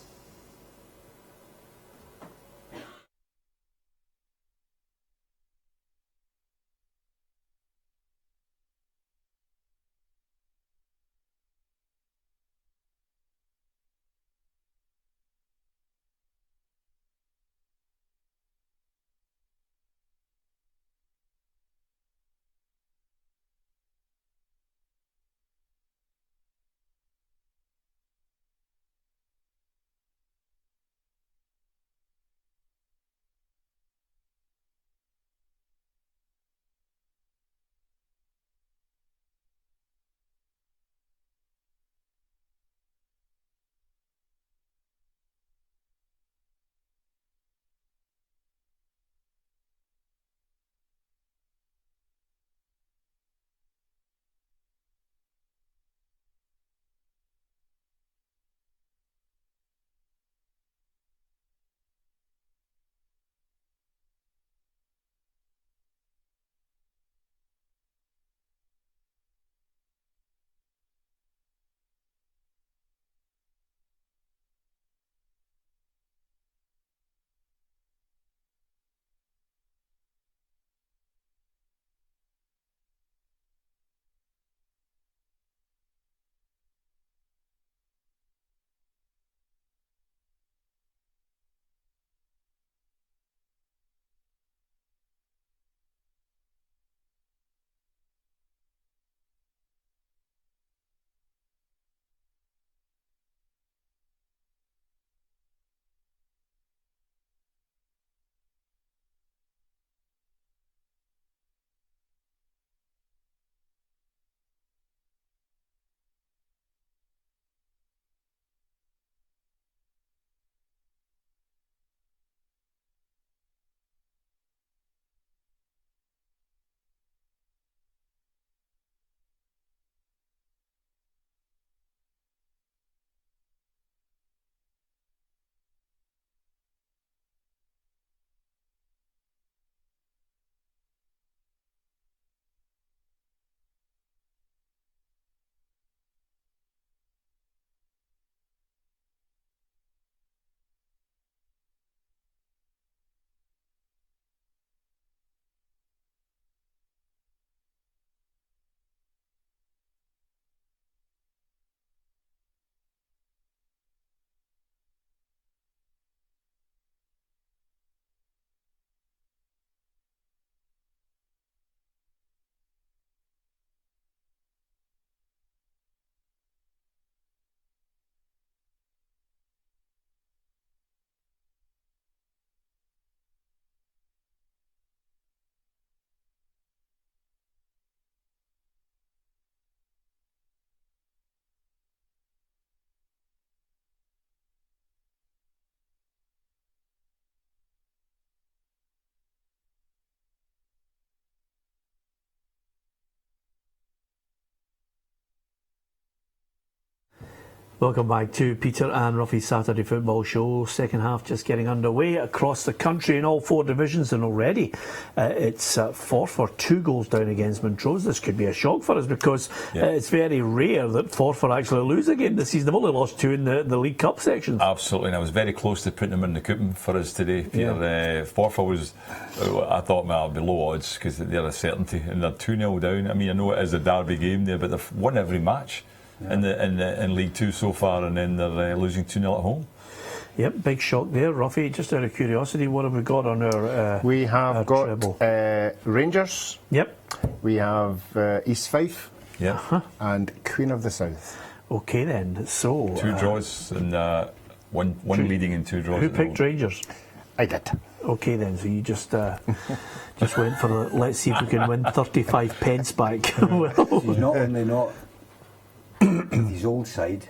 Welcome back to Peter and Ruffy's Saturday Football Show. Second half just getting underway across the country in all 4 divisions, and already it's Forfar 2 goals down against Montrose. This could be a shock for us because it's very rare that Forfar actually lose a game this season. They've only lost 2 in the League Cup sections. Absolutely, and I was very close to putting them in the coupon for us today, Peter. Forfar was, I thought, well, it'd be low odds because they're a certainty and they're 2-0 down. I mean, I know it is a derby game there, but they've won every match in League 2 so far, and then they're losing 2-0 at home. Yep, big shock there. Ruffy, just out of curiosity, what have we got on our We have got Rangers. Yep. We have East Fife. Yeah. And Queen of the South. Okay then, so 2 draws and one leading and 2 draws. Who picked Rangers? I did. Okay then, so you just went for the, let's see if we can win 35 pence back. He's not only not his old side,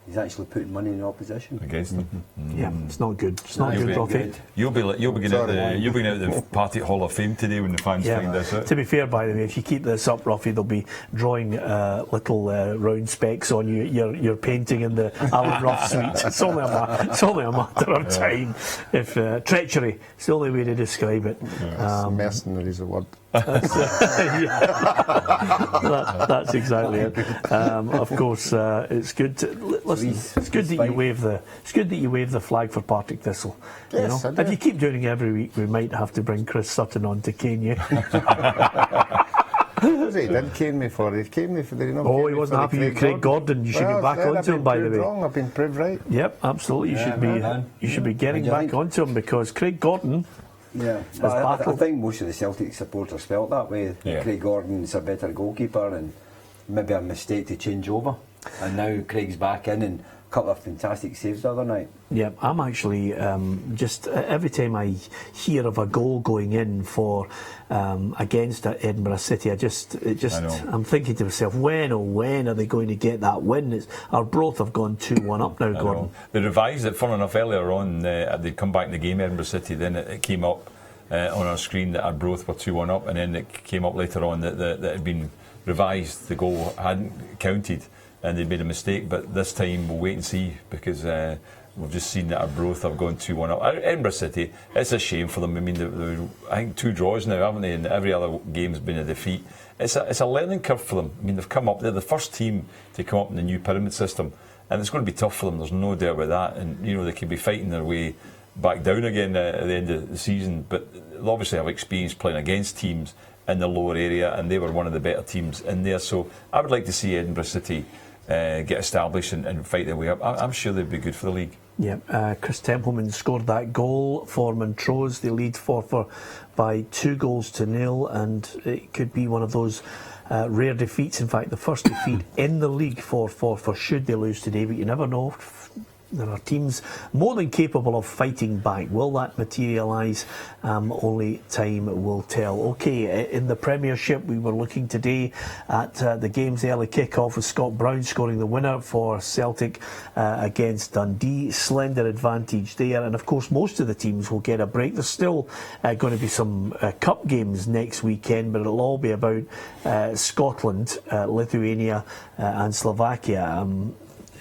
he's actually putting money in the opposition against them. Yeah, it's not good. It's not good, Ruffy. You'll be getting out the Party Hall of Fame today when the fans find this out. To be fair, by the way, if you keep this up, Ruffy, they'll be drawing little round specks on you. You're painting in the Alan Ruff suite. It's only a matter of time. If treachery, it's the only way to describe it. Mercenary is a word. That's exactly it. Of course, it's good. It's good that you wave the flag for Partick Thistle. Yes, you know? If you keep doing it every week, we might have to bring Chris Sutton on to cane you. He did cane me for. He caned me for. Did he not? Oh, he wasn't happy with Craig Gordon. You should get back onto him, by the way. Wrong. I've been proved right. Yep, absolutely. You should be getting back onto him because Craig Gordon. Yeah, I think most of the Celtic supporters felt that way. Craig Gordon's a better goalkeeper, and maybe a mistake to change over. And now Craig's back in, and a couple of fantastic saves the other night. Yeah, I'm actually just every time I hear of a goal going in for against Edinburgh City, I'm thinking to myself, when are they going to get that win? Arbroath have gone 2-1 up now, Gordon. They revised it, fun enough, earlier on. They'd come back in the game, Edinburgh City, then it came up on our screen that Arbroath were 2-1 up, and then it came up later on that it had been revised. The goal hadn't counted and they made a mistake, but this time we'll wait and see because we've just seen that Arbroath have gone 2-1 up. Edinburgh City, it's a shame for them. I mean, I think 2 draws now, haven't they? And every other game's been a defeat. It's a learning curve for them. I mean, they've come up, they're the first team to come up in the new pyramid system, and it's going to be tough for them, there's no doubt about that. And you know, they could be fighting their way back down again at the end of the season, but they'll obviously have experience playing against teams in the lower area, and they were one of the better teams in there. So I would like to see Edinburgh City get established and fight their way up. I'm sure they'd be good for the league. Yeah, Chris Templeman scored that goal for Montrose. They lead Forfar by 2-0, and it could be one of those rare defeats. In fact, the first defeat in the league for Forfar should they lose today, but you never know. There are teams more than capable of fighting back. Will that materialise? Only time will tell. Okay, in the Premiership, we were looking today at the game's early kick-off with Scott Brown scoring the winner for Celtic against Dundee. Slender advantage there, and of course most of the teams will get a break. There's still going to be some cup games next weekend, but it'll all be about Scotland, Lithuania and Slovakia.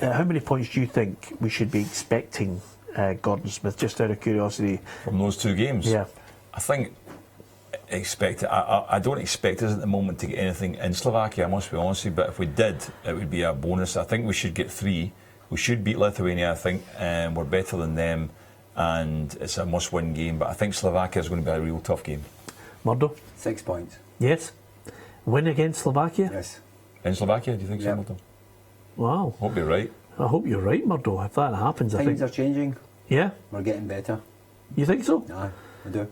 How many points do you think we should be expecting, Gordon Smith, just out of curiosity? From those 2 games? Yeah. I think I don't expect us at the moment to get anything in Slovakia, I must be honest with you, but if we did, it would be a bonus. I think we should get 3. We should beat Lithuania, I think, and we're better than them, and it's a must-win game, but I think Slovakia is going to be a real tough game. Murdo? 6 points. Yes. Win against Slovakia? Yes. In Slovakia, do you think so, Murdo? Wow. Hope you're right. I hope you're right, Murdo. If that happens, I think... Things are changing. Yeah? We're getting better. You think so? Aye, I do.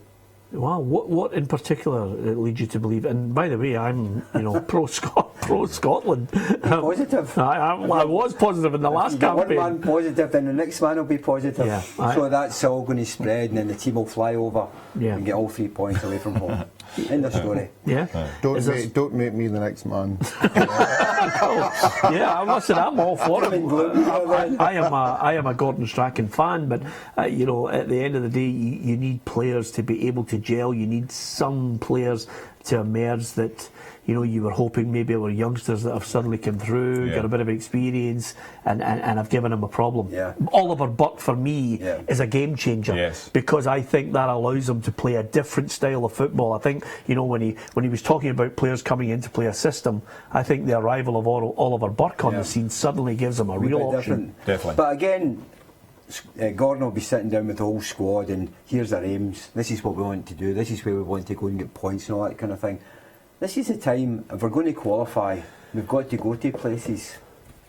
Wow, what in particular leads you to believe? And by the way, I'm pro Scotland. Positive. I was positive in the last campaign. One man positive, and the next man will be positive. Yeah, so that's all going to spread, and then the team will fly over and get all 3 points away from home. End of story. Yeah. Don't make me the next man. Yeah, listen, I'm all for it. I am a Gordon Strachan fan, but at the end of the day, you need players to be able to to gel. You need some players to emerge that, you know, you were hoping maybe were youngsters that have suddenly come through, got a bit of experience, and have given him a problem. Oliver Burke, for me, is a game changer, because I think that allows him to play a different style of football. I think, you know, when he was talking about players coming in to play a system, I think the arrival of Oliver Burke on the scene suddenly gives him a real option. Definitely. But again, Gordon will be sitting down with the whole squad, and here's our aims. This is what we want to do. This is where we want to go and get points and all that kind of thing. This is the time, if we're going to qualify, we've got to go to places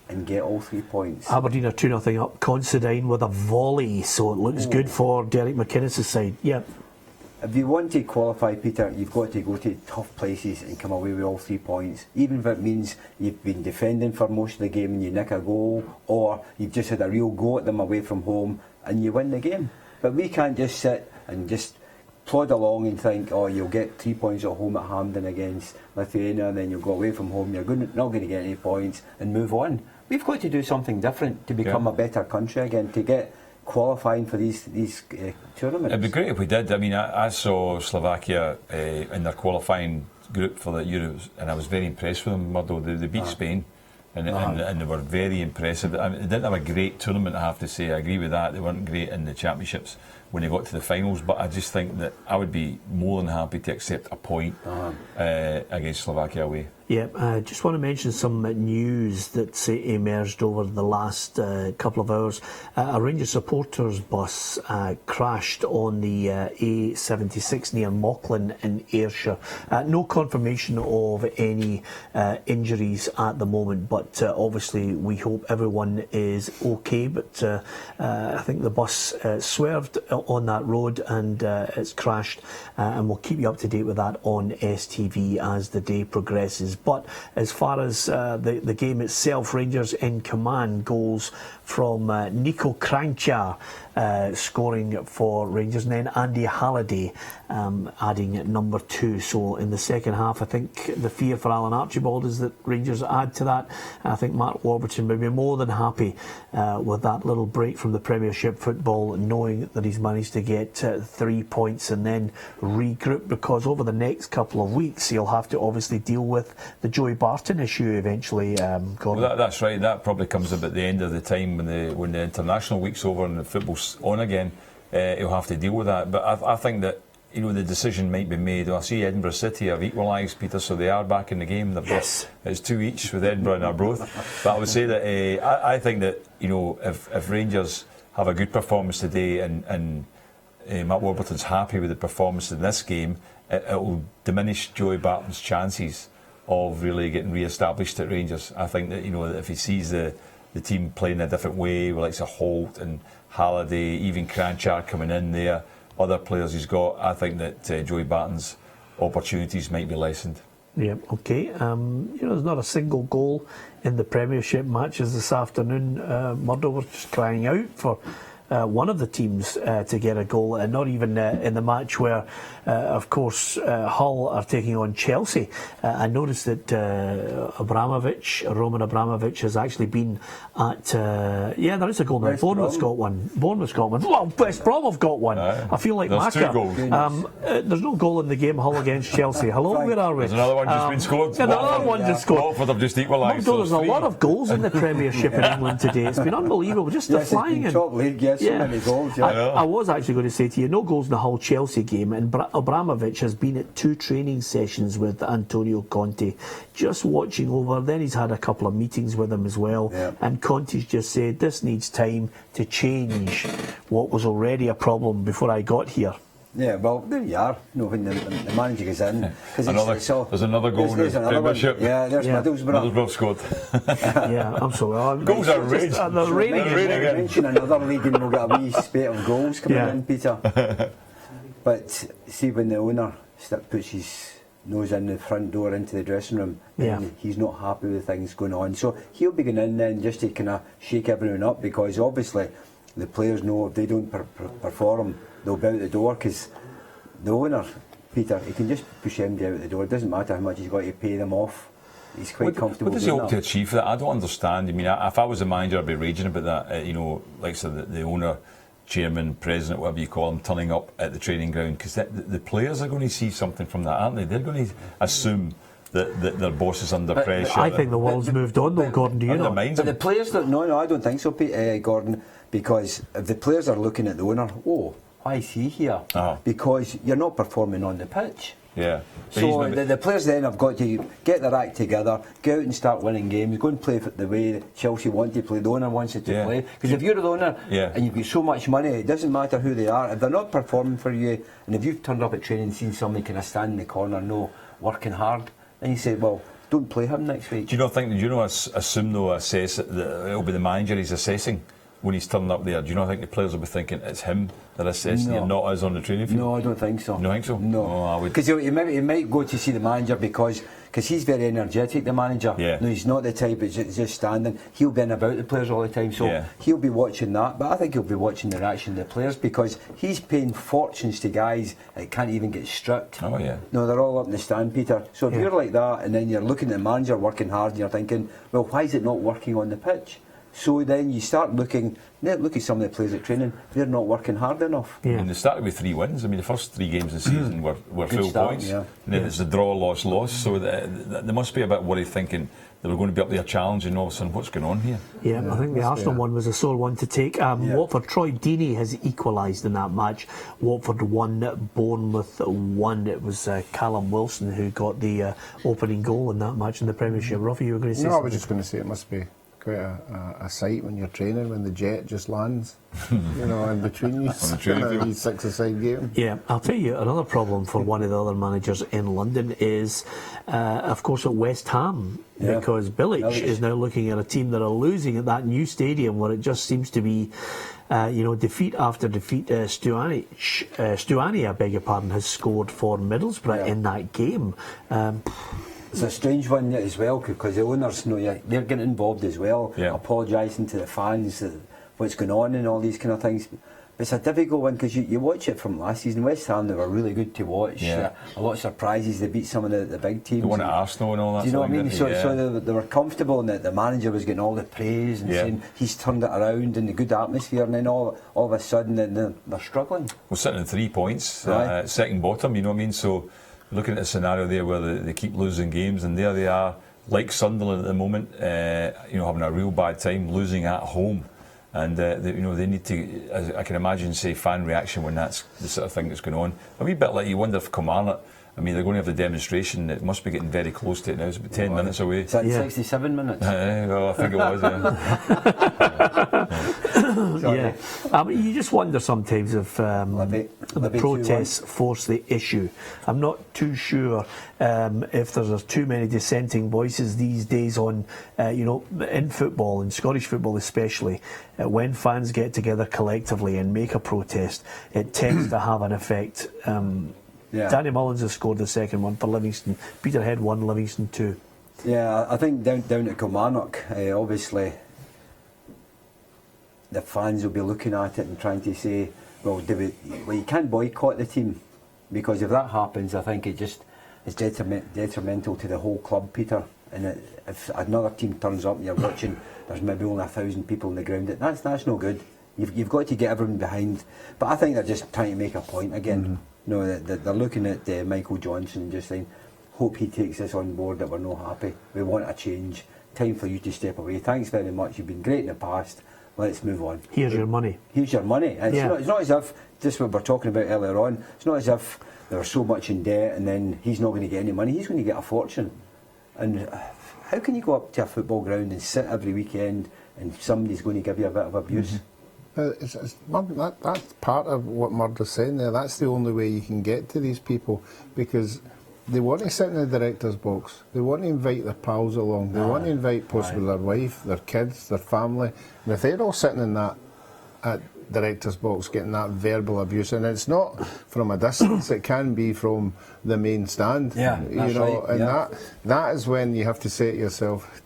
and get all 3 points. Aberdeen are 2-0 up. Considine with a volley, so it looks good for Derek McInnes' side. If you want to qualify, Peter, you've got to go to tough places and come away with all 3 points. Even if it means you've been defending for most of the game and you nick a goal, or you've just had a real go at them away from home and you win the game. But we can't just sit and just plod along and think, oh, you'll get 3 points at home at Hampden against Lithuania, and then you'll go away from home, you're not going to get any points, and move on. We've got to do something different to become a better country again, to get qualifying for these tournaments. It'd be great if we did. I mean, I saw Slovakia in their qualifying group for the Euros, and I was very impressed with them. Murdo, they beat Spain, and they were very impressive. I mean, they didn't have a great tournament, I have to say. I agree with that. They weren't great in the championships when they got to the finals, but I just think that I would be more than happy to accept a point against Slovakia away. I just want to mention some news that's emerged over the last couple of hours. A Rangers supporters bus crashed on the A76 near Mauchline in Ayrshire. No confirmation of any injuries at the moment, but obviously we hope everyone is okay. But I think the bus swerved on that road and it's crashed, and we'll keep you up to date with that on STV as the day progresses. But as far as the game itself, Rangers in command. Goals from Nico Kranjčar scoring for Rangers, and then Andy Halliday adding number 2. So in the second half, I think the fear for Alan Archibald is that Rangers add to that. I think Mark Warburton will be more than happy with that little break from the Premiership football, knowing that he's managed to get 3 points and then regroup, because over the next couple of weeks he'll have to obviously deal with the Joey Barton issue eventually. Well, that's right. That probably comes up at the end of the time when the international week's over and the football's on again. He'll have to deal with that. But I think that, you know, the decision might be made. I see Edinburgh City have equalised, Peter, so they are back in the game. It's 2 each with Edinburgh and Arbroath. But I would say that I think that, you know, if Rangers have a good performance today and Matt Warburton's happy with the performance in this game, it will diminish Joey Barton's chances of really getting re-established at Rangers. I think that, you know, if he sees the team playing a different way, with like Holt and Halliday, even Kranjčar coming in there, other players he's got, I think that Joey Barton's opportunities might be lessened. You know, there's not a single goal in the Premiership matches this afternoon. Murdo was just crying out for one of the teams to get a goal, and not even in the match where, of course, Hull are taking on Chelsea. I noticed that Roman Abramovich has actually been at there is a goal now. Bournemouth's got one. Well, West Brom have got one. I feel like there's Macca. 2 goals. There's no goal in the game. Hull against Chelsea. Hello, where are we? There's another one just been scored. Another one just scored. Watford have just equalised. There's a lot of goals in the Premiership in England today. It's been unbelievable. Just the flying in. Top league, so many goals. I was actually going to say to you, no goals in the Hull-Chelsea game, and Abramovich has been at 2 training sessions with Antonio Conte, just watching over. Then he's had a couple of meetings with him as well, and Conte's just said this needs time to change what was already a problem before I got here. Yeah, well, there you are. You know, when the manager goes in, there's another goal in the Premiership. There's Middlesbrough scored. I'm sorry. Goals are raining. They're raining. Mention another league and we'll get a wee spate of goals coming in, Peter. But see, when the owner puts his nose in the front door into the dressing room, and he's not happy with things going on, so he'll be going in then just to kind of shake everyone up, because obviously the players know if they don't perform, they'll be out the door, because the owner, Peter, he can just push MD out the door. It doesn't matter how much he's got to pay them off. He's quite comfortable. What does he hope to achieve for that? I don't understand. I mean, if I was a manager, I'd be raging about that. You know, like I said, the owner chairman, president, whatever you call them, turning up at the training ground, because the players are going to see something from that, aren't they? They're going to assume that their boss is under pressure. I think the world's moved on though, Gordon, do you know? But the players don't, no, I don't think so, Gordon, because if the players are looking at the owner, why is he here? Because you're not performing on the pitch. Yeah. So the players then have got to get their act together, go out and start winning games, go and play the way that Chelsea want to play, the owner wants it to play. Because if you're the owner and you've got so much money, it doesn't matter who they are. If they're not performing for you, and if you've turned up at training and seen somebody kind of stand in the corner, working hard, then you say, well, don't play him next week. Do you not assume though, assess that it'll be the manager he's assessing when he's turning up there? Do you not think the players will be thinking it's him that assessing and not us on the training field? No, I don't think so. You don't think so? No. Because he might go to see the manager because he's very energetic, the manager. Yeah. No, he's not the type that's just standing. He'll be in about the players all the time, so he'll be watching that. But I think he'll be watching the reaction of the players because he's paying fortunes to guys that can't even get stripped. Oh, yeah. No, they're all up in the stand, Peter. So if you're like that and then you're looking at the manager working hard and you're thinking, well, why is it not working on the pitch? So then you start looking at some of the players at training, they're not working hard enough. Yeah. And they started with 3 wins. I mean, the first 3 games of the season were full start, points. And then it's the draw, loss. So they must be a bit worried thinking they were going to be up there challenging all of a sudden, what's going on here? I think the Arsenal one was a sore one to take. Watford, Troy Deeney has equalised in that match. Watford 1, Bournemouth 1. It was Callum Wilson who got the opening goal in that match in the Premiership. Ruffy, you were going to say something? I was just going to say it must be quite a sight when you're training, when the jet just lands, in between you, on a 6-a-side game. Yeah, I'll tell you another problem for one of the other managers in London is, of course, at West Ham, because Bilic is now looking at a team that are losing at that new stadium where it just seems to be, defeat after defeat. Stuani, I beg your pardon, has scored for Middlesbrough in that game. It's a strange one as well because the owners, they're getting involved as well, apologising to the fans, what's going on and all these kind of things. But it's a difficult one because you watch it from last season. West Ham, they were really good to watch. A lot of surprises. They beat some of the big teams. They won at Arsenal and all that. Do you know what I mean? So they were comfortable and the manager was getting all the praise and saying he's turned it around and the good atmosphere, and then all of a sudden they're struggling. We're sitting at 3 points, second bottom, you know what I mean? So looking at a scenario there where they keep losing games, and there they are, like Sunderland at the moment, having a real bad time, losing at home, and they need to, as I can imagine, say fan reaction when that's the sort of thing that's going on. A wee bit like you wonder if Kilmarnock, I mean, they're going to have the demonstration. It must be getting very close to it now. It's about 10 minutes away. Is that 67 minutes? Well, I think it was. You just wonder sometimes if the protests force the issue. I'm not too sure if there's too many dissenting voices these days on, in football, in Scottish football especially, when fans get together collectively and make a protest, it tends to have an effect. Danny Mullins has scored the second one for Livingston. Peterhead 1, Livingston 2. Yeah, I think down at Kilmarnock, obviously the fans will be looking at it and trying to say, well, you can't boycott the team, because if that happens, I think it's detrimental to the whole club, Peter. And if another team turns up and you're watching, there's maybe only 1,000 people on the ground. That's no good. You've got to get everyone behind. But I think they're just trying to make a point again. They're looking at Michael Johnson and just saying, hope he takes this on board, that we're not happy. We want a change. Time for you to step away. Thanks very much. You've been great in the past. Let's move on. Here's your money. Here's your money. It's not as if, just what we were talking about earlier on, it's not as if they were so much in debt and then he's not going to get any money. He's going to get a fortune. And how can you go up to a football ground and sit every weekend and somebody's going to give you a bit of abuse? That's part of what Murdo's saying there. That's the only way you can get to these people, because they want to sit in the director's box. They want to invite their pals along. They want to invite possibly their wife, their kids, their family. And if they're all sitting in that director's box getting that verbal abuse, and it's not from a distance, it can be from the main stand. That is when you have to say to yourself,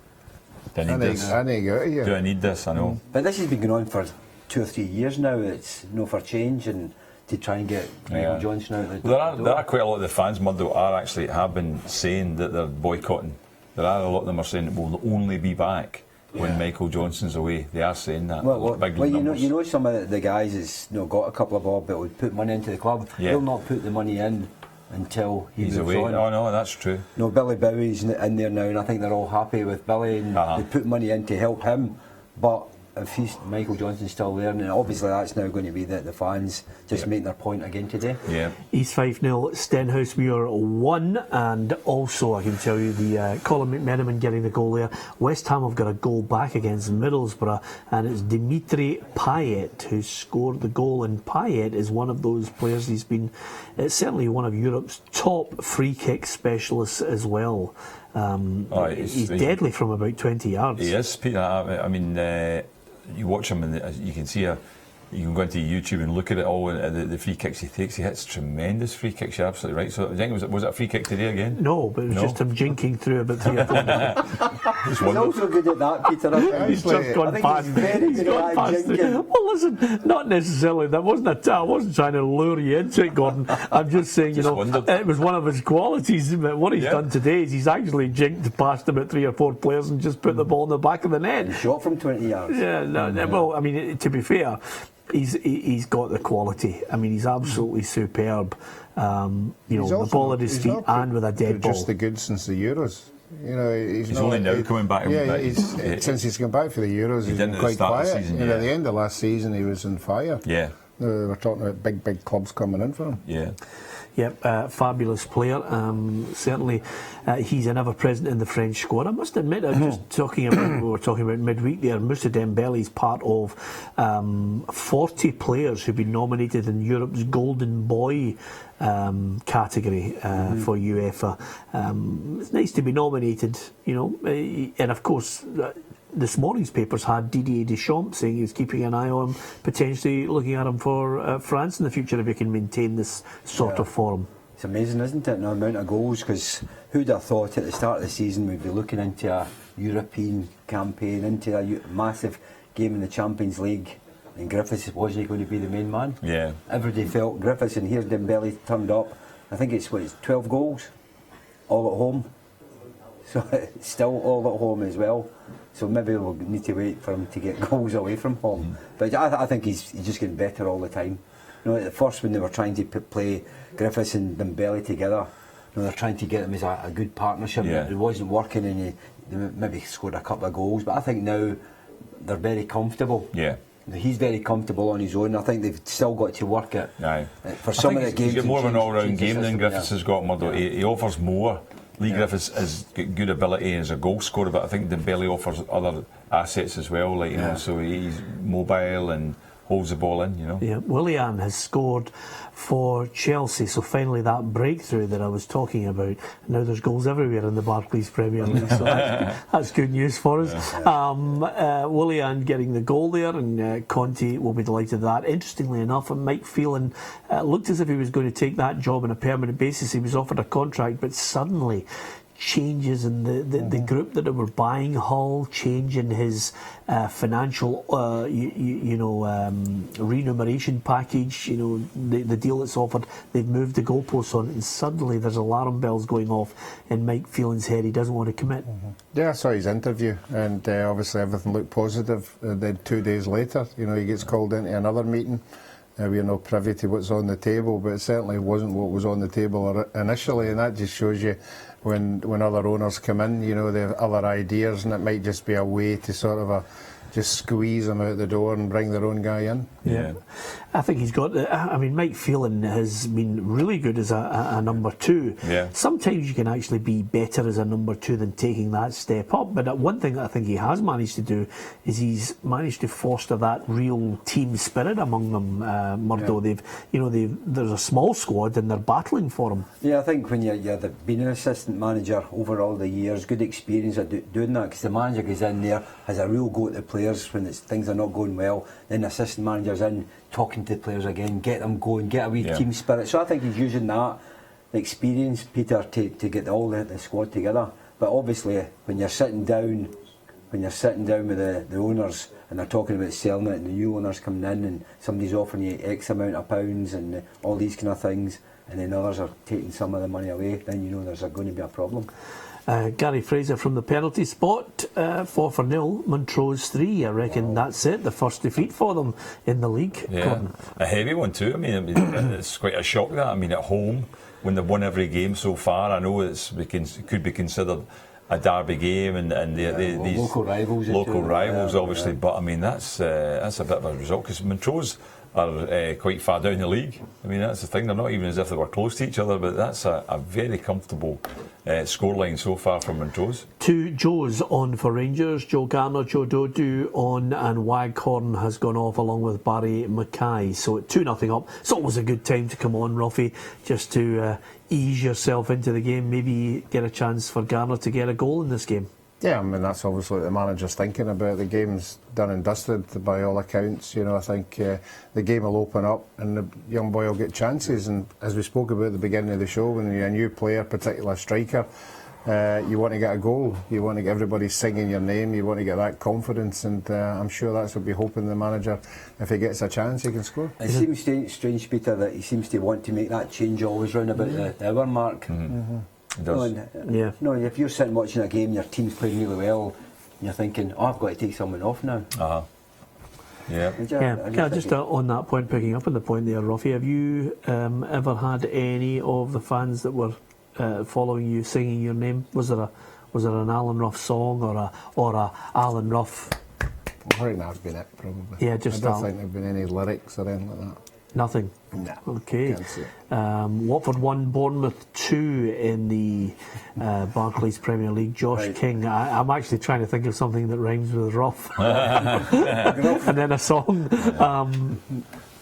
I need to get out of here. Do I need this? I know. But this has been going on for 2 or 3 years now. It's for change and to try and get Michael Johnson out of the door. There are quite a lot of the fans, Murdo, have been saying that they're boycotting. There are a lot of them are saying it will only be back when Michael Johnson's away. They are saying that. Big well, numbers. you know, some of the guys has got a couple of bob that would put money into the club. Yeah. They'll not put the money in until he's moves away. on. Oh no, that's true. No, Billy Bowie's in there now, and I think they're all happy with Billy, and they put money in to help him. But if Michael Johnson's still there, and obviously that's now going to be the fans just making their point again today. Yeah. East 5-0, Stenhousemuir 1, and also I can tell you the Colin McMenamin getting the goal there. West Ham have got a goal back against Middlesbrough, and it's Dimitri Payet who scored the goal, and Payet is one of those players. He's been certainly one of Europe's top free kick specialists as well. He's deadly from about 20 yards. He is, Peter. I mean, you watch him and you can see you can go into YouTube and look at it all, the free kicks he takes. He hits tremendous free kicks. You're absolutely right. So I think was it a free kick today again? No, but it was just him jinking through about 3 or 4. He's also good at that, Peter. He's just gone past. He's very good at jinking. Well, listen, not necessarily. I wasn't trying to lure you into it, Gordon. I'm just saying, it was one of his qualities. But what he's done today is he's actually jinked past about 3 or 4 players and just put the ball in the back of the net. And shot from 20 yards. Well, I mean, to be fair, he's got the quality. I mean, he's absolutely superb. The ball at his feet and with a dead ball. Just the good since the Euros. He's only now coming back. Since he's come back for the Euros, he's been quite quiet. At the end of last season, he was on fire. Yeah. They were talking about big clubs coming in for him. Yeah. Yep, fabulous player. Certainly, he's an ever-present in the French squad. I must admit, we were talking about midweek there. Moussa Dembele's part of 40 players who've been nominated in Europe's Golden Boy category for UEFA. It's nice to be nominated, and of course. This morning's papers had Didier Deschamps saying he was keeping an eye on him, potentially looking at him for France in the future if he can maintain this sort of form. It's amazing, isn't it, the amount of goals, because who'd have thought at the start of the season we'd be looking into a European campaign, into a massive game in the Champions League, and Griffiths wasn't going to be the main man. Yeah. Everybody felt Griffiths, and here's Dembele turned up. I think it's 12 goals, all at home. So it's still all at home as well. So maybe we'll need to wait for him to get goals away from home. But I think he's just getting better all the time. At first when they were trying to play Griffiths and Dembele together, they're trying to get them as a good partnership. Yeah. It wasn't working, and they maybe scored a couple of goals. But I think now they're very comfortable. Yeah. He's very comfortable on his own. I think they've still got to work it. Aye. For some of the games, he's got more of an all-round game than system, Griffiths has got. Murdo. He offers more. Lee Griffiths has got good ability as a goal scorer, but I think Dembele offers other assets as well. So he's mobile and holds the ball in. Yeah, Willian has scored for Chelsea, so finally that breakthrough that I was talking about. Now there's goals everywhere in the Barclays Premier League, so that's good news for us. Willian getting the goal there, and Conte will be delighted with that. Interestingly enough, Mike Phelan looked as if he was going to take that job on a permanent basis. He was offered a contract, but suddenly changes in the group that were buying Hull, change in his financial remuneration package, the deal that's offered, they've moved the goalposts on it, and suddenly there's alarm bells going off in Mike Phelan's head. He doesn't want to commit. Yeah, I saw his interview, and obviously everything looked positive. Then 2 days later, he gets called into another meeting. We're not privy to what's on the table, but it certainly wasn't what was on the table initially, and that just shows you when other owners come in, they have other ideas, and it might just be a way to sort of just squeeze them out the door and bring their own guy in. Yeah. I think he's got. Mike Phelan has been really good as a number 2. Yeah. Sometimes you can actually be better as a number 2 than taking that step up. But one thing that I think he has managed to do is he's managed to foster that real team spirit among them. Murdo, there's a small squad and they're battling for him. Yeah, I think when you've been an assistant manager over all the years, good experience at doing that, because the manager goes in there, has a real go at the players when things are not going well. Then the assistant manager's in, talking to the players again, get them going, get a wee team spirit. So I think he's using that experience, Peter, to get all the squad together. But obviously, when you're sitting down with the owners and they're talking about selling it, and the new owners coming in and somebody's offering you X amount of pounds and all these kind of things, and then others are taking some of the money away, then there's going to be a problem. Gary Fraser from the penalty spot, 4-0, Montrose 3. I reckon that's it, the first defeat for them in the league. Yeah, Gordon. a heavy one too. I mean, it's quite a shock that. I mean, at home, when they've won every game so far, I know it could be considered a derby game and these local rivals, obviously. Yeah. But I mean, that's a bit of a result because Montrose are quite far down the league. I mean, that's the thing. They're not even as if they were close to each other, but that's a very comfortable scoreline so far from Montrose. 2 Joes on for Rangers, Joe Garner, Joe Dodu on, and Waghorn has gone off along with Barry Mackay. So 2-0 up. It's always a good time to come on, Ruffy, just to ease yourself into the game, maybe get a chance for Garner to get a goal in this game. Yeah, I mean, that's obviously what the manager's thinking about. The game's done and dusted by all accounts. You know, I think the game will open up and the young boy will get chances. And as we spoke about at the beginning of the show, when you're a new player, particularly a striker, you want to get a goal. You want to get everybody singing your name. You want to get that confidence. And I'm sure that's what we're hoping the manager, if he gets a chance, he can score. It seems strange, Peter, that he seems to want to make that change always round about the hour mark. Mm-hmm. It does. No, if you're sitting watching a game, your team's playing really well, and you're thinking, I've got to take someone off now. Yeah. Just on that point, picking up on the point there, Ruffy, have you ever had any of the fans that were following you singing your name? Was there an Alan Ruff song or a Alan Ruff? I think that's been it, probably. Yeah, just I don't think there have been any lyrics or anything like that. Nothing? No. Okay. Can't see it. Watford 1, Bournemouth 2 in the Barclays Premier League. Josh King. I'm actually trying to think of something that rhymes with Ruff. And then a song.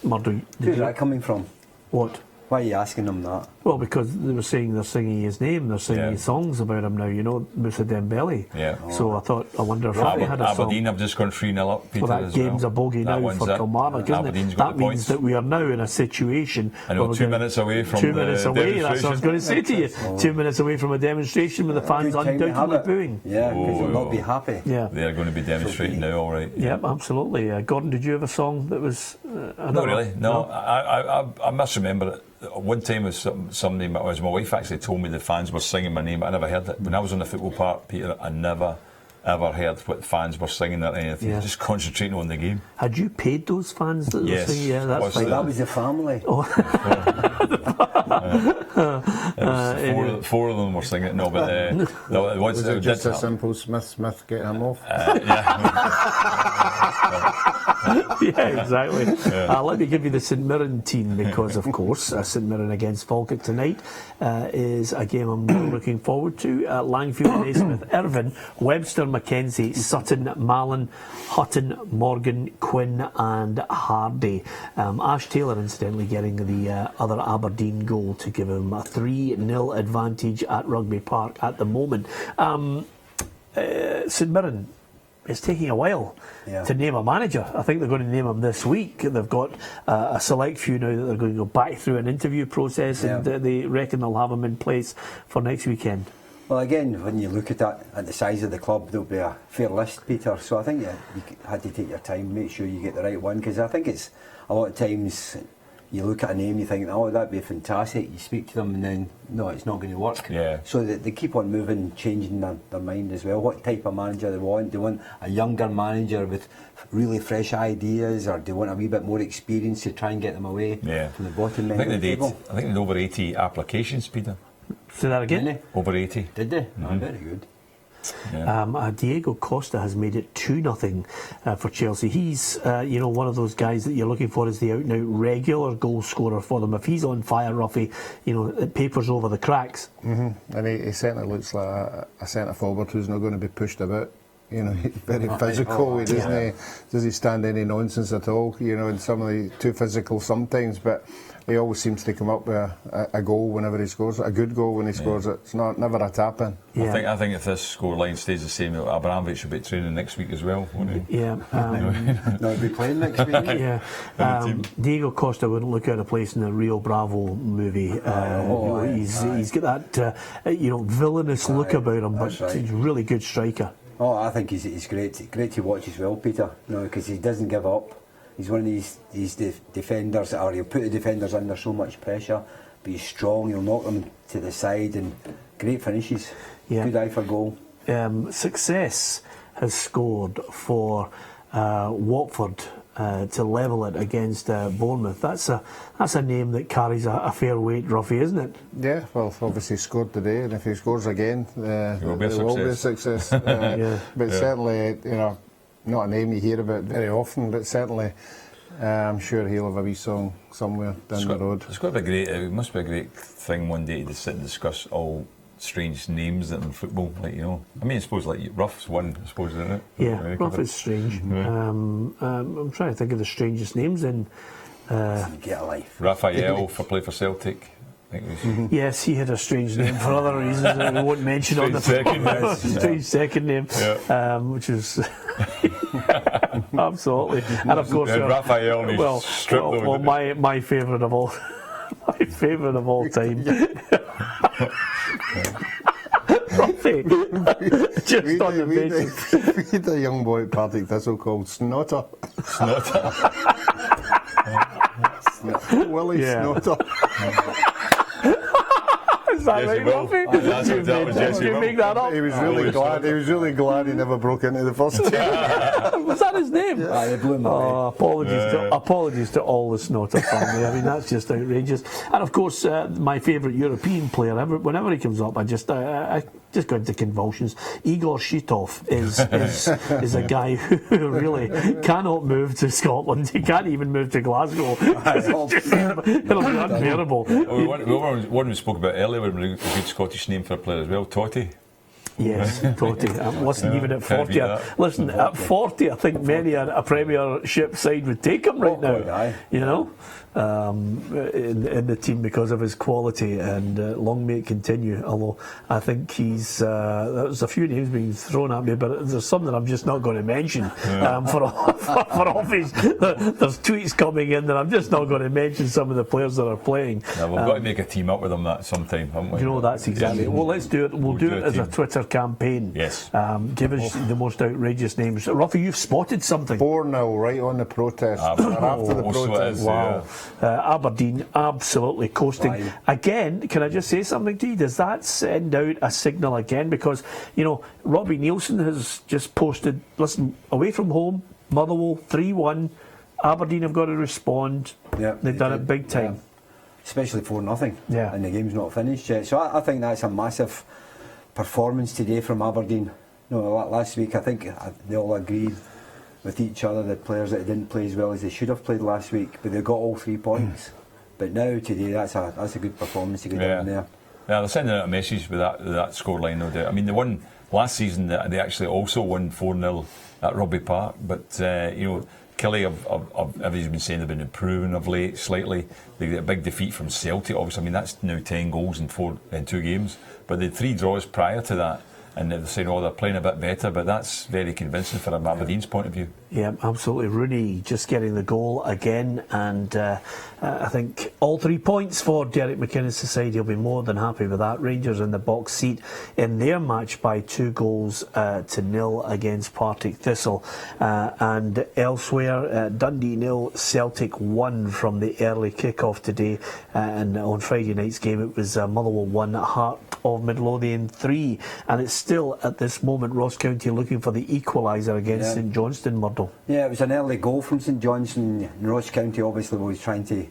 Murdo, Where's that coming from? What? Why are you asking them that? Well, because they're singing his name, they're singing songs about him now, you know, Moussa Dembele. Yeah. So I wonder if Ruffy had a song. Aberdeen have just gone 3-0 up, Peter, well, that as game's a bogey now for Kilmarnock, isn't Aberdeen's it? got That the means points. that we are now in a situation... I know, 2 minutes away from 2 minutes away, that's what I was going to say to you. 2 minutes away from a demonstration with the fans undoubtedly booing. Yeah, because they'll not be happy. Yeah. They're going to be demonstrating now, all right. Yeah, absolutely. Gordon, did you have a song that was... Not really, no. I must remember it. One time was somebody, my wife actually told me the fans were singing my name. I never heard it. When I was on the football park, Peter, I never ever heard what the fans were singing or anything. Yeah. Just concentrating on the game. Had you paid those fans that were singing? Yeah, that's fine. That was the family. Oh. Four of them were singing. No, but no, Was it just a simple Smith get him off? Yeah, exactly. Let me give you the St Mirren team because, of course, St Mirren against Falkirk tonight is a game I'm really looking forward to. Langfield, Naismith, Irvine, Webster, Mackenzie, Sutton, Malin, Hutton, Morgan, Quinn and Hardy. Ash Taylor, incidentally, getting the other Aberdeen goal to give him a 3-0 advantage at Rugby Park at the moment. St Mirren, it's taking a while to name a manager. I think they're going to name him this week. They've got a select few now that they're going to go back through an interview process, and they reckon they'll have him in place for next weekend. Well, again, when you look at that, at the size of the club, there'll be a fair list, Peter. So I think you had to take your time, make sure you get the right one, because I think it's a lot of times you look at a name, you think, oh, that'd be fantastic. You speak to them, and then no, it's not going to work. Yeah. So they keep on moving, changing their mind as well. What type of manager they want? Do they want a younger manager with really fresh ideas, or do they want a wee bit more experience to try and get them away from the bottom end of the table? I think they did over 80 applications, Peter. Say that again? Really? Over 80. Did they? Oh, very good. Yeah. Diego Costa has made it 2-0 for Chelsea. He's one of those guys that you're looking for as the out-and-out regular goal scorer for them. If he's on fire, Ruffy, it papers over the cracks. Mm-hmm. And he certainly looks like a centre forward who's not going to be pushed about. He's very physical. Does he stand any nonsense at all? And some of the too physical sometimes, but he always seems to come up with a goal whenever he scores it, a good goal when he scores it. It's never a tap-in. Yeah. I think if this scoreline stays the same, Abramovich will be training next week as well, won't he? Yeah. No, he'll be playing next week. Yeah. Diego Costa wouldn't look out of place in a Rio Bravo movie. He's got that villainous look about him, but he's a really good striker. Oh, I think he's great. Great to watch as well, Peter. Because he doesn't give up. He's one of these defenders he'll put the defenders under so much pressure, but he's strong. He'll knock them to the side and Great finishes. Yeah. Good eye for goal. Success has scored for Watford to level it against Bournemouth. That's a name that carries a fair weight, Ruffy, isn't it? Yeah, well, obviously scored today, and if he scores again, it will be a success. But certainly, not a name you hear about very often, but certainly I'm sure he'll have a wee song somewhere down the road. It's got to be great. It must be a great thing one day to sit and discuss all strange names in football, I mean, I suppose like Ruff's one, I suppose, isn't it? Yeah, Ruff is strange. I'm trying to think of the strangest names in. Get a life. Raphael for play for Celtic. I think it was. Yes, he had a strange name for other reasons that we won't mention on the strange second name, which is absolutely. And of course, Raphael. My favourite of all. My favourite of all time. Ruffy. Just on the basis. We had a young boy at Partick Thistle called Snotter. Willie Snotter. Is that right, Ruffy? Did you make that up? He was really glad he never broke into the first team. Was that his name? Yeah, they blew him away. Apologies to all the Snotter family. I mean, that's just outrageous. And of course, my favourite European player, whenever he comes up, I just go into convulsions. Igor Shitov is a guy who really cannot move to Scotland. He can't even move to Glasgow. It'll be unbearable. One we spoke about earlier would be a good Scottish name for a player as well, Totty. Yes, Totty. Listen, even at 40, at 40, I think many a Premiership side would take him right now. In the team because of his quality, and long may it continue. Although I think there's a few names being thrown at me, but there's some that I'm just not going to mention for office. There's tweets coming in that I'm just not going to mention some of the players that are playing. Yeah, we've got to make a team up with them that sometime, haven't we? That's exactly. Well, let's do it. We'll do it as a Twitter campaign. Yes. Give us the most outrageous names. Ruffy, you've spotted something. 4-0 right on the protest. After the protest. Wow. Aberdeen absolutely coasting. Right. Again, can I just say something to you? Does that send out a signal again? Because, Robbie Nielsen has just posted, listen, away from home, Motherwell 3-1. Aberdeen have got to respond. Yeah, They've done it big time. Yeah. Especially 4-0. Yeah. And the game's not finished yet. So I think that's a massive performance today from Aberdeen. Last week I think they all agreed with each other, the players that didn't play as well as they should have played last week, but they got all 3 points. But now today, that's a good performance to get down there. Yeah, they're sending out a message with that scoreline, no doubt. I mean, they won last season. They actually also won 4-0 at Rugby Park, but Kelly, as he's been saying, they've been improving of late slightly. They get a big defeat from Celtic, obviously. I mean, that's now 10 goals in 2 games, but they had 3 draws prior to that. And they're saying, they're playing a bit better, but that's very convincing from Aberdeen's point of view. Yeah, absolutely. Rooney just getting the goal again, and I think all 3 points for Derek McInnes' side. He'll be more than happy with that. Rangers in the box seat in their match by 2 goals to 0 against Partick Thistle. And elsewhere, Dundee 0, Celtic 1 from the early kick-off today. And on Friday night's game, it was Motherwell 1, Heart of Midlothian 3. And it's still, at this moment, Ross County looking for the equaliser against St Johnstone, Murdo. Yeah, it was an early goal from St Johnstone. Ross County obviously was trying to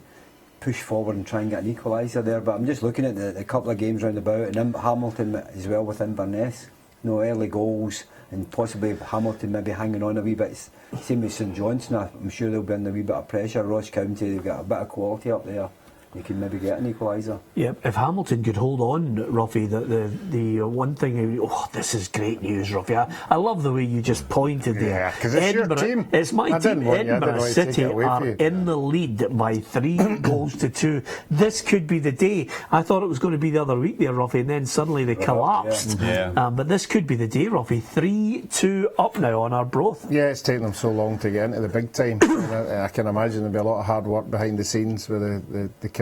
push forward and try and get an equaliser there, but I'm just looking at the couple of games round about, and Hamilton as well with Inverness. Early goals, and possibly Hamilton maybe hanging on a wee bit. Same with St Johnstone, I'm sure they'll be under a wee bit of pressure. Ross County, they've got a bit of quality up there. You can maybe get an equaliser. Yeah, if Hamilton could hold on, Ruffy, the one thing, this is great news, Ruffy. I love the way you just pointed there. Yeah, because it's your team. It's my team. Edinburgh City are in the lead by 3 goals to 2. This could be the day. I thought it was going to be the other week there, Ruffy, and then suddenly they collapsed. Yeah. But this could be the day, Ruffy. 3-2 up now on our broth. Yeah, it's taken them so long to get into the big time. I can imagine there'll be a lot of hard work behind the scenes with the committee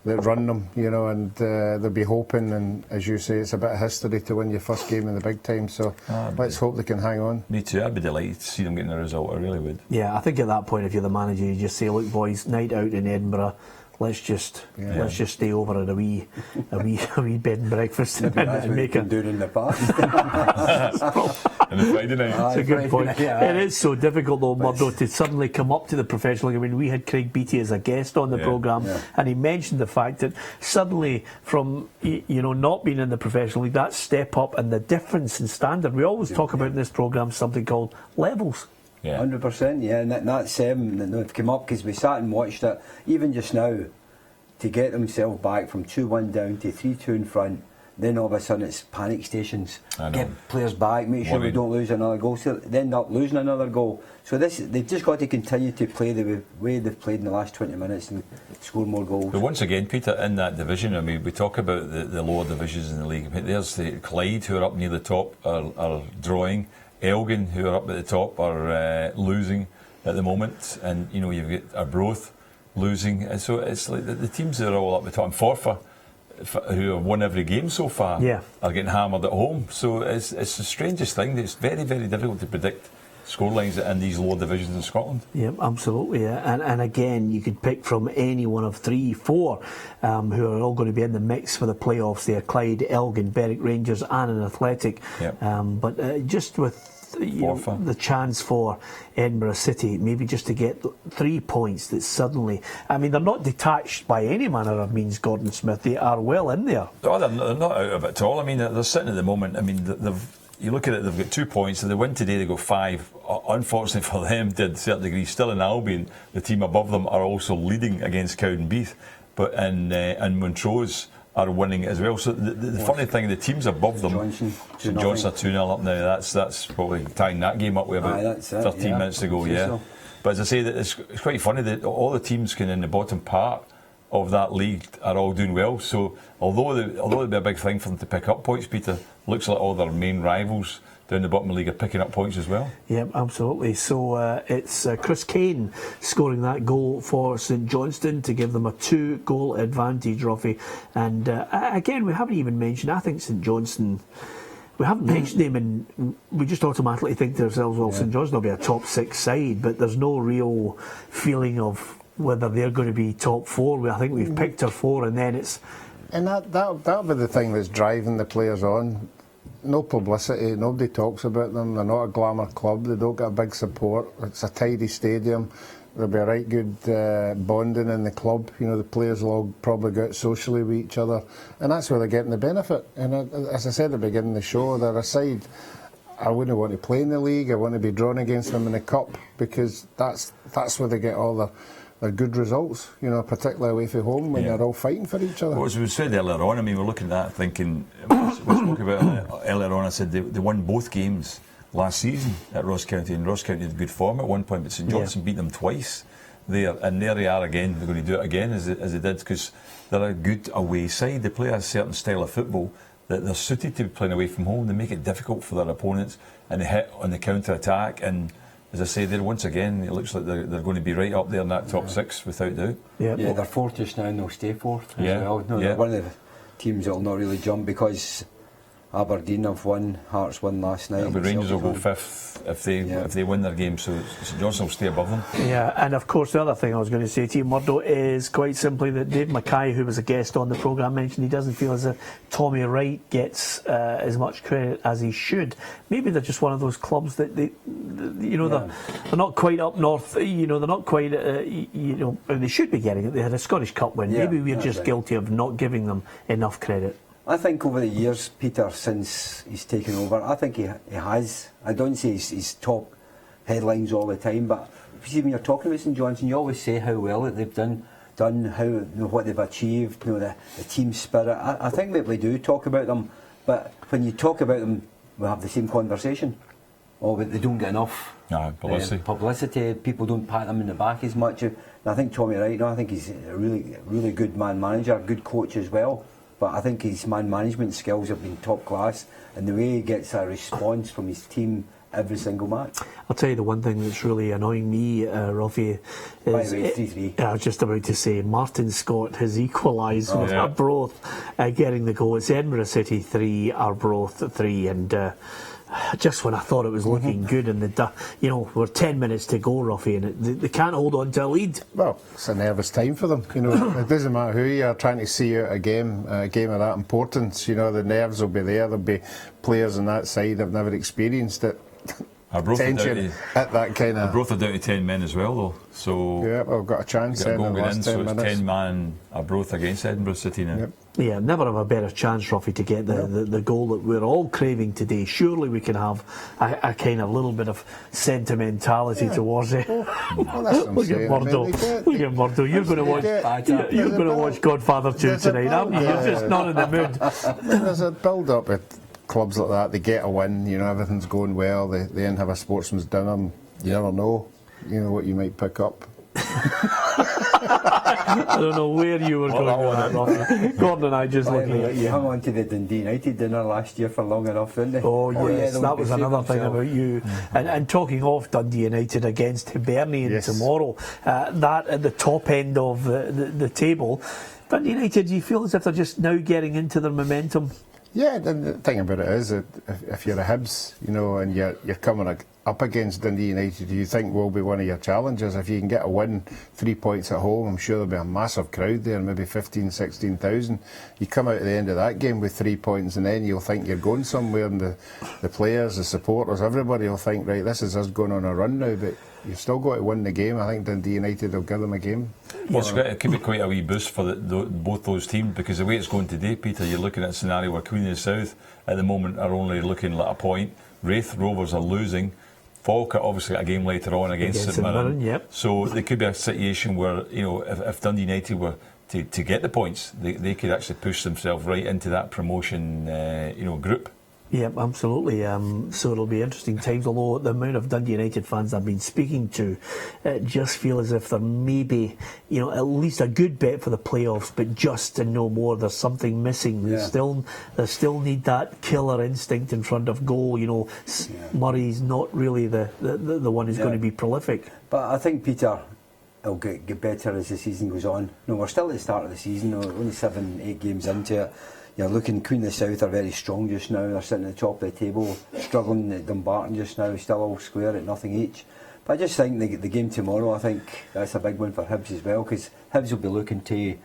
that run them, and they'll be hoping, and as you say, it's a bit of history to win your first game in the big time, so let's hope they can hang on. Me too, I'd be delighted to see them getting a result, I really would. Yeah, I think at that point, if you're the manager, you just say, look boys, night out in Edinburgh, let's just stay over at a wee bed and breakfast and make it doing in the past. And the Friday night. That's a good point. Yeah. It is so difficult though, Murdo, to suddenly come up to the professional league. I mean, we had Craig Beattie as a guest on the programme, and he mentioned the fact that suddenly from not being in the professional league, that step up and the difference in standard. We always talk about in this programme something called levels. 100%, yeah, and that's they've come up because we sat and watched it. Even just now, to get themselves back from 2-1 down to 3-2 in front, then all of a sudden it's panic stations. Get players back, make sure we don't lose another goal. So they end up losing another goal. So they've just got to continue to play the way they've played in the last 20 minutes and score more goals. But once again, Peter, in that division, I mean, we talk about the lower divisions in the league. But there's the Clyde, who are up near the top, are drawing. Elgin, who are up at the top, are losing at the moment, and you've got Arbroath losing, and so it's like the teams that are all up the top. And Forfar, who have won every game so far, are getting hammered at home. So it's the strangest thing. It's very, very difficult to predict scorelines in these lower divisions in Scotland. Yeah, absolutely. Yeah. And again, you could pick from any one of 3, 4 who are all going to be in the mix for the playoffs there. Clyde, Elgin, Berwick Rangers and an Athletic. But just with the chance for Edinburgh City maybe just to get 3 points that suddenly, I mean, they're not detached by any manner of means, Gordon Smith. They are well in there. Oh, they're not out of it at all. I mean, they're sitting at the moment. I mean, you look at it, they've got 2 points. If they win today, they go 5. Unfortunately for them, to a certain degree, still in Albion, the team above them are also leading against Cowdenbeath. But and Montrose are winning as well. So the funny thing, the teams above them, St Johnstone are 2-0 up now. That's probably tying that game up with about 13 minutes to go. So. But as I say, it's quite funny that all the teams in the bottom part of that league are all doing well. So although it'd be a big thing for them to pick up points, Peter, looks like all their main rivals down the bottom of the league are picking up points as well. Yeah, absolutely. So it's Chris Kane scoring that goal for St Johnstone to give them a 2-goal advantage, Ruffy. And again, we haven't even mentioned, I think St Johnstone, we haven't mentioned them, and we just automatically think to ourselves, well, St Johnstone will be a top 6 side, but there's no real feeling of whether they're going to be top 4. I think we've picked our 4, and then it's... And that'll be the thing that's driving the players on. No publicity, nobody talks about them. They're not a glamour club, they don't get a big support. It's a tidy stadium. There'll be a right good bonding in the club. The players will all probably go out socially with each other, and that's where they're getting the benefit. And as I said at the beginning of the show, they're a side I wouldn't want to play in the league. I want to be drawn against them in the cup, because that's where they get all their good results, particularly away from home when they're all fighting for each other. Well, as we said earlier on, I mean, we're looking at that thinking, we spoke about it earlier on, I said they won both games last season at Ross County, and Ross County had good form at one point, but St Johnstone beat them twice there, and there they are again. They're going to do it again as they did, because they're a good away side. They play a certain style of football that they're suited to playing away from home. They make it difficult for their opponents, and they hit on the counter-attack, and as I say, there once again, it looks like they're going to be right up there in that top 6 without doubt. Yeah, they're 4th just now, and they'll stay 4th as well. They're one of the teams that will not really jump, because Aberdeen have won, Hearts won last night. But Rangers will go 5th if they win their game, so St Johnstone will stay above them. Yeah, and of course the other thing I was going to say to you, Murdo, is quite simply that Dave Mackay, who was a guest on the programme, mentioned he doesn't feel as if Tommy Wright gets as much credit as he should. Maybe they're just one of those clubs that they're not quite up north. They're not quite. They should be getting it. They had a Scottish Cup win. Maybe we're just guilty of not giving them enough credit. I think over the years, Peter, since he's taken over, I think he has. I don't say he's top headlines all the time, but see, when you're talking about St Johnstone, you always say how well that they've done how what they've achieved, the team spirit. I think that we do talk about them, but when you talk about them, we have the same conversation. Oh, but they don't get enough publicity. People don't pat them in the back as much. And I think Tommy Wright, I think he's a really, really good man manager, good coach as well. But I think his man management skills have been top class, and the way he gets a response from his team every single match. I'll tell you the one thing that's really annoying me, Ruffy, is... By the way, 3-3. I was just about to say, Martin Scott has equalised with Arbroath getting the goal. It's Edinburgh City 3, Arbroath 3, and just when I thought it was looking good, and we're 10 minutes to go, Ruffy, and they can't hold on to a lead. Well, it's a nervous time for them. It doesn't matter who you are trying to see out a game of that importance. The nerves will be there. There'll be players on that side that've never experienced it. Tension at that kind of. Arbroath are down to 10 men as well, though. So yeah, we've got a chance in the last 10 so minutes. It's 10 man Arbroath against Edinburgh City now. Yep. Yeah, never have a better chance, Ruffy, to get the goal that we're all craving today. Surely we can have a kind of little bit of sentimentality towards it. Well, that's what I'm Look at saying. Murdo. Look at Murdo. You're going to watch Godfather 2 tonight, aren't you? You're just not in the mood. There's a build-up at clubs like that. They get a win. Everything's going well. They then have a sportsman's dinner. And you never know. What you might pick up. I don't know where you were going with that, Ruffy. Gordon and I just looking at you. Hung on to the Dundee United dinner last year for long enough, didn't they? Oh yes, yeah, that was another thing about you. And talking of Dundee United against Hibernian tomorrow, that at the top end of the table, Dundee United, do you feel as if they're just now getting into their momentum? Yeah, and the thing about it is that if you're a Hibs, and you're coming up against Dundee United, you think will be one of your challenges. If you can get a win, 3 points at home, I'm sure there'll be a massive crowd there, maybe 15,000, 16,000. You come out at the end of that game with 3 points, and then you'll think you're going somewhere, and the players, the supporters, everybody will think, right, this is us going on a run now, but you've still got to win the game. I think Dundee United will give them a game. Well, it could be quite a wee boost for both those teams, because the way it's going today, Peter, you're looking at a scenario where Queen of the South at the moment are only looking like a point. Wraith Rovers are losing. Falkirk obviously got a game later on against St Mirren. Yep. So there could be a situation where, if Dundee United were to get the points, they could actually push themselves right into that promotion group. Yeah, absolutely. So it'll be interesting times, although the amount of Dundee United fans I've been speaking to just feel as if there may be, at least a good bet for the playoffs, but just to know more. There's something missing. They still need that killer instinct in front of goal. Murray's not really the one who's going to be prolific. But I think, Peter, it'll get better as the season goes on. We're still at the start of the season, only 7-8 games into it. You're looking, Queen of the South are very strong just now. They're sitting at the top of the table, struggling at Dumbarton just now, still all square at nothing each. But I just think the game tomorrow, I think that's a big one for Hibs as well, because Hibs will be looking to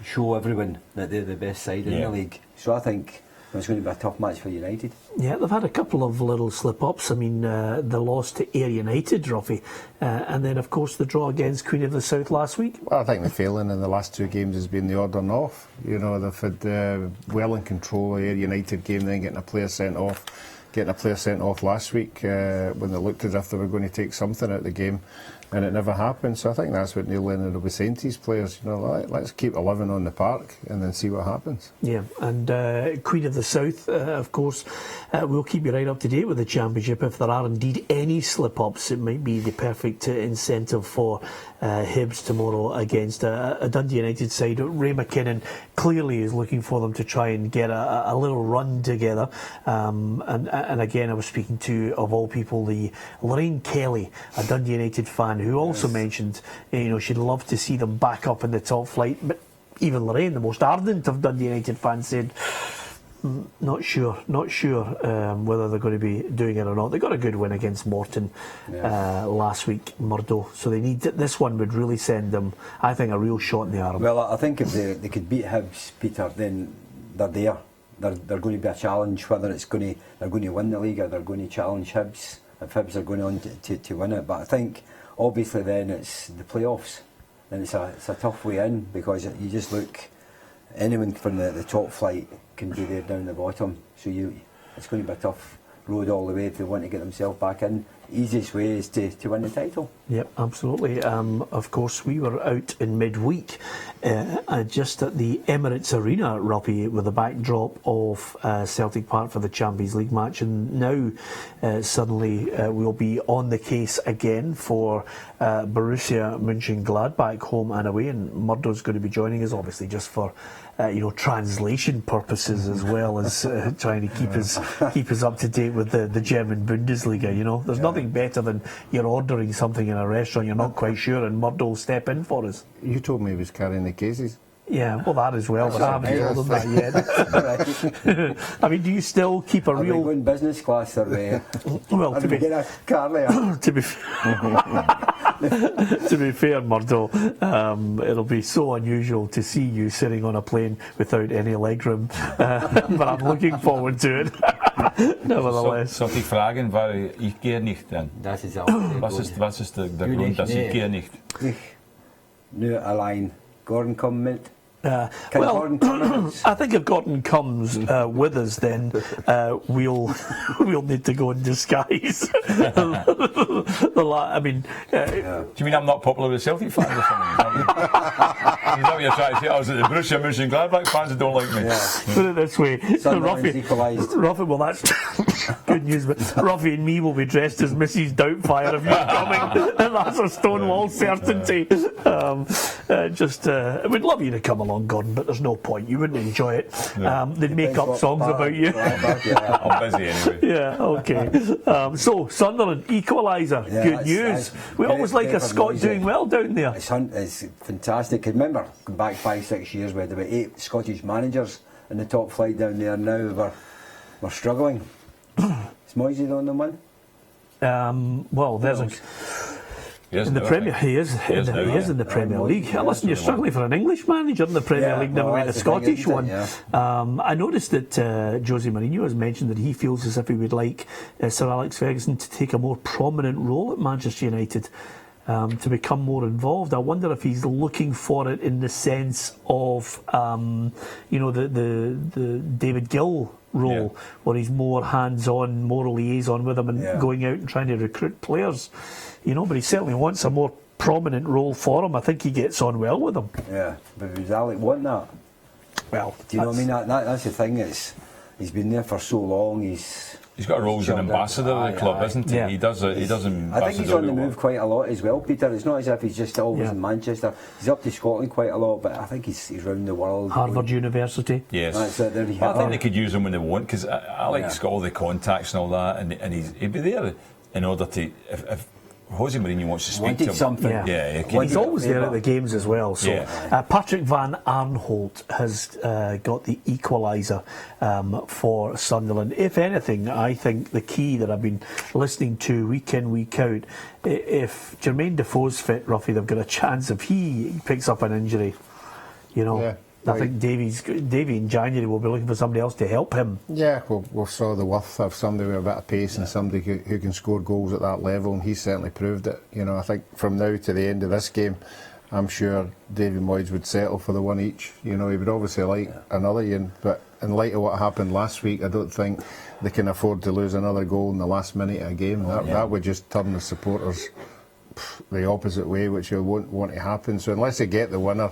show everyone that they're the best side in the league. So I think it's going to be a tough match for United. Yeah, they've had a couple of little slip-ups. I mean, the loss to Ayr United, Ruffy, and then, of course, the draw against Queen of the South last week. Well, I think the failing in the last 2 games has been the odd and off. They've had well in control of Ayr United game, then getting a player sent off last week when they looked as if they were going to take something out of the game, and it never happened. So I think that's what Neil Lennon will be saying to his players. Let's keep 11 on the park and then see what happens. Yeah, and Queen of the South, of course, we'll keep you right up to date with the Championship. If there are indeed any slip-ups, it might be the perfect incentive for Hibs tomorrow against a Dundee United side. Ray McKinnon clearly is looking for them to try and get a little run together. And again, I was speaking to, of all people, the Lorraine Kelly, a Dundee United fan, who also mentioned, she'd love to see them back up in the top flight. But even Lorraine, the most ardent of Dundee United fans, said, not sure whether they're going to be doing it or not. They got a good win against Morton last week, Murdo. So they need this one would really send them, I think, a real shot in the arm. Well, I think if they could beat Hibs, Peter, then they're there. They're going to be a challenge, whether they're going to win the league or they're going to challenge Hibs, if Hibs are going on to win it. But I think, obviously, then it's the playoffs. And it's a tough way in, because you just look, anyone from the top flight can be there down the bottom. So it's going to be a tough road all the way if they want to get themselves back in. Easiest way is to win the title. Yep, absolutely. Of course, we were out in midweek just at the Emirates Arena, Ruppy, with the backdrop of Celtic Park for the Champions League match, and now suddenly we'll be on the case again for Borussia Mönchengladbach home and away, and Murdo's going to be joining us, obviously, just for translation purposes, as well as trying to keep us up to date with the German Bundesliga. There's nothing better than you're ordering something in a restaurant you're not quite sure, and Murdo will step in for us. You told me he was carrying the cases. Yeah, well, that as well, but I haven't told them that yet. I mean, do you still keep a Are we real... going business class or we? Well, Are we get a car there? to be to be fair, Murdo, it'll be so unusual to see you sitting on a plane without any legroom, but I'm looking forward to it. Nevertheless. Så die Fragen war, ich gehe nicht dann. Das ist auch. Was ist der Grund, dass ich gehe nicht? Nur allein. Gordon kommen mit. Well, Gordon come I think if Gordon comes with us, then we'll need to go in disguise. I mean, Do you mean I'm not popular with Celtic fans or something? Is that what you're trying to say? I was at the Borussia Mönchengladbach fans that don't like me. put it this way, Sunderland's equalised. Ruffy, well, that's good news, but Ruffy and me will be dressed as Mrs. Doubtfire if you're coming, and that's a Stonewall certainty. We'd love you to come along, Gordon, but there's no point. You wouldn't enjoy it. They'd make up songs about you. I'm busy anyway. Yeah, okay. So, Sunderland, equaliser. Yeah, Good news. We always like a Scot doing well down there. It's fantastic. I remember going back 5-6 years, we had about 8 Scottish managers in the top flight down there. Now we're struggling. Is Moisey the only one? Well, there's a... In the Premier, he is in the Premier League. Listen, you're struggling for an English manager in the Premier League, never mind a Scottish one. I noticed that Jose Mourinho has mentioned that he feels as if he would like Sir Alex Ferguson to take a more prominent role at Manchester United, to become more involved. I wonder if he's looking for it in the sense of, the David Gill role, where he's more hands-on, more liaison with them and going out and trying to recruit players. But he certainly wants a more prominent role for him. I think he gets on well with him. Yeah, but does Alec want that? Well, do you know what I mean? That's the thing. He's been there for so long. He's got a role as an ambassador of the club, isn't he? Yeah. He does ambassador. I think he's on the move quite a lot as well, Peter. It's not as if he's just always in Manchester. He's up to Scotland quite a lot, but I think he's round the world. Harvard University. Yes. That's it. I think they could use him when they want, because Alec's got all the contacts and all that, and he'd be there in order to if Jose Mourinho wants to speak to him. Something. He's always there at the games as well. So Patrick Van Aanholt has got the equaliser for Sunderland. If anything, I think the key that I've been listening to week in, week out, if Jermaine Defoe's fit, Ruffy, they've got a chance if he picks up an injury. I think Davey in January will be looking for somebody else to help him. Yeah, we saw the worth of somebody with a bit of pace and somebody who can score goals at that level, and he's certainly proved it. I think from now to the end of this game, I'm sure Davy Moyes would settle for the one each. He would obviously like another, but in light of what happened last week, I don't think they can afford to lose another goal in the last minute of a game. That would just turn the supporters the opposite way, which you won't want to happen. So unless they get the winner,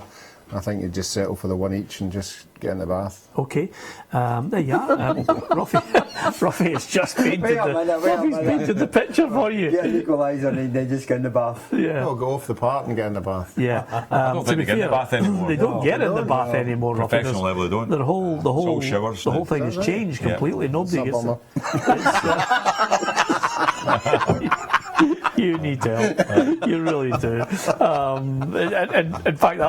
I think you just settle for the one each and just get in the bath. Okay, there you are. Ruffy has just painted the picture for you. Get an equaliser and then just get in the bath. Yeah. I'll go off the park and get in the bath. Yeah. I don't think they get in the bath anymore. They don't get in the bath anymore. Professional level, they don't. The whole showers. The whole thing has changed completely. Nobody gets. You need to help. You really do. And in fact,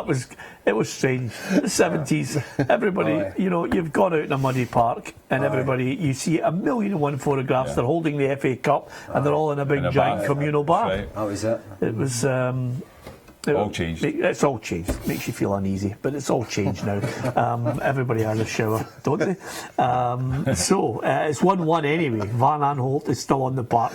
it was strange. The 70s, everybody, you've gone out in a muddy park, and everybody, you see 1,000,001 photographs. They're holding the FA Cup, and they're all in a big giant communal bath. Right. That was it. It was. All changed. It's all changed. Makes you feel uneasy, but it's all changed now. Everybody has a shower, don't they? So it's 1-1 anyway. Van Aanholt is still on the park.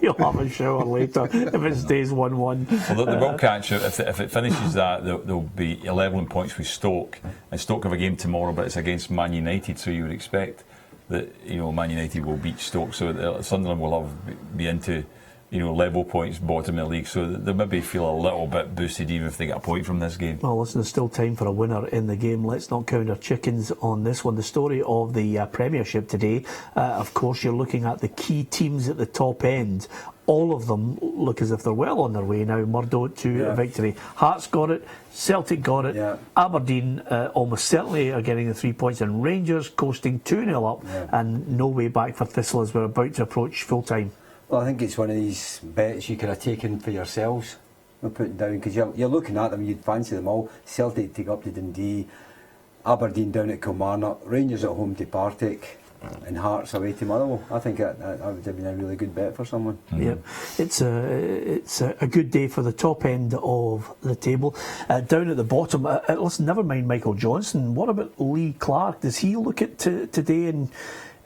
He'll have a shower later if it stays 1-1. Well, they will catch it. If it finishes that, they'll be 11 points with Stoke, and Stoke have a game tomorrow, but it's against Man United, so you would expect that Man United will beat Stoke, so Sunderland will be into level points, bottom of the league, so they maybe feel a little bit boosted even if they get a point from this game. Well, listen, there's still time for a winner in the game. Let's not count our chickens on this one. The story of the Premiership today, of course, you're looking at the key teams at the top end. All of them look as if they're well on their way now. Murdo to a victory. Hearts got it, Celtic got it, Aberdeen almost certainly are getting the 3 points, and Rangers coasting 2-0 up, and no way back for Thistle as we're about to approach full time. Well, I think it's one of these bets you could have taken for yourselves. not putting down, because you're looking at them, you'd fancy them all. Celtic take up to Dundee, Aberdeen down at Kilmarnock, Rangers at home to Partick, and Hearts away to Motherwell. I think that would have been a really good bet for someone. Yep, it's a good day for the top end of the table. Down at the bottom, listen, never mind Michael Johnson. What about Lee Clark? Does he look at today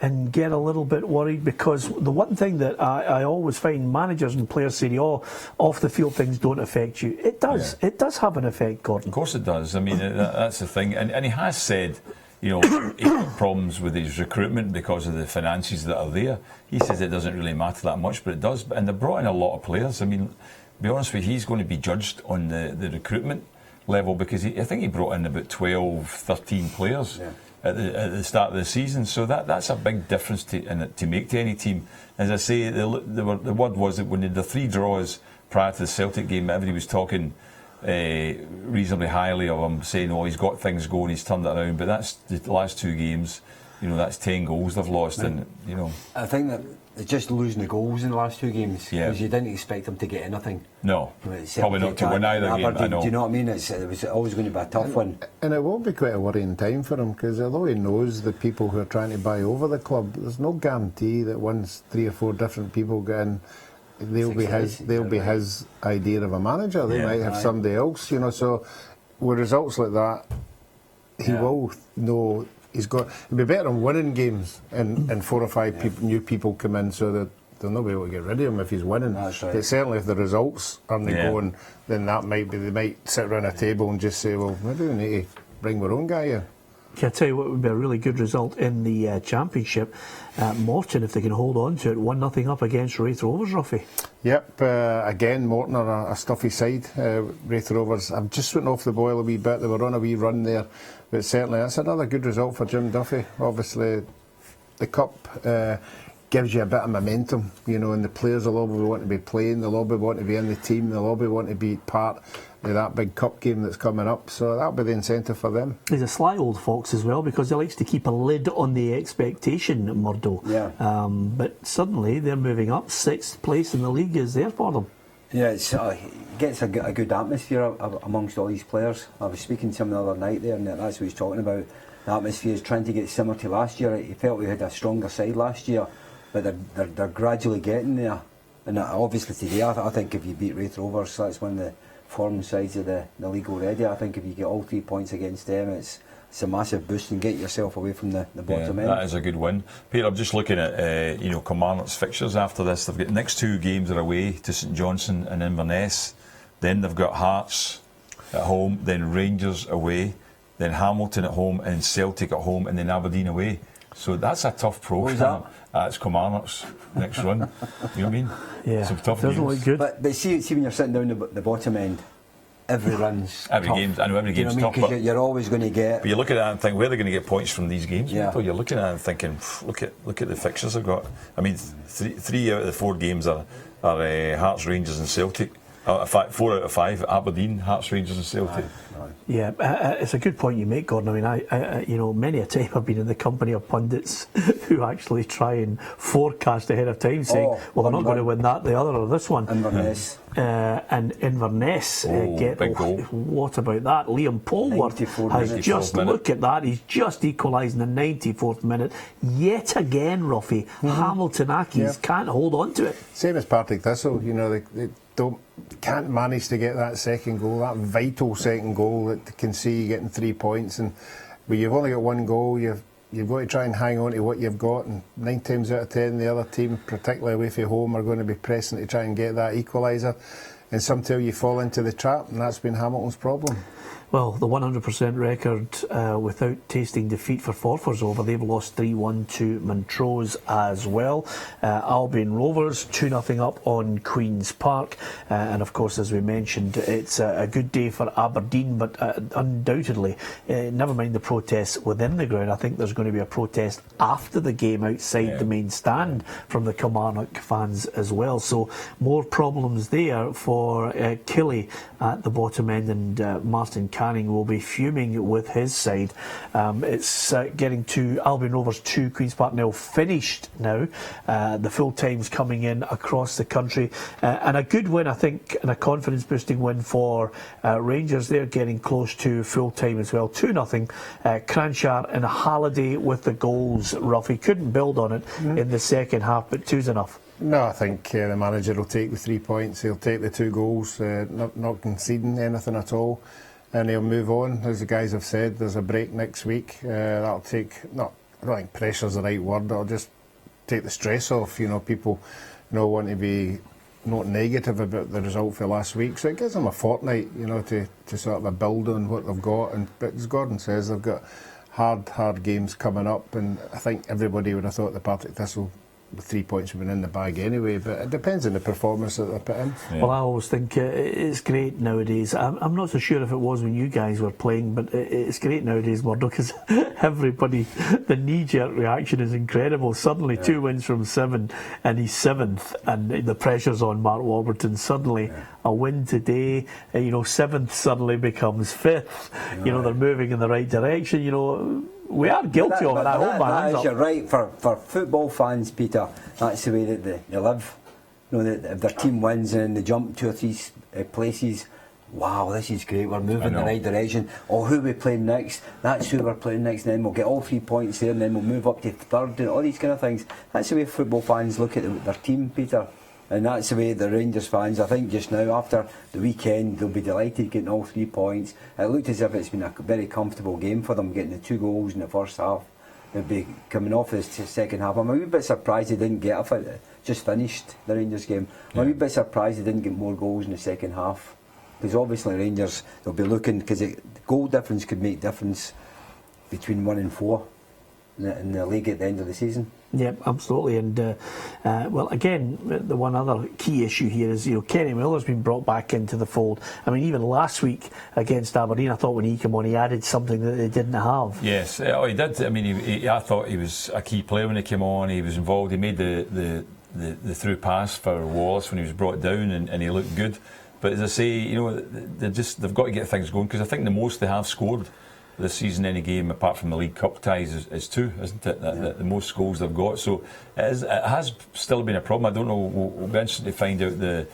and get a little bit worried? Because the one thing that I always find managers and players say, off the field things don't affect you. It does. Yeah. It does have an effect, Gordon. Of course it does. I mean, that's the thing. And he has said, he's got problems with his recruitment because of the finances that are there. He says it doesn't really matter that much, but it does. And they brought in a lot of players. I mean, to be honest with you, he's going to be judged on the recruitment level, because I think he brought in about 12, 13 players. Yeah. At the start of the season, so that's a big difference to make to any team. As I say, the word was that when they had the 3 draws prior to the Celtic game, everybody was talking reasonably highly of him, saying, he's got things going, he's turned it around. But that's the last 2 games, that's 10 goals they've lost, and I think that it's just losing the goals in the last 2 games, because you didn't expect them to get anything. No, probably not to win either game. I know. Do you know what I mean? It was always going to be a tough one. And it won't be quite a worrying time for him, because although he knows the people who are trying to buy over the club, there's no guarantee that once 3 or 4 different people get in, they'll be his idea of a manager. They might have somebody else, So with results like that, he will know. It'd be better on winning games and 4 or 5 new people come in, so that they'll not be able to get rid of him if he's winning. That's right. But certainly if the results aren't going, then that might be, they might sit around a table and just say, well, maybe we need to bring our own guy in. Can I tell you what would be a really good result in the Championship? Morton, if they can hold on to it, 1-0 up against Wraith Rovers, Ruffy. Yep, again, Morton are a stuffy side. Wraith Rovers, I've just went off the boil a wee bit. They were on a wee run there, but certainly that's another good result for Jim Duffy. Obviously, the Cup gives you a bit of momentum, and the players will all want to be playing, they'll all want to be in the team, they'll all want to be part of that big cup game that's coming up, so that'll be the incentive for them. He's a sly old fox as well, because he likes to keep a lid on the expectation, Murdo. Yeah. But suddenly they're moving up. 6th place in the league is there for them. Yeah, it gets a good atmosphere amongst all these players. I was speaking to him the other night there, and that's what he's talking about. The atmosphere is trying to get similar to last year. He felt we had a stronger side last year, but they're gradually getting there. And obviously today, I think if you beat Wraith Rovers, that's one of the form sides of the league already. I think if you get all 3 points against them, it's a massive boost and get yourself away from the bottom end. That is a good win. Peter, I'm just looking at Kilmarnock's fixtures after this. They've got the next 2 games are away to St Johnstone and Inverness. Then they've got Hearts at home, then Rangers away, then Hamilton at home, and Celtic at home, and then Aberdeen away. So that's a tough programme. That's Kilmarnock's next run. You know what I mean? Yeah, some tough doesn't games. look good. But see when you're sitting down the bottom end, every run's every tough. game. I know every game's tough, because you're always going to get. But you look at that and think, where are they going to get points from these games? Yeah. You're looking at it and thinking, look at the fixtures they've got. I mean, 3 out of the 4 games are Hearts, Rangers, and Celtic. In fact, 4 out of 5 Aberdeen, Hearts, Rangers, and Celtic. Yeah, it's a good point you make, Gordon. I mean, I many a time I've been in the company of pundits who actually try and forecast ahead of time, saying, well, they're not going to win that, the other, or this one. Inverness. And Inverness big goal. What about that? Liam Polworth has just, look at that, he's just equalised in the 94th minute. Yet again, Ruffy, Hamilton Accies can't hold on to it. Same as Partick Thistle, they can't manage to get that second goal, that vital second goal that can see you getting 3 points, but you've only got 1 goal. You've got to try and hang on to what you've got, and 9 times out of 10 the other team, particularly away from home, are going to be pressing to try and get that equaliser, and sometimes you fall into the trap, and that's been Hamilton's problem. Well, the 100% record without tasting defeat for Forfar's over. They've lost 3-1 to Montrose as well. Albion Rovers 2-0 up on Queen's Park. And of course, as we mentioned, it's a good day for Aberdeen, but undoubtedly, never mind the protests within the ground, I think there's going to be a protest after the game outside the main stand from the Kilmarnock fans as well. So more problems there for Killie at the bottom end, and Martin Canning will be fuming with his side. It's getting to Albion Rovers 2, Queen's Park 0 finished now. The full times coming in across the country, and a good win, I think, and a confidence boosting win for Rangers. They're getting close to full time as well. 2-0. Cranshire and Halliday with the goals. Ruffy couldn't build on it in the second half, but 2's enough. No, I think the manager will take the 3 points. He'll take the 2 goals, not conceding anything at all, and he'll move on. As the guys have said, there's a break next week. That'll take, I don't think pressure's the right word. It'll just take the stress off. People, want to be not negative about the result for last week. So it gives them a fortnight, to sort of build on what they've got. But as Gordon says, they've got hard games coming up, and I think everybody would have thought the Partick Thistle, the 3 points have been in the bag anyway, but it depends on the performance that they put in. Yeah. Well, I always think it's great nowadays. I'm not so sure if it was when you guys were playing, but it's great nowadays, Murdo, because everybody, the knee-jerk reaction is incredible. Suddenly 2 wins from 7 and he's 7th, and the pressure's on Mark Warburton. Suddenly a win today, 7th suddenly becomes 5th. They're moving in the right direction. We are guilty of it. I hope my hands up. You're right. For football fans, Peter, that's the way that they live. That if their team wins and they jump 2 or 3 places, wow, this is great. We're moving in the right direction. Or who are we playing next? That's who we're playing next. And then we'll get all 3 points there, and then we'll move up to 3rd, and all these kind of things. That's the way football fans look at their team, Peter. And that's the way the Rangers fans, I think just now, after the weekend, they'll be delighted getting all 3 points. It looked as if it's been a very comfortable game for them, getting the 2 goals in the first half. They'll be coming off this second half. I'm a wee bit surprised they didn't get it. Just finished the Rangers game. I'm a wee bit surprised they didn't get more goals in the second half. Because obviously Rangers, they'll be looking, because the goal difference could make difference between 1 and 4 in the league at the end of the season. Yep, absolutely. And well, again, the one other key issue here is Kenny Miller's been brought back into the fold. I mean, even last week against Aberdeen, I thought when he came on, he added something that they didn't have. Yes, he did. I mean, I thought he was a key player when he came on. He was involved. He made the through pass for Wallace when he was brought down, and he looked good. But as I say, they've got to get things going, because I think the most they have scored this season, any game apart from the League Cup ties, is 2, isn't it? The most goals they've got. So it has still been a problem. I don't know. We'll be interested to find out the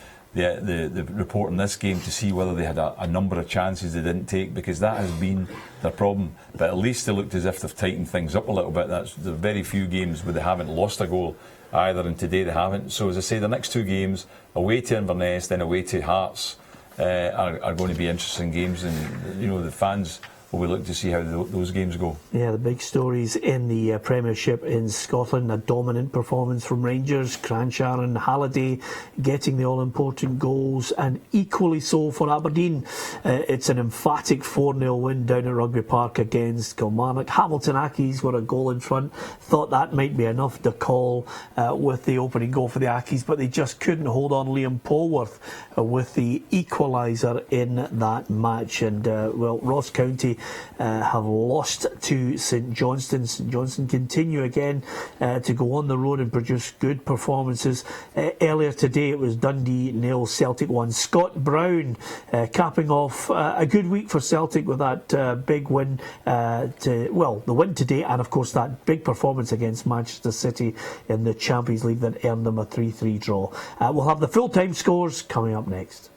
report in this game to see whether they had a number of chances they didn't take, because that has been their problem. But at least they looked as if they've tightened things up a little bit. That's the very few games where they haven't lost a goal either, and today they haven't. So as I say, the next 2 games, away to Inverness, then away to Hearts, are going to be interesting games, and the fans we look to see how those games go. Yeah, the big stories in the Premiership in Scotland: a dominant performance from Rangers, Cranshire and Halliday getting the all-important goals, and equally so for Aberdeen. It's an emphatic 4-0 win down at Rugby Park against Kilmarnock. Hamilton Accies were a goal in front. Thought that might be enough to call with the opening goal for the Accies, but they just couldn't hold on. Liam Polworth with the equaliser in that match. And well, Ross County have lost to St Johnstone. St Johnstone continue again to go on the road and produce good performances. Earlier today it was Dundee 0, Celtic 1. Scott Brown capping off a good week for Celtic with that big win, the win today, and of course that big performance against Manchester City in the Champions League that earned them a 3-3 draw. We'll have the full-time scores coming up next.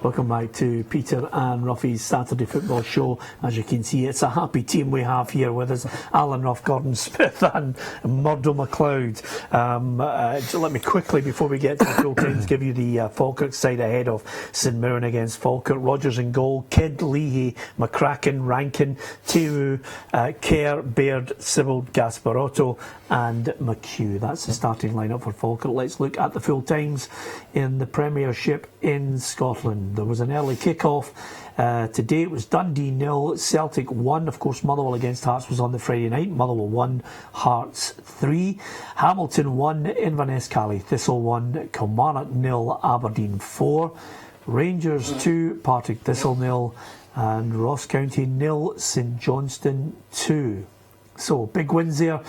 Welcome back to Peter and Ruffy's Saturday Football Show. As you can see, it's a happy team we have here with us. Alan Ruff, Gordon Smith and Murdo McLeod. Let me quickly, before we get to the full times, give you the Falkirk side ahead of St Mirren against Falkirk. Rogers in goal, Kidd, Leahy, McCracken, Rankin, Tewu, Kerr, Baird, Sybil, Gasparotto and McHugh. That's the starting lineup for Falkirk. Let's look at the full times in the Premiership in Scotland. There was an early kick-off. Today it was Dundee 0, Celtic 1. Of course, Motherwell against Hearts was on the Friday night. Motherwell 1, Hearts 3. Hamilton 1, Inverness Cali, Thistle 1, Kilmarnock 0, Aberdeen 4. Rangers 2, Partick Thistle 0, and Ross County 0, St Johnstone 2. So, big wins there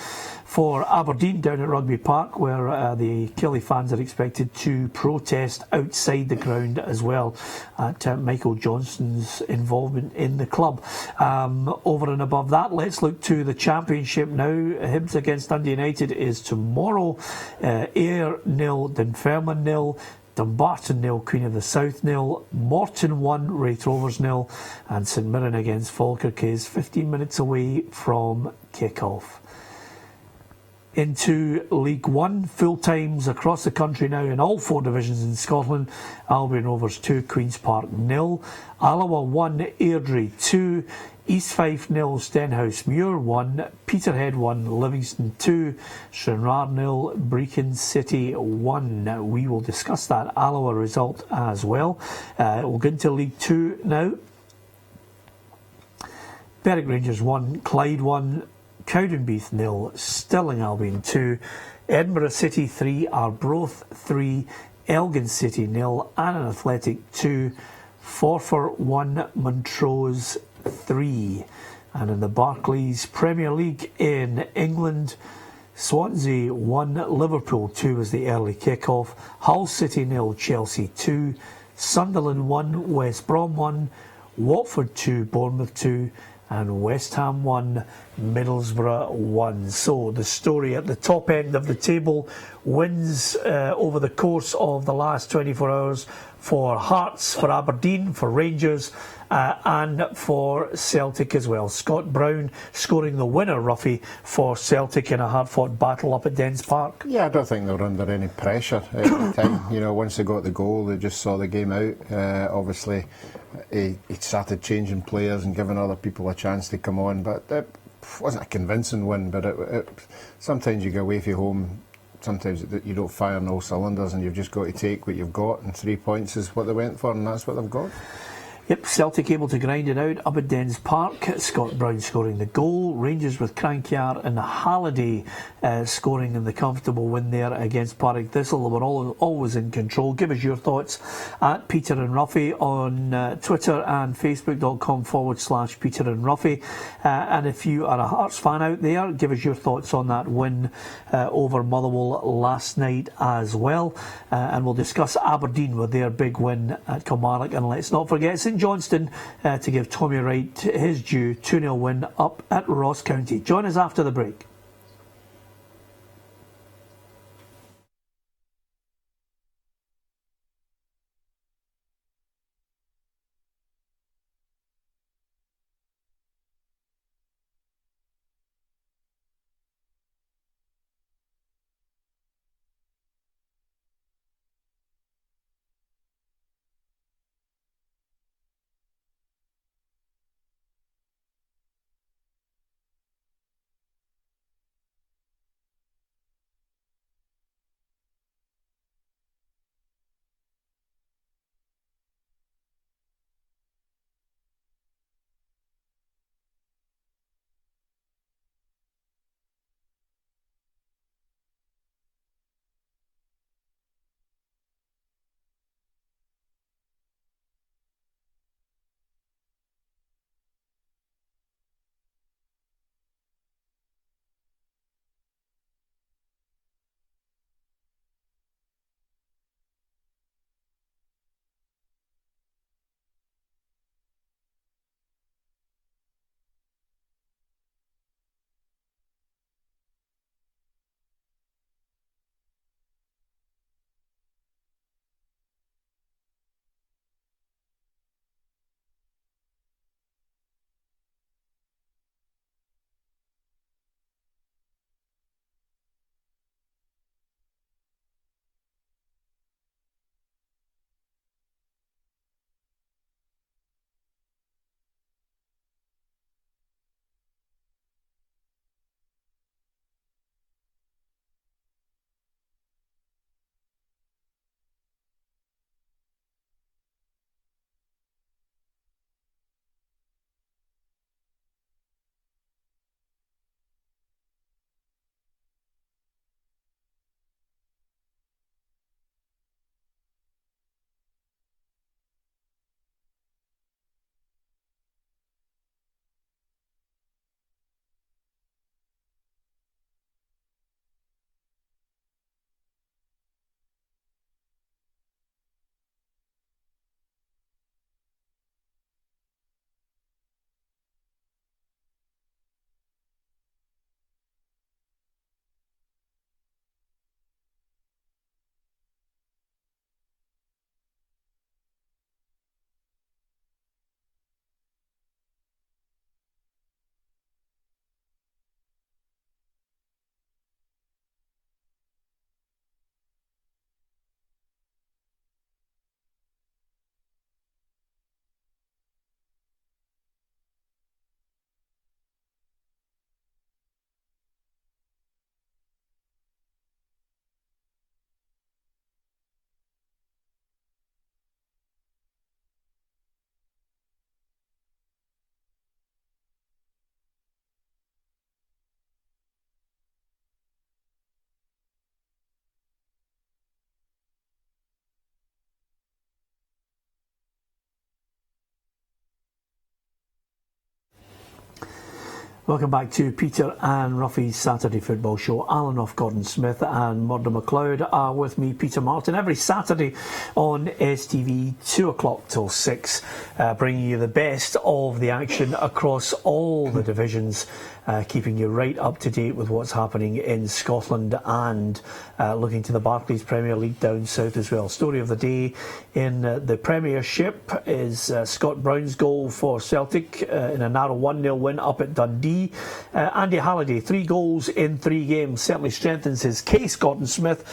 for Aberdeen down at Rugby Park, where the Killie fans are expected to protest outside the ground as well at Michael Johnston's involvement in the club. Over and above that, let's look to the Championship now. Hibs against Dundee United is tomorrow. Ayr 0, Dunfermline 0. Dumbarton 0, Queen of the South 0, Morton 1, Wraith Rovers 0, and St Mirren against Falkirk is 15 minutes away from kick-off. Into League One, full times across the country now in all 4 divisions in Scotland. Albion Rovers 2, Queen's Park 0, Alloa 1, Airdrie 2, East Fife 0, Stenhouse Muir 1, Peterhead 1, Livingston 2, Stranraer 0, Brecon City 1. We will discuss that Alloa result as well. We'll get into League 2 now. Berwick Rangers 1, Clyde 1, Cowdenbeath 0, Stirling Albion 2, Edinburgh City 3, Arbroath 3, Elgin City 0, Annan Athletic 2, Forfar 1, Montrose 3. And in the Barclays Premier League in England, Swansea 1, Liverpool 2 was the early kick-off, Hull City 0, Chelsea 2, Sunderland 1, West Brom 1, Watford 2, Bournemouth 2, and West Ham 1, Middlesbrough 1. So the story at the top end of the table, wins over the course of the last 24 hours for Hearts, for Aberdeen, for Rangers and for Celtic as well. Scott Brown scoring the winner, Ruffy, for Celtic in a hard-fought battle up at Dens Park. Yeah, I don't think they were under any pressure at the time. You know, once they got the goal, they just saw the game out. Obviously, he started changing players and giving other people a chance to come on, but it wasn't a convincing win. But sometimes you go away from home, sometimes you don't fire on all cylinders, and you've just got to take what you've got, and 3 points is what they went for, and that's what they've got. Yep, Celtic able to grind it out up at Dens Park. Scott Brown scoring the goal. Rangers with Crankier and Halliday scoring in the comfortable win there against Partick Thistle. They were always in control. Give us your thoughts at Peter and Ruffy on Twitter and Facebook.com/Peter and Ruffy. And if you are a Hearts fan out there, give us your thoughts on that win over Motherwell last night as well. And we'll discuss Aberdeen with their big win at Kilmarnock. And let's not forget St Johnstone to give Tommy Wright his due 2-0 win up at Ross County. Join us after the break. Welcome back to Peter and Ruffy's Saturday Football Show. Alan Ruff, Gordon Smith and Murdo McLeod are with me, Peter Martin, every Saturday on STV, 2 o'clock till 6, bringing you the best of the action across all the divisions, keeping you right up to date with what's happening in Scotland and looking to the Barclays Premier League down south as well. Story of the day in the Premiership is Scott Brown's goal for Celtic in a narrow 1-0 win up at Dundee. Andy Halliday, 3 goals in 3 games, certainly strengthens his case, Gordon Smith,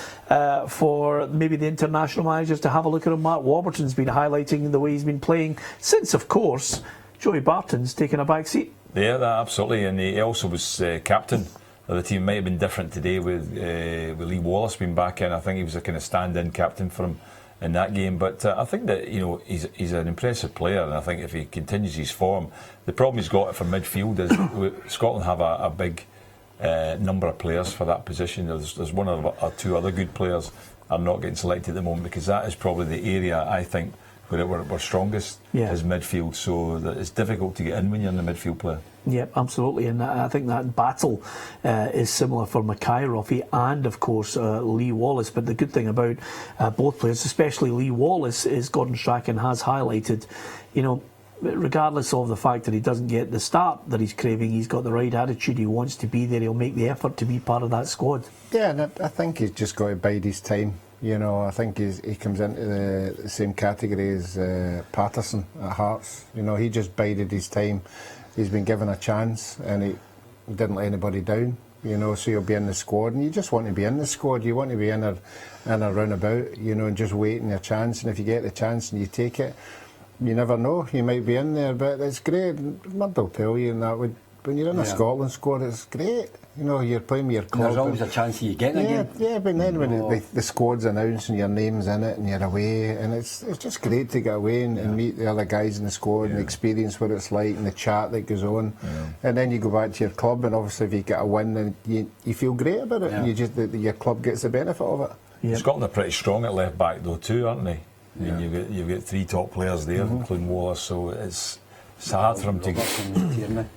for maybe the international managers to have a look at him. Mark Warburton's been highlighting the way he's been playing since, of course, Joey Barton's taken a back seat. Yeah, absolutely, and he also was captain of the team. Might have been different today with Lee Wallace being back in. I think he was a kind of stand-in captain for him in that game, but I think that he's an impressive player, and I think if he continues his form, the problem he's got for midfield is Scotland have a big number of players for that position. There's one or two other good players are not getting selected at the moment, because that is probably the area I think where we're strongest is midfield, so that it's difficult to get in when you're in the midfield player. Yeah, absolutely, and I think that battle is similar for Mackay Roffey and of course Lee Wallace. But the good thing about both players, especially Lee Wallace, is Gordon Strachan has highlighted, regardless of the fact that he doesn't get the start that he's craving, he's got the right attitude, he wants to be there, he'll make the effort to be part of that squad. Yeah, and I think he's just got to bide his time. I think he comes into the same category as Patterson at Hearts. He just bided his time. He's been given a chance and he didn't let anybody down. So he'll be in the squad, and you just want to be in the squad. You want to be in a roundabout, and just waiting your chance. And if you get the chance and you take it, you never know. You might be in there, but it's great. Murdo will tell you, and that when you're in a Scotland squad, it's great. You're playing with your club. There's always a chance of you getting again. Yeah, but then when the squad's announced and your name's in it and you're away, and it's just great to get away and meet the other guys in the squad and experience what it's like and the chat that goes on. And then you go back to your club, and obviously if you get a win, then you feel great about it, and your club gets the benefit of it. Yeah. Scotland are pretty strong at left back though too, aren't they? I mean, you've got 3 top players there, including Wallace, so it's hard for him to get.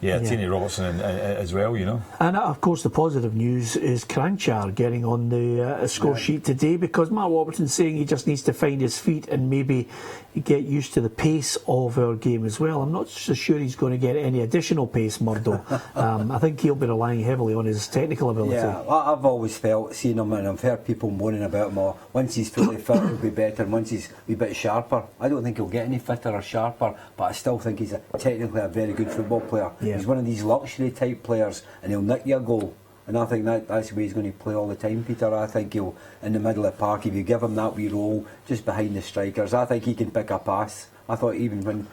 Tierney Robertson as well, And of course the positive news is Kranjčar getting on the score sheet today, because Mark Warburton's saying he just needs to find his feet and maybe get used to the pace of our game as well. I'm not so sure he's going to get any additional pace, Murdo. I think he'll be relying heavily on his technical ability. Yeah, I've always felt, seeing him, and I've heard people moaning about him, once he's fully fit he'll be better, and once he's a wee bit sharper. I don't think he'll get any fitter or sharper, but I still think he's technically a very good football player. He's one of these luxury type players, and he'll nick you a goal. And I think that's the way he's going to play all the time, Peter. I think he'll, in the middle of the park, if you give him that wee role just behind the strikers, I think he can pick a pass. I thought even when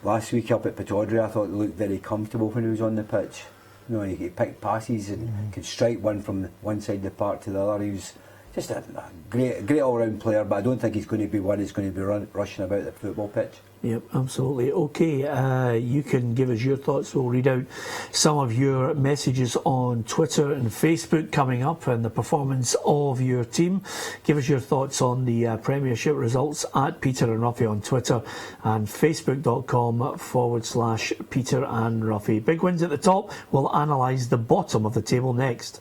last week up at Pittodrie, I thought he looked very comfortable when he was on the pitch. He could pick passes and could strike one from one side of the park to the other. He was just a great all-round player, but I don't think he's going to be one who's going to be rushing about the football pitch. Yep, absolutely. Okay, you can give us your thoughts. We'll read out some of your messages on Twitter and Facebook coming up, and the performance of your team. Give us your thoughts on the Premiership results at Peter and Ruffy on Twitter, and facebook.com/Peter and Ruffy. Big wins at the top. We'll analyse the bottom of the table next.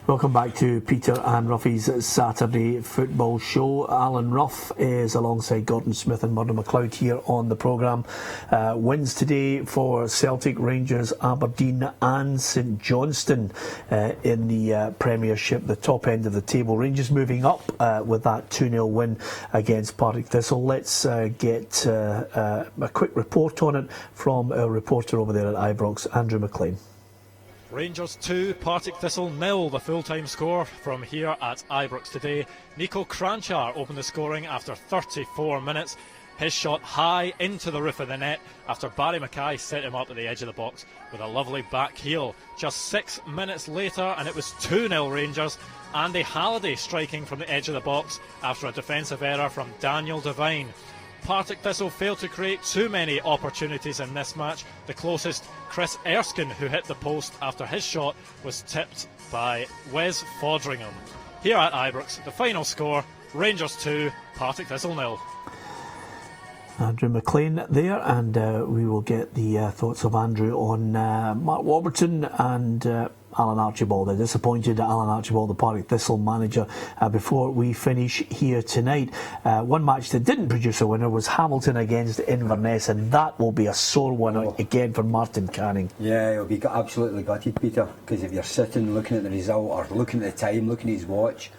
Welcome back to Peter and Ruffy's Saturday Football Show. Alan Ruff is alongside Gordon Smith and Murdo McLeod here on the programme. Wins today for Celtic, Rangers, Aberdeen and St Johnstone in the Premiership, the top end of the table. Rangers moving up with that 2-0 win against Partick Thistle. Let's get a quick report on it from our reporter over there at Ibrox, Andrew McLean. Rangers 2, Partick Thistle 0, the full-time score from here at Ibrox today. Nico Kranjčar opened the scoring after 34 minutes. His shot high into the roof of the net after Barry Mackay set him up at the edge of the box with a lovely back heel. Just 6 minutes later and it was 2-0 Rangers. Andy Halliday striking from the edge of the box after a defensive error from Daniel Devine. Partick Thistle failed to create too many opportunities in this match. The closest, Chris Erskine, who hit the post after his shot was tipped by Wes Fodringham. Here at Ibrox, the final score, Rangers 2, Partick Thistle 0. Andrew McLean there, and we will get the thoughts of Andrew on Mark Warburton and Alan Archibald. A disappointed Alan Archibald, the Partick Thistle manager, before we finish here tonight. One match that didn't produce a winner was Hamilton against Inverness, and that will be a sore one again for Martin Canning. Yeah, he'll be absolutely gutted, Peter, because if you're sitting looking at the result or looking at the time, looking at his watch,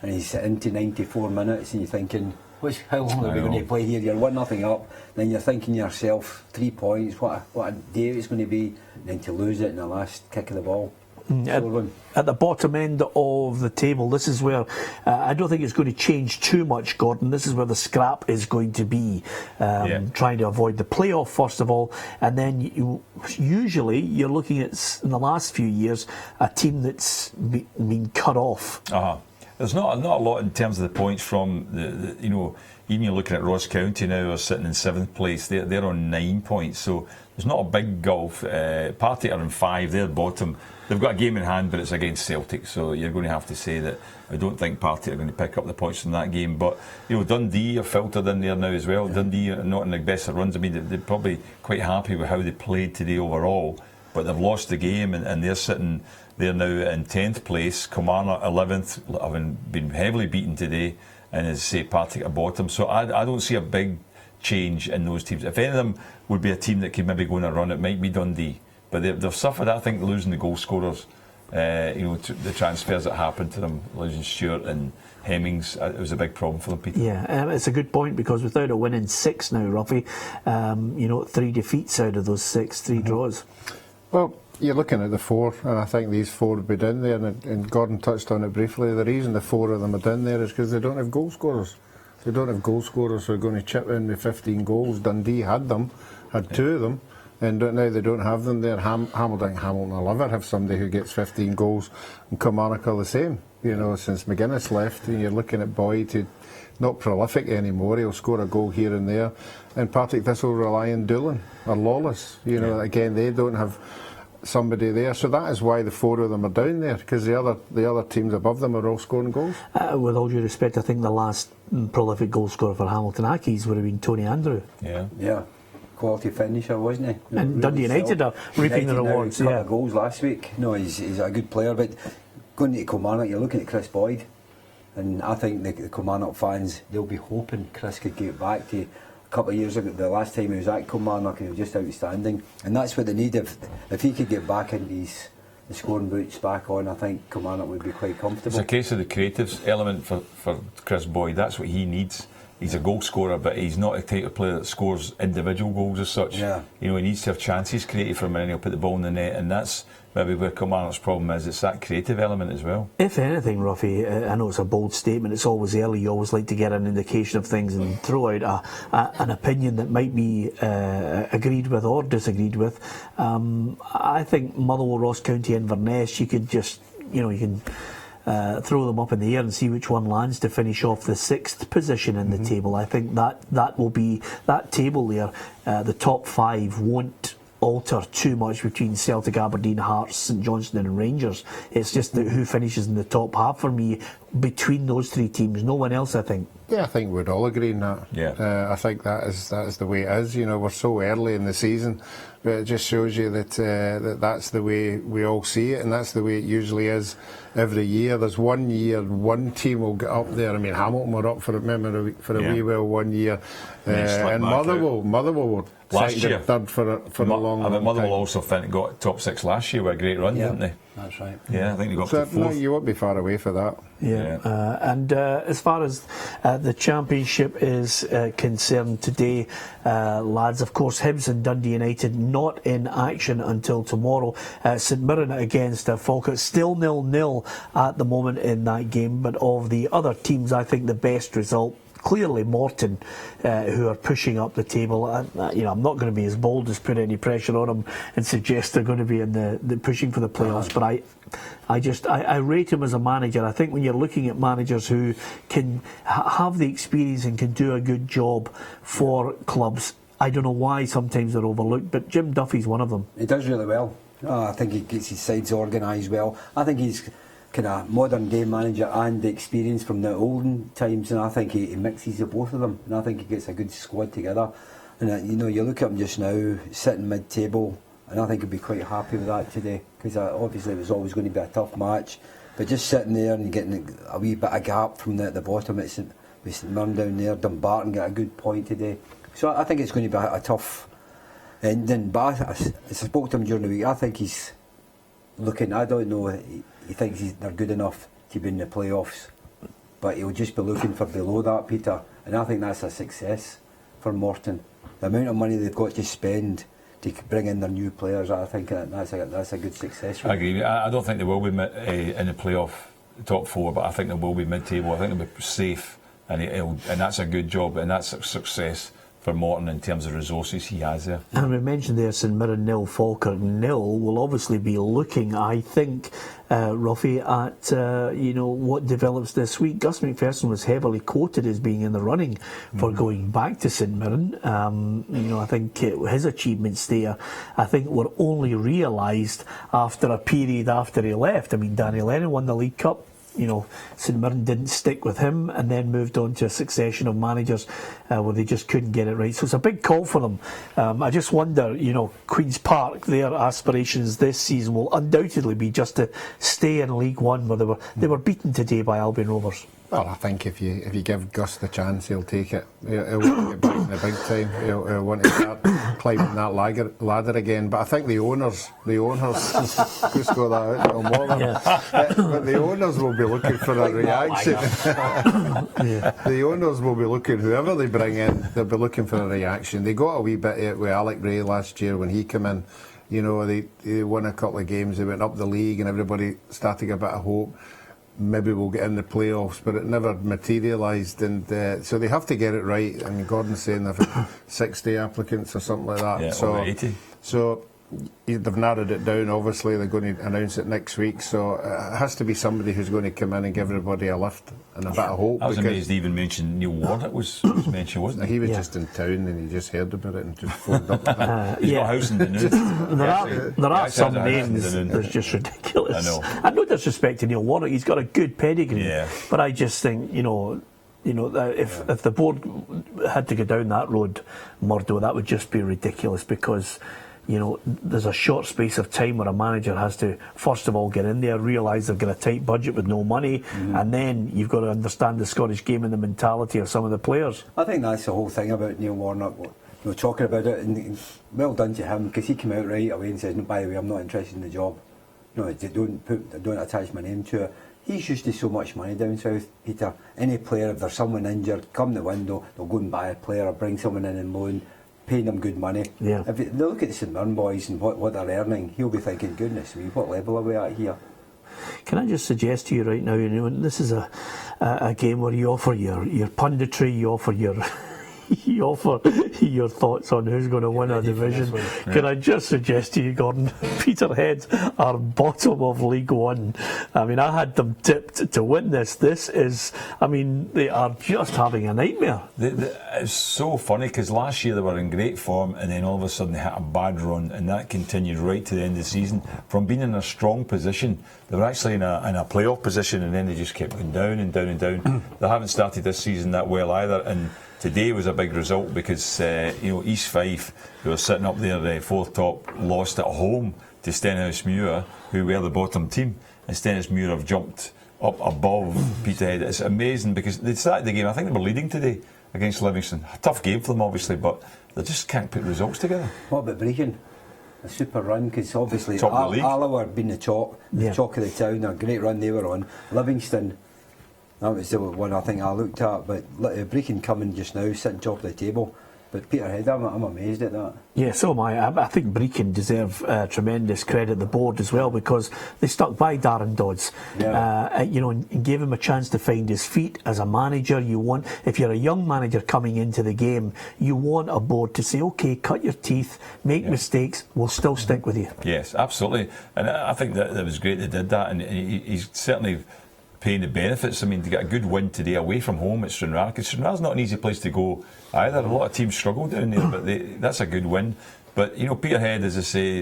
and he's into 94 minutes and you're thinking, how long are we going to play here? You're 1-0 up, then you're thinking to yourself, 3 points, what a day it's going to be, and then to lose it in the last kick of the ball. At the bottom end of the table, this is where I don't think it's going to change too much, Gordon. This is where the scrap is going to be, trying to avoid the playoff first of all, and then usually you're looking at, in the last few years, a team that's been cut off. There's not a lot in terms of the points from even you're looking at Ross County now are sitting in 7th place. They're on 9 points, so there's not a big gulf. Partick are in 5, they're bottom. They've got a game in hand, but it's against Celtic, so you're going to have to say that I don't think Partick are going to pick up the points from that game. But Dundee are filtered in there now as well. Dundee are not in the best of runs. I mean, they're probably quite happy with how they played today overall, but they've lost the game and they're sitting. They're now in 10th place. Kilmarnock 11th, having been heavily beaten today, and as I say, Partick at bottom. So I don't see a big change in those teams. If any of them would be a team that could maybe go on a run, it might be Dundee. But they've suffered, I think, losing the goal scorers. The transfers that happened to them, losing Stewart and Hemmings, it was a big problem for them, Peter. Yeah, it's a good point, because without a win in 6 now, Ruffy, 3 defeats out of those 6, 3 draws. Well, you're looking at the 4, and I think these 4 would be down there, and Gordon touched on it briefly. The reason the 4 of them are down there is because they don't have goal scorers. They don't have goal scorers who are going to chip in with 15 goals. Dundee had 2 of them, and now they don't have them there. Hamilton will never have somebody who gets 15 goals, and Kilmarnock are the same. Since McGuinness left, and you're looking at Boyd, who not prolific anymore. He'll score a goal here and there, and Partick Thistle rely on Doolan or Lawless. Again, they don't have somebody there, so that is why the 4 of them are down there, because the other teams above them are all scoring goals. With all due respect, I think the last prolific goal scorer for Hamilton Accies would have been Tony Andrew. Yeah, quality finisher, wasn't he? And Dundee United are reaping the rewards. Couple of goals last week. No, he's a good player, but going to Kilmarnock, you're looking at Chris Boyd, and I think the Kilmarnock fans, they'll be hoping Chris could get back to a couple of years ago. The last time he was at Kilmarnock, he was just outstanding, and that's what they need. If he could get back into the scoring boots back on, I think Kilmarnock would be quite comfortable. It's a case of the creatives element for Chris Boyd. That's what he needs. He's a goal scorer, but he's not a type of player that scores individual goals as such. He needs to have chances created from him, and he'll put the ball in the net, and that's maybe where Kilmarnock's problem is. It's that creative element as well. If anything, Ruffy, I know it's a bold statement, it's always early, you always like to get an indication of things and throw out an opinion that might be agreed with or disagreed with. I think Motherwell, Ross County, Inverness, you could just, you can throw them up in the air and see which one lands to finish off the 6th position in the table. I think that will be, that table there, the top 5 won't alter too much between Celtic, Aberdeen, Hearts, St Johnstone and Rangers. It's just that who finishes in the top half for me between those three teams. No one else, I think. Yeah, I think we'd all agree on that. Yeah. I think that is the way it is. We're so early in the season, but it just shows you that that's the way we all see it, and that's the way it usually is every year. There's one year one team will get up there. I mean, Hamilton were up for a wee while one year, and Motherwell were last year third for a long time. Motherwell time. also got top 6 last year with a great run, didn't they? That's right. Yeah, I think they got So up to 4th. no, you won't be far away for that. And as far as the Championship is concerned today, lads, of course, Hibs and Dundee United not in action until tomorrow. St Mirren against Falkirk, still 0-0 at the moment in that game, but of the other teams, I think the best result, clearly Morton, who are pushing up the table. I'm not going to be as bold as put any pressure on them and suggest they're going to be in the pushing for the playoffs, but I rate him as a manager. I think when you're looking at managers who can have the experience and can do a good job for clubs, I don't know why sometimes they're overlooked, but Jim Duffy's one of them. He does really well. I think he gets his sides organised well. I think he's kind of modern day manager and the experience from the olden times, and I think he mixes the both of them, and I think he gets a good squad together. And you look at him just now sitting mid-table, and I think he'll be quite happy with that today, because obviously it was always going to be a tough match, but just sitting there and getting a wee bit of gap from the bottom, with St Mirren down there. Dumbarton got a good point today, so I think it's going to be a tough ending. But I spoke to him during the week. I think he's looking, I don't know, he thinks they're good enough to be in the playoffs, but he'll just be looking for below that, Peter, and I think that's a success for Morton. The amount of money they've got to spend to bring in their new players, I think that's a good success. I agree. I don't think they will be in the playoff top 4, but I think they will be mid-table. I think they'll be safe, and that's a good job, and that's a success for Morton in terms of resources he has there. And we mentioned there St Mirren 0, Falkirk 0. Will obviously be looking, I think, Ruffy, at what develops this week. Gus McPherson was heavily quoted as being in the running for going back to St Mirren. I think his achievements there, I think, were only realised after a period after he left. I mean, Danny Lennon won the League Cup. St Mirren didn't stick with him and then moved on to a succession of managers where they just couldn't get it right. So it's a big call for them. I just wonder, Queen's Park, their aspirations this season will undoubtedly be just to stay in League One, where they were beaten today by Albion Rovers. Well, I think if you give Gus the chance, he'll take it. He'll want to get back in the big time. He'll want to start climbing that ladder again. But I think the owners, just go that out on water. But the owners will be looking for a reaction. The owners will be looking, whoever they bring in, they'll be looking for a reaction. They got a wee bit with Alec Ray last year when he came in. They won a couple of games. They went up the league, and everybody started to get a bit of hope. Maybe we'll get in the playoffs, but it never materialised, and so they have to get it right. I mean, Gordon's saying they've 60 applicants or something like that. Yeah, over 80. So they've narrowed it down. Obviously, they're going to announce it next week. So it has to be somebody who's going to come in and give everybody a lift and a bit of hope. I was amazed they even mentioned Neil Warnock was mentioned, wasn't he? He was just in town and he just heard about it and just phoned up. He's got a house in the news. There are some names that's just ridiculous. I know. And no disrespect to Neil Warnock, he's got a good pedigree. Yeah. But I just think, if the board had to go down that road, Murdo, that would just be ridiculous, because there's a short space of time where a manager has to, first of all, get in there, realise they've got a tight budget with no money, and then you've got to understand the Scottish game and the mentality of some of the players. I think that's the whole thing about Neil Warnock, talking about it, and well done to him, because he came out right away and says, no, by the way, I'm not interested in the job. Don't attach my name to it. He's used to so much money down south, Peter. Any player, if there's someone injured, come the window, they'll go and buy a player or bring someone in and loan, paying them good money. Yeah. If they look at the St Mirren boys and what they're earning, he'll be thinking, goodness me, what level are we at here? Can I just suggest to you right now, this is a game where you offer your punditry, you offer your you offer your thoughts on who's going to win our division, can I just suggest to you, Gordon, Peterhead are bottom of League One. I mean, I had them tipped to win this. This is, I mean, they are just having a nightmare. It's so funny because last year they were in great form and then all of a sudden they had a bad run, and that continued right to the end of the season. From being in a strong position, they were actually in a playoff position, and then they just kept going down and down and down. They haven't started this season that well either, and today was a big result because East Fife, who were sitting up there fourth top, lost at home to Stenhousemuir, who were the bottom team, and Stenhousemuir have jumped up above Peterhead. It's amazing because they started the game, I think they were leading today against Livingston. A tough game for them obviously, but they just can't put results together. What about Brecon? A super run, because obviously Top of the league. Alloa being the talk of the town, a great run they were on. Livingston, that was the one I think I looked at, but Brecon coming just now, sitting top of the table. But Peterhead, I'm amazed at that. Yeah, so am I. I think Brecon deserve tremendous credit, the board as well, because they stuck by Darren Dodds. And gave him a chance to find his feet as a manager. If you're a young manager coming into the game, you want a board to say, okay, cut your teeth, make mistakes, we'll still stick with you. Yes, absolutely. And I think that was great they did that, and he's certainly paying the benefits. I mean, to get a good win today away from home at Stranraer, because Stranraer's not an easy place to go either. A lot of teams struggle down there, but that's a good win. But Peterhead, as I say,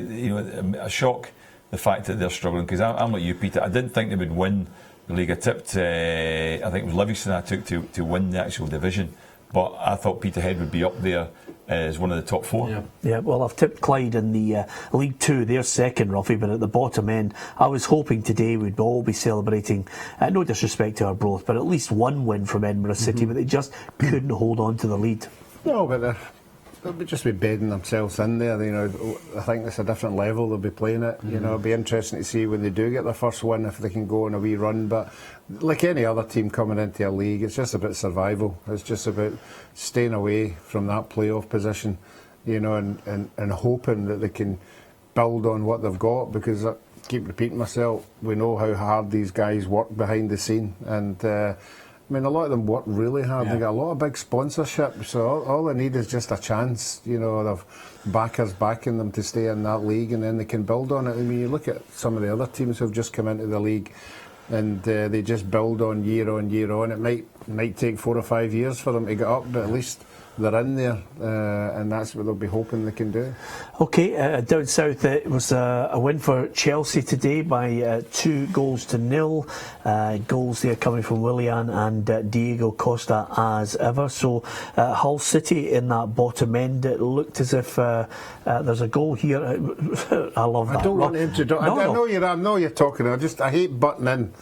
a shock the fact that they're struggling, because I'm like you, Peter. I didn't think they would win the league. I tipped, I think it was Livingston I took to win the actual division, but I thought Peterhead would be up there as one of the top four. Yeah, well, I've tipped Clyde in the League 2. They're second, Ruffy, but at the bottom end, I was hoping today we'd all be celebrating, no disrespect to our broth, but at least one win from Edinburgh City, but they just couldn't hold on to the lead. No, but they'll just be bedding themselves in there. I think it's a different level they'll be playing at. It'll be interesting to see when they do get their first win if they can go on a wee run. But like any other team coming into a league, it's just about survival. It's just about staying away from that playoff position, and hoping that they can build on what they've got. Because I keep repeating myself, we know how hard these guys work behind the scene, and I mean, a lot of them work really hard. They got a lot of big sponsorship, so all they need is just a chance, of backers backing them to stay in that league, and then they can build on it. I mean, you look at some of the other teams who've just come into the league, and they just build on year on year on. It might take 4 or 5 years for them to get up, but at least they're in there, and that's what they'll be hoping they can do. Okay, down south it was a win for Chelsea today by 2-0. Goals there coming from Willian and Diego Costa as ever. So Hull City in that bottom end, it looked as if there's a goal here. I love that. I don't want him to do. I know you're talking. I hate butting in.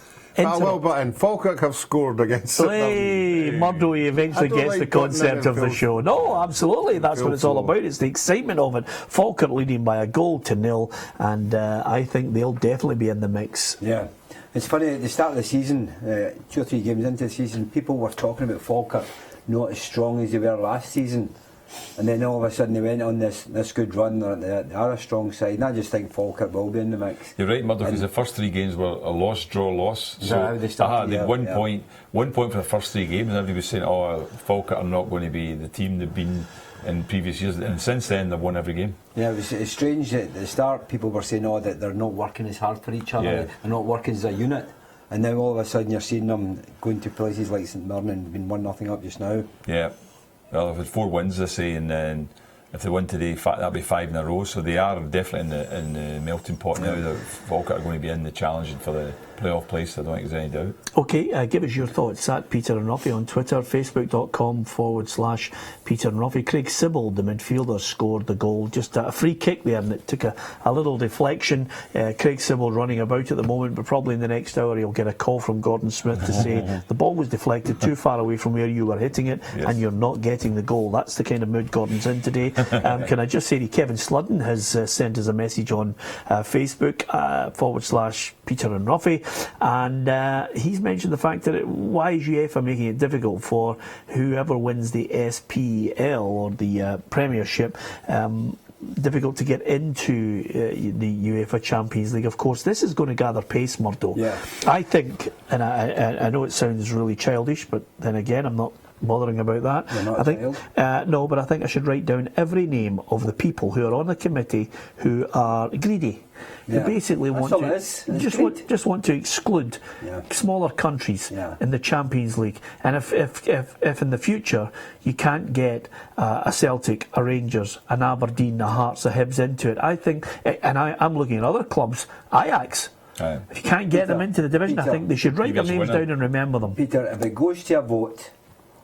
Falkirk have scored against Hey, Murdo, he eventually gets the concept of the show. No, absolutely, that's what it's all about. It's the excitement of it. Falkirk leading by 1-0, and I think they'll definitely be in the mix. Yeah. It's funny, at the start of the season, 2 or 3 games into the season, people were talking about Falkirk not as strong as they were last season. And then all of a sudden they went on this good run. They are a strong side, and I just think Falkirk will be in the mix. You're right, Murdo, because the first 3 games were a loss, draw, loss. So they started, they had 1 point. 1 point for the first 3 games, and everybody was saying, Falkirk are not going to be the team they've been in previous years, and since then they've won every game. Yeah, it's strange that at the start people were saying that they're not working as hard for each other, they're not working as a unit, and now all of a sudden you're seeing them going to places like St Mirren and being 1-0 up just now. Yeah. Well, they've had 4 wins, I say, and then if they win today, that'll be 5 in a row. So they are definitely in the melting pot now. The Falkirk are going to be in the challenging for the playoff place. I don't think there's any doubt. Okay, give us your thoughts at Peter and Ruffy on Twitter, facebook.com/Peter and Ruffy. Craig Sibbald, the midfielder, scored the goal. Just a free kick there, and it took a little deflection. Craig Sibbald running about at the moment, but probably in the next hour he'll get a call from Gordon Smith to say the ball was deflected too far away from where you were hitting it, and you're not getting the goal. That's the kind of mood Gordon's in today. Can I just say to Kevin Sludden has sent us a message on Facebook, /Peter and Ruffy, and he's mentioned the fact that why is UEFA making it difficult for whoever wins the SPL or the Premiership, difficult to get into the UEFA Champions League. Of course, this is going to gather pace, Murdo. Yeah. I think, and I know it sounds really childish, but then again, I'm not bothering about that. You're not I a think no, but I think I should write down every name of the people who are on the committee who are greedy. Who basically That's want all to it is. It's just want to exclude smaller countries in the Champions League. And if in the future you can't get a Celtic, a Rangers, an Aberdeen, a Hearts, a Hibs into it, I think, and I'm looking at other clubs, Ajax. If you can't get them into the division, I think they should write their names down and remember them. Peter, if it goes to a vote,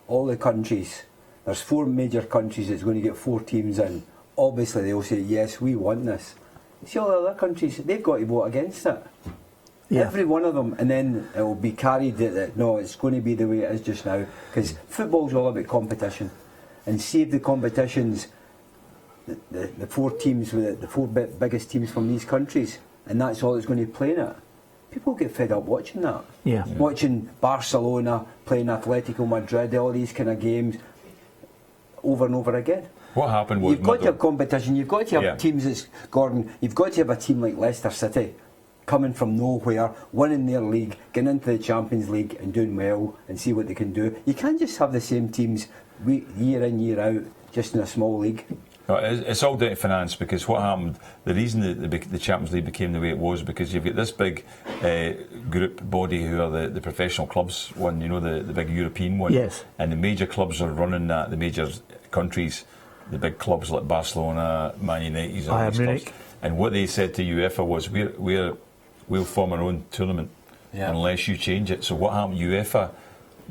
all the countries, there's 4 major countries that's going to get 4 teams in. Obviously, they'll say, yes, we want this. See all the other countries, they've got to vote against it. Yeah. Every one of them, and then it will be carried that no, it's going to be the way it is just now. Because football's all about competition. And see if the competitions, the 4 teams, with the 4 biggest teams from these countries, and that's all that's going to play in it. People get fed up watching that. Yeah. Watching Barcelona playing Atletico Madrid, all these kind of games, over and over again. What happened was You've got to have competition. You've got to have teams that's Gordon. You've got to have a team like Leicester City, coming from nowhere, winning their league, getting into the Champions League and doing well, and see what they can do. You can't just have the same teams year in, year out, just in a small league. No, it's all down to finance, because what happened, the reason the Champions League became the way it was, because you've got this big group body who are the professional clubs one, the big European one. Yes. And the major clubs are running that, the major countries, the big clubs like Barcelona, Man United, all these clubs. And what they said to UEFA was, we'll form our own tournament unless you change it. So what happened, UEFA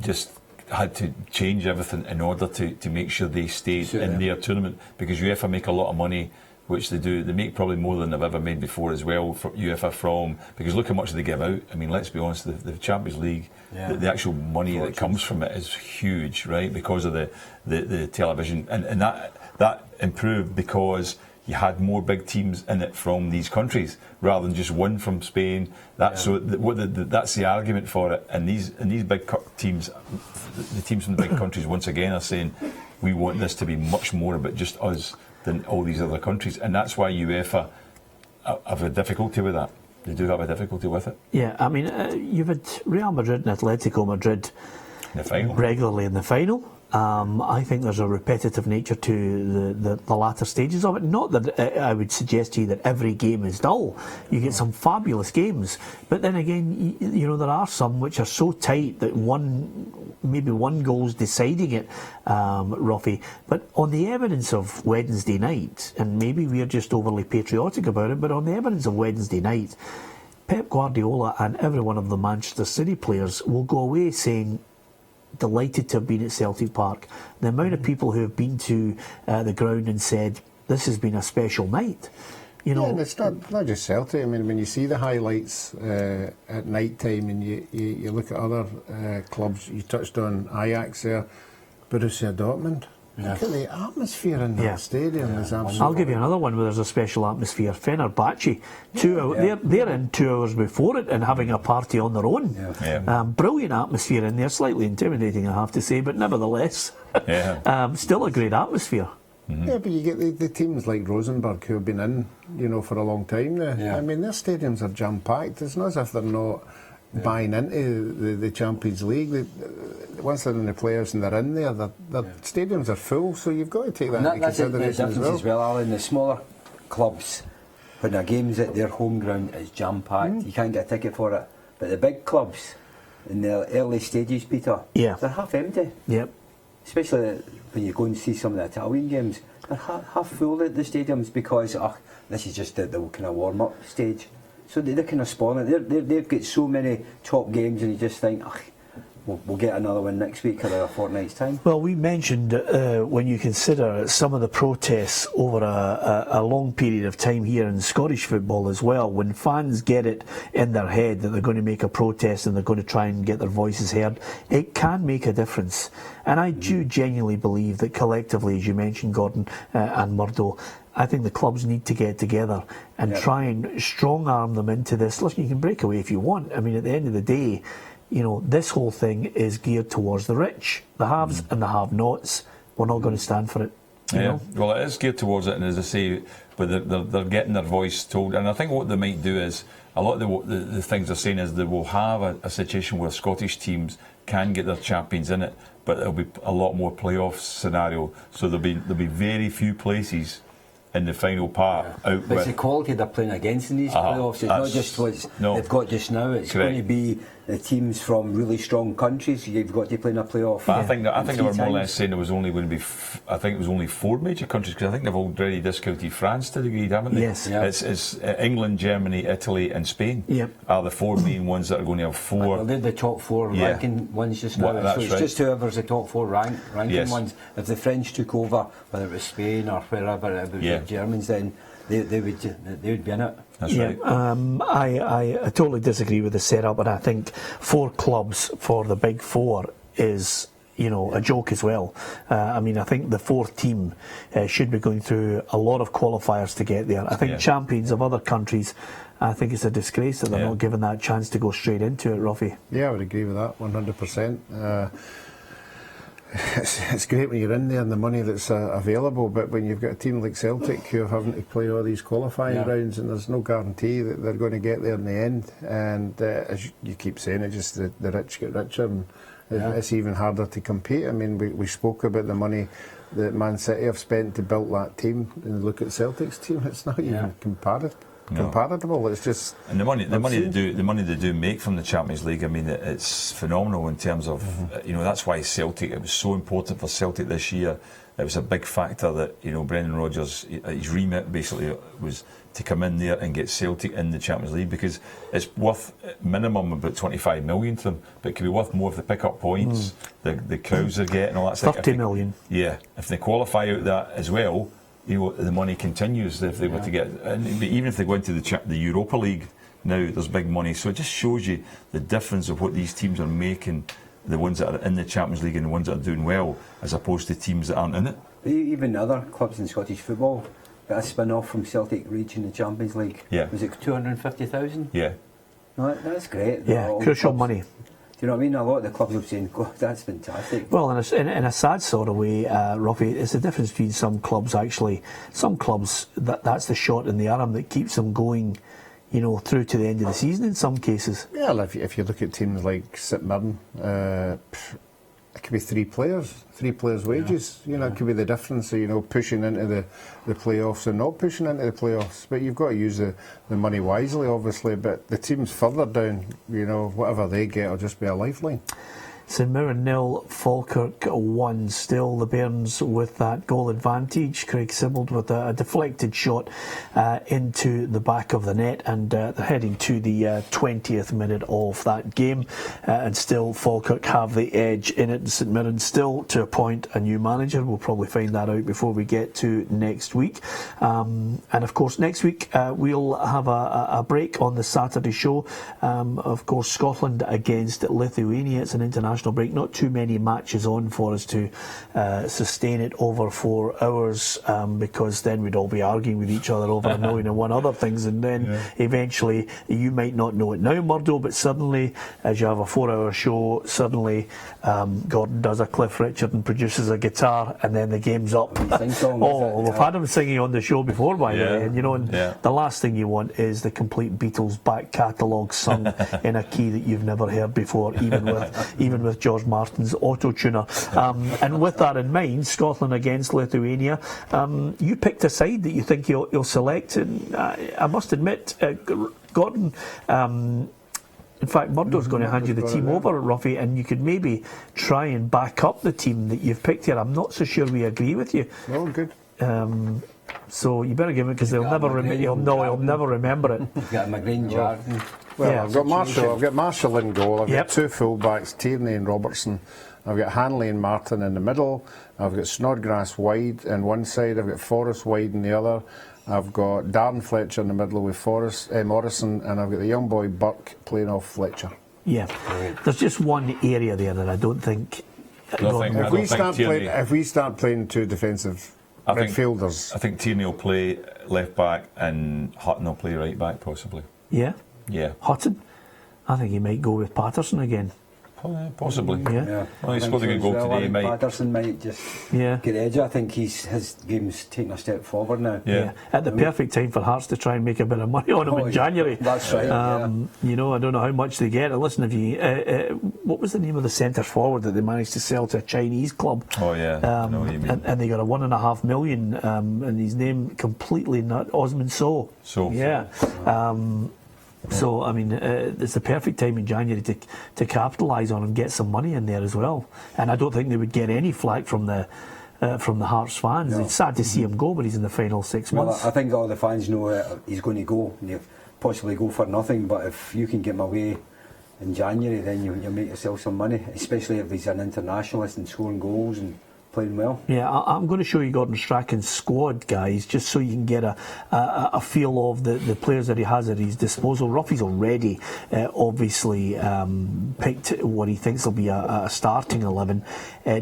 just had to change everything in order to make sure they stayed in their tournament, because UEFA make a lot of money, which they do. They make probably more than they've ever made before as well, for UEFA because look how much they give out. I mean, let's be honest, the Champions League, the actual money that comes from it is huge, right, because of the television. And that improved because you had more big teams in it from these countries rather than just one from Spain. That's the argument for it. And these big teams, the teams from the big countries, once again are saying we want this to be much more about just us than all these other countries, and that's why UEFA have a difficulty with that. They do have a difficulty with it. Yeah, I mean, you've had Real Madrid and Atletico Madrid in the final, regularly in the final. I think there's a repetitive nature to the latter stages of it. Not that I would suggest to you that every game is dull. You get some fabulous games, but then again, there are some which are so tight that maybe one goal's deciding it, Ruffy. But on the evidence of Wednesday night, and maybe we're just overly patriotic about it, but on the evidence of Wednesday night, Pep Guardiola and every one of the Manchester City players will go away saying, delighted to have been at Celtic Park. The amount of people who have been to the ground and said this has been a special night, and it's not just Celtic. I mean, when you see the highlights at night time and you look at other clubs, you touched on Ajax there, Borussia Dortmund. Look at the atmosphere in that stadium. Is absolutely. I'll give you another one where there's a special atmosphere. Fenerbahce, they're in 2 hours before it and having a party on their own. Brilliant atmosphere in there, slightly intimidating, I have to say, but nevertheless, still a great atmosphere. Mm-hmm. Yeah, but you get the teams like Rosenborg who have been in, for a long time now. Yeah. I mean, their stadiums are jam-packed. It's not as if they're not buying into the Champions League. Once they're in the players and they're in there, their stadiums are full, so you've got to take that into consideration as well. Alan, the smaller clubs, when a game's at their home ground, it's jam-packed. You can't get a ticket for it. But the big clubs, in the early stages, Peter, they're half empty. Yep. Especially when you go and see some of the Italian games, they're half full at the stadiums because this is just the kind of warm-up stage. So they're kind of spawning. They've got so many top games, and you just think, we'll get another one next week or a fortnight's time. Well, we mentioned when you consider some of the protests over a long period of time here in Scottish football as well, when fans get it in their head that they're going to make a protest and they're going to try and get their voices heard, it can make a difference. And I do genuinely believe that collectively, as you mentioned, Gordon and Murdo, I think the clubs need to get together and try and strong-arm them into this. Listen, you can break away if you want. I mean, at the end of the day, this whole thing is geared towards the rich, the haves and the have-nots. We're not going to stand for it. You know? Well, it is geared towards it, and as I say, but they're getting their voice told. And I think what they might do is, a lot of the things they're saying is they will have a situation where Scottish teams can get their champions in it, but there'll be a lot more playoff scenario. So there'll be very few places in the final part out But it's the with. quality they're playing against in these playoffs. It's not just what they've got just now. It's Correct. going to be the teams from really strong countries. You've got to play in a playoff. But I think they were more or less times. saying there was only going to be. I think it was only 4 major countries, because I think they've already discounted France to a degree, haven't they? Yes. Yeah. It's England, Germany, Italy, and Spain. Yep. Are the 4 main ones that are going to have 4. Well, they're the top 4 Yeah. ranking ones just now. That's So it's right. just whoever's the top 4 ranking Yes. ones. If the French took over, whether it was Spain or wherever it was, Yeah. the Germans, then they would be in it. That's right. I totally disagree with the setup, and I think 4 clubs for the big 4 is, a joke as well. I mean, I think the 4th team should be going through a lot of qualifiers to get there. I think champions of other countries, I think it's a disgrace that they're not given that chance to go straight into it, Ruffy. Yeah, I would agree with that 100%. It's great when you're in there and the money that's available, but when you've got a team like Celtic who are having to play all these qualifying rounds, and there's no guarantee that they're going to get there in the end, and as you keep saying, it just the rich get richer, and it's even harder to compete. I mean, we spoke about the money that Man City have spent to build that team, and look at Celtic's team, it's not even comparable. It's just, and the money they do make from the Champions League, I mean, it's phenomenal in terms of that's why Celtic, it was so important for Celtic this year. It was a big factor that Brendan Rodgers, his remit basically was to come in there and get Celtic in the Champions League, because it's worth minimum about 25 million to them, but it could be worth more if they pick up points, the crowds they're getting, all that stuff. 30 million. Yeah, if they qualify out that as well, the money continues. If they were to get, and even if they go into the Europa League now, there's big money. So it just shows you the difference of what these teams are making, the ones that are in the Champions League and the ones that are doing well, as opposed to teams that aren't in it. Even other clubs in Scottish football got a spin-off from Celtic reaching the Champions League. Yeah. Was it 250,000? Yeah. No, that's great. Yeah, All crucial clubs- money. Do you know what I mean? A lot of the clubs have saying, God, that's fantastic. Well, in a sad sort of way, Ruffy, it's the difference between some clubs that's the shot in the arm that keeps them going, through to the end of the season in some cases. yeah, if you look at teams like St Mirren, it could be 3 players' wages. It could be the difference of, pushing into the playoffs and not pushing into the playoffs. But you've got to use the money wisely, obviously. But the teams further down, whatever they get will just be a lifeline. St Mirren 0, Falkirk 1. Still the Bairns with that goal advantage. Craig Sibbald with a deflected shot into the back of the net, and they're heading to the 20th minute of that game, and still Falkirk have the edge in it. St Mirren still to appoint a new manager. We'll probably find that out before we get to next week, and of course next week we'll have a break on the Saturday show. Of course, Scotland against Lithuania. It's an international break, not too many matches on for us to sustain it over 4 hours, because then we'd all be arguing with each other over a million and one other things, and then eventually, you might not know it now, Murdo, but suddenly, as you have a 4-hour show, suddenly Gordon does a Cliff Richard and produces a guitar, and then the game's up. We've had him singing on the show before, by the way, and the last thing you want is the complete Beatles back catalogue sung in a key that you've never heard before, even with George Martin's auto-tuner. And with that in mind, Scotland against Lithuania, you picked a side that you think you'll select, and I must admit, Gordon, in fact, Murdo's going to hand you the team over, Ruffy, and you could maybe try and back up the team that you've picked here. I'm not so sure we agree with you. Oh, good. So you better give it, because he'll never remember it. You've got McGreen, Jarden. Well, Yeah. I've got Marshall in goal. I've got 2 fullbacks, Tierney and Robertson. I've got Hanley and Martin in the middle. I've got Snodgrass wide on one side. I've got Forrest wide in the other. I've got Darren Fletcher in the middle with Morrison, and I've got the young boy Burke playing off Fletcher. Yeah, there's just one area there that I don't think. If we start playing 2 defensive midfielders, I think Tierney will play left back and Hutton will play right back, possibly. Yeah. Yeah. Hutton. I think he might go with Patterson again. Possibly. Yeah. Well, he scored a good goal today, mate. Patterson might just get edge. I think his game's taking a step forward now. Yeah. At the perfect time for Hearts to try and make a bit of money on him in January. That's right. You know, I don't know how much they get. And listen, if you, what was the name of the centre forward that they managed to sell to a Chinese club? Oh yeah, I know what you mean. And they got a $1.5 million, and his name completely not Osman So. Yeah. So I mean, it's the perfect time in January to capitalise on and get some money in there as well. And I don't think they would get any flack from the Hearts fans. No. It's sad to see him go, but he's in the final 6 months. Well, I think all the fans know he's going to go, and he'll possibly go for nothing. But if you can get him away in January, then you make yourself some money, especially if he's an internationalist and scoring goals and playing well. Yeah, I'm going to show you Gordon Strachan's squad, guys, just so you can get a feel of the players that he has at his disposal. Ruffy's already obviously picked what he thinks will be a starting 11.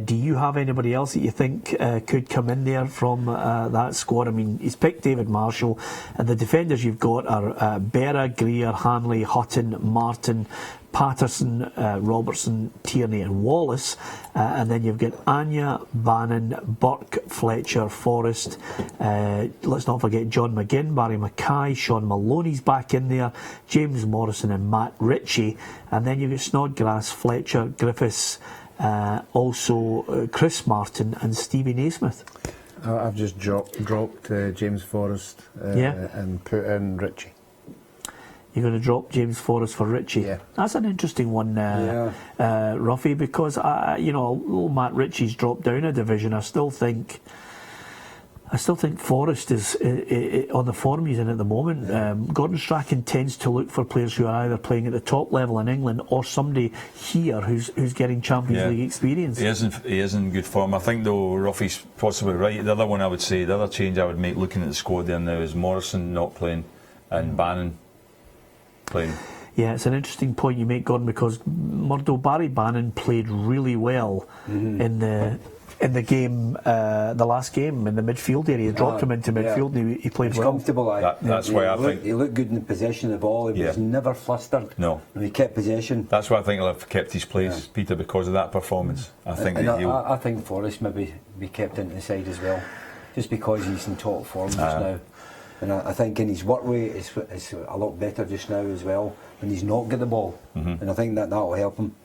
Do you have anybody else that you think could come in there from that squad? I mean, he's picked David Marshall, and the defenders you've got are Berra, Greer, Hanley, Hutton, Martin, Patterson, Robertson, Tierney and Wallace, and then you've got Anya, Bannon, Burke, Fletcher, Forrest, let's not forget John McGinn, Barry Mackay, Sean Maloney's back in there, James Morrison and Matt Ritchie, and then you've got Snodgrass, Fletcher, Griffiths, also Chris Martin and Stevie Naismith. I've just dropped James Forrest and put in Ritchie. You're going to drop James Forrest for Ritchie. Yeah. That's an interesting one, Ruffy, because although Matt Ritchie's dropped down a division, I still think Forrest is on the form he's in at the moment. Yeah. Gordon Strachan tends to look for players who are either playing at the top level in England or somebody here who's getting Champions League experience. He is in good form. I think though Ruffy's possibly right. The other one I would say, the other change I would make looking at the squad there now is Morrison not playing and Bannon playing. Yeah, it's an interesting point you make, Gordon, because Barry Bannon played really well in the game, the last game in the midfield area. Dropped him into midfield and he played well. Comfortable. That's why I think he looked good in the possession of the ball. He was never flustered. No, he kept possession. That's why I think he'll have kept his place, Peter, because of that performance. I think Forrest maybe be kept into the side as well, just because he's in top form just now. And I think in his work rate it's a lot better just now as well when he's not got the ball, and I think that'll help him.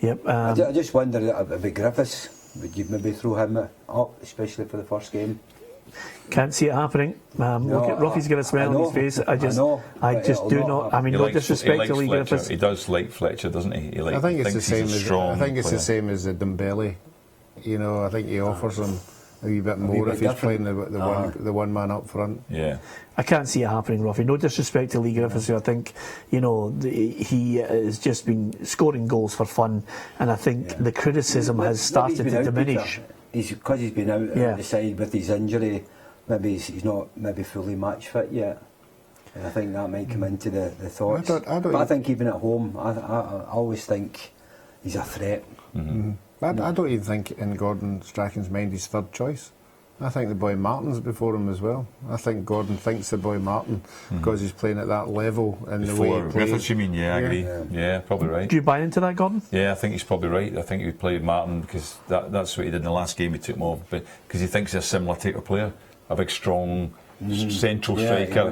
Yep. I just wonder about Griffiths. Would you maybe throw him up, especially for the first game? Can't see it happening. Look at Ruffy's got a smile on his face. I just do not. I mean, no disrespect to Lee Griffiths. He does like Fletcher, doesn't he? I think it's the same as the Dembele. You know, I think he offers him a wee bit more if he's playing the one man up front. Yeah, I can't see it happening, Ruffy. No disrespect to Lee Griffiths, who I think he has just been scoring goals for fun, and I think the criticism has started to diminish. Because he's been out the side with his injury. Maybe he's not fully match fit yet, and I think that might come into the thoughts. I think even at home, I always think he's a threat. I don't even think in Gordon Strachan's mind he's third choice. I think the boy Martin's before him as well. I think Gordon thinks the boy Martin because he's playing at that level and the way he plays. Griffiths, you mean? Yeah, I agree. Yeah, probably right. Do you buy into that, Gordon? Yeah, I think he's probably right. I think he would play Martin because that's what he did in the last game. He took him off, but because he thinks he's a similar type of player, a big, strong central striker,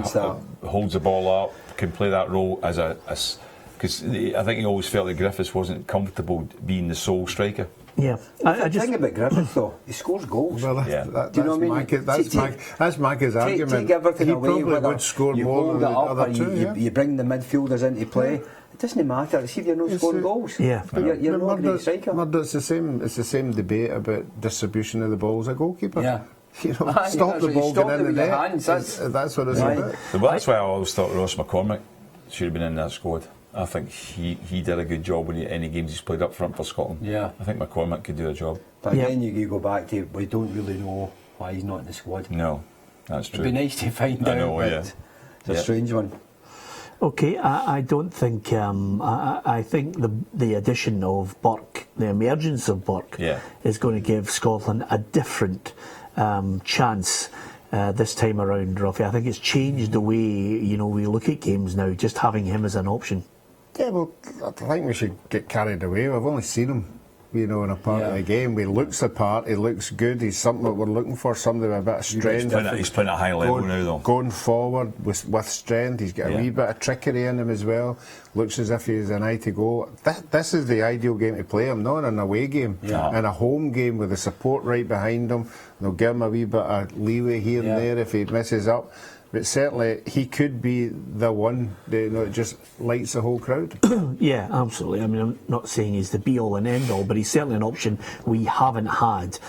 holds the ball up, can play that role as because I think he always felt that Griffiths wasn't comfortable being the sole striker. Yeah, the thing about Griffiths though, he scores goals. Well, do you know what I mean? That's Macca's argument. Take everything he away, probably would score more than the other two. You bring the midfielders into play. It doesn't matter. See if you're not scoring goals. Yeah, you're not a great striker. It's the same debate about distribution of the balls a goalkeeper. Yeah. You know, stop the ball getting in the net. That's what it's about. Well, that's why I always thought Ross McCormick should have been in that squad. I think he did a good job when any games he's played up front for Scotland. Yeah, I think McCormick could do a job. But again, you go back to we don't really know why he's not in the squad. No, that's true. It'd be nice to find out. It's a strange one. Okay, I don't think. I think the addition of Burke, the emergence of Burke, is going to give Scotland a different chance. This time around, Ruffy. I think it's changed the way we look at games now. Just having him as an option. Yeah, well, I think we should get carried away. We've only seen him, in a part of the game. He looks the part, he looks good, he's something that we're looking for, somebody with a bit of strength. He's playing at a high level now, though. Going forward with strength, he's got a wee bit of trickery in him as well. Looks as if he's an eye to go. This is the ideal game to play him, not in an away game. In a home game with the support right behind him. They'll give him a wee bit of leeway here and there if he messes up. But certainly he could be the one that just lights the whole crowd. Yeah, absolutely. I mean, I'm not saying he's the be-all and end-all, but he's certainly an option we haven't had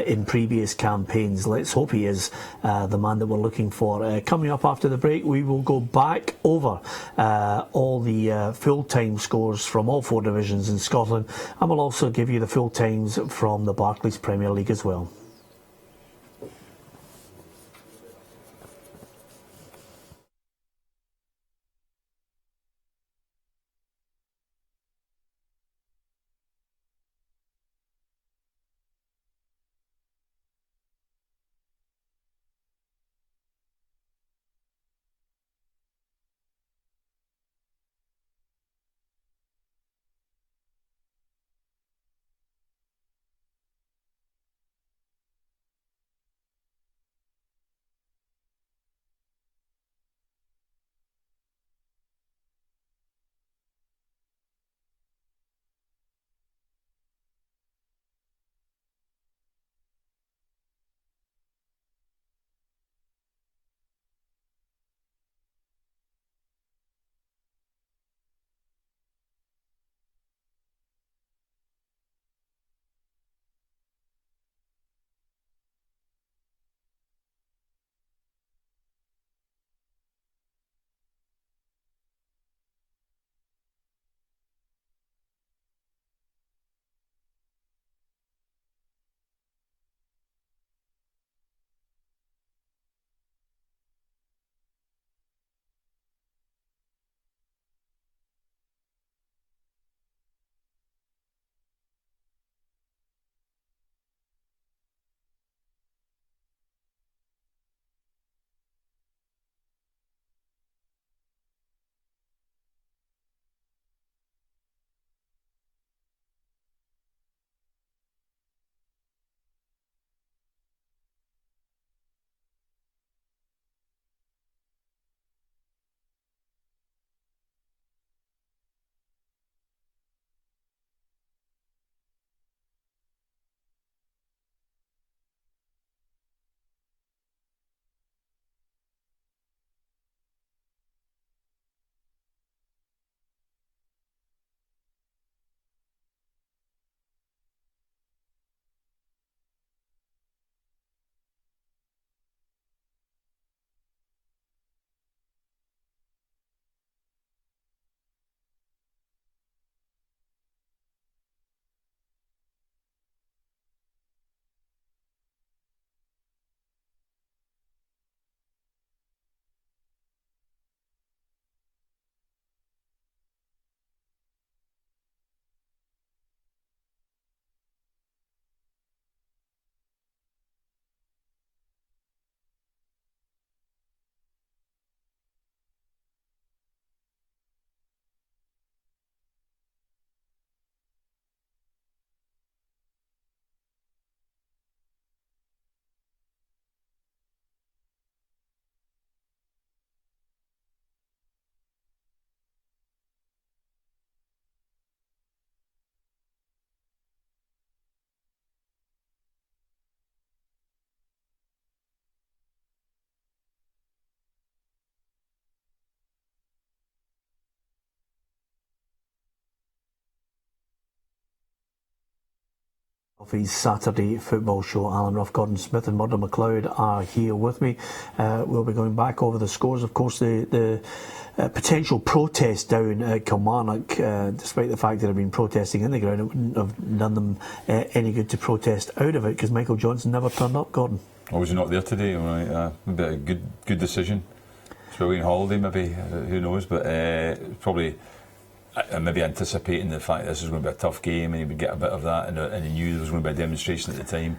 in previous campaigns. Let's hope he is the man that we're looking for. Coming up after the break, we will go back over all the full-time scores from all 4 divisions in Scotland, and we'll also give you the full times from the Barclays Premier League as well. Of his Saturday football show, Alan Ruff, Gordon Smith and Murdo McLeod are here with me. We'll be going back over the scores. Of course, the potential protest down at Kilmarnock, despite the fact that they've been protesting in the ground, it wouldn't have done them any good to protest out of it because Michael Johnson never turned up, Gordon. Oh, was he not there today? Right, maybe a good decision. He's probably on holiday, maybe, who knows, but probably maybe anticipating the fact that this was going to be a tough game and he would get a bit of that, and he knew there was going to be a demonstration at the time.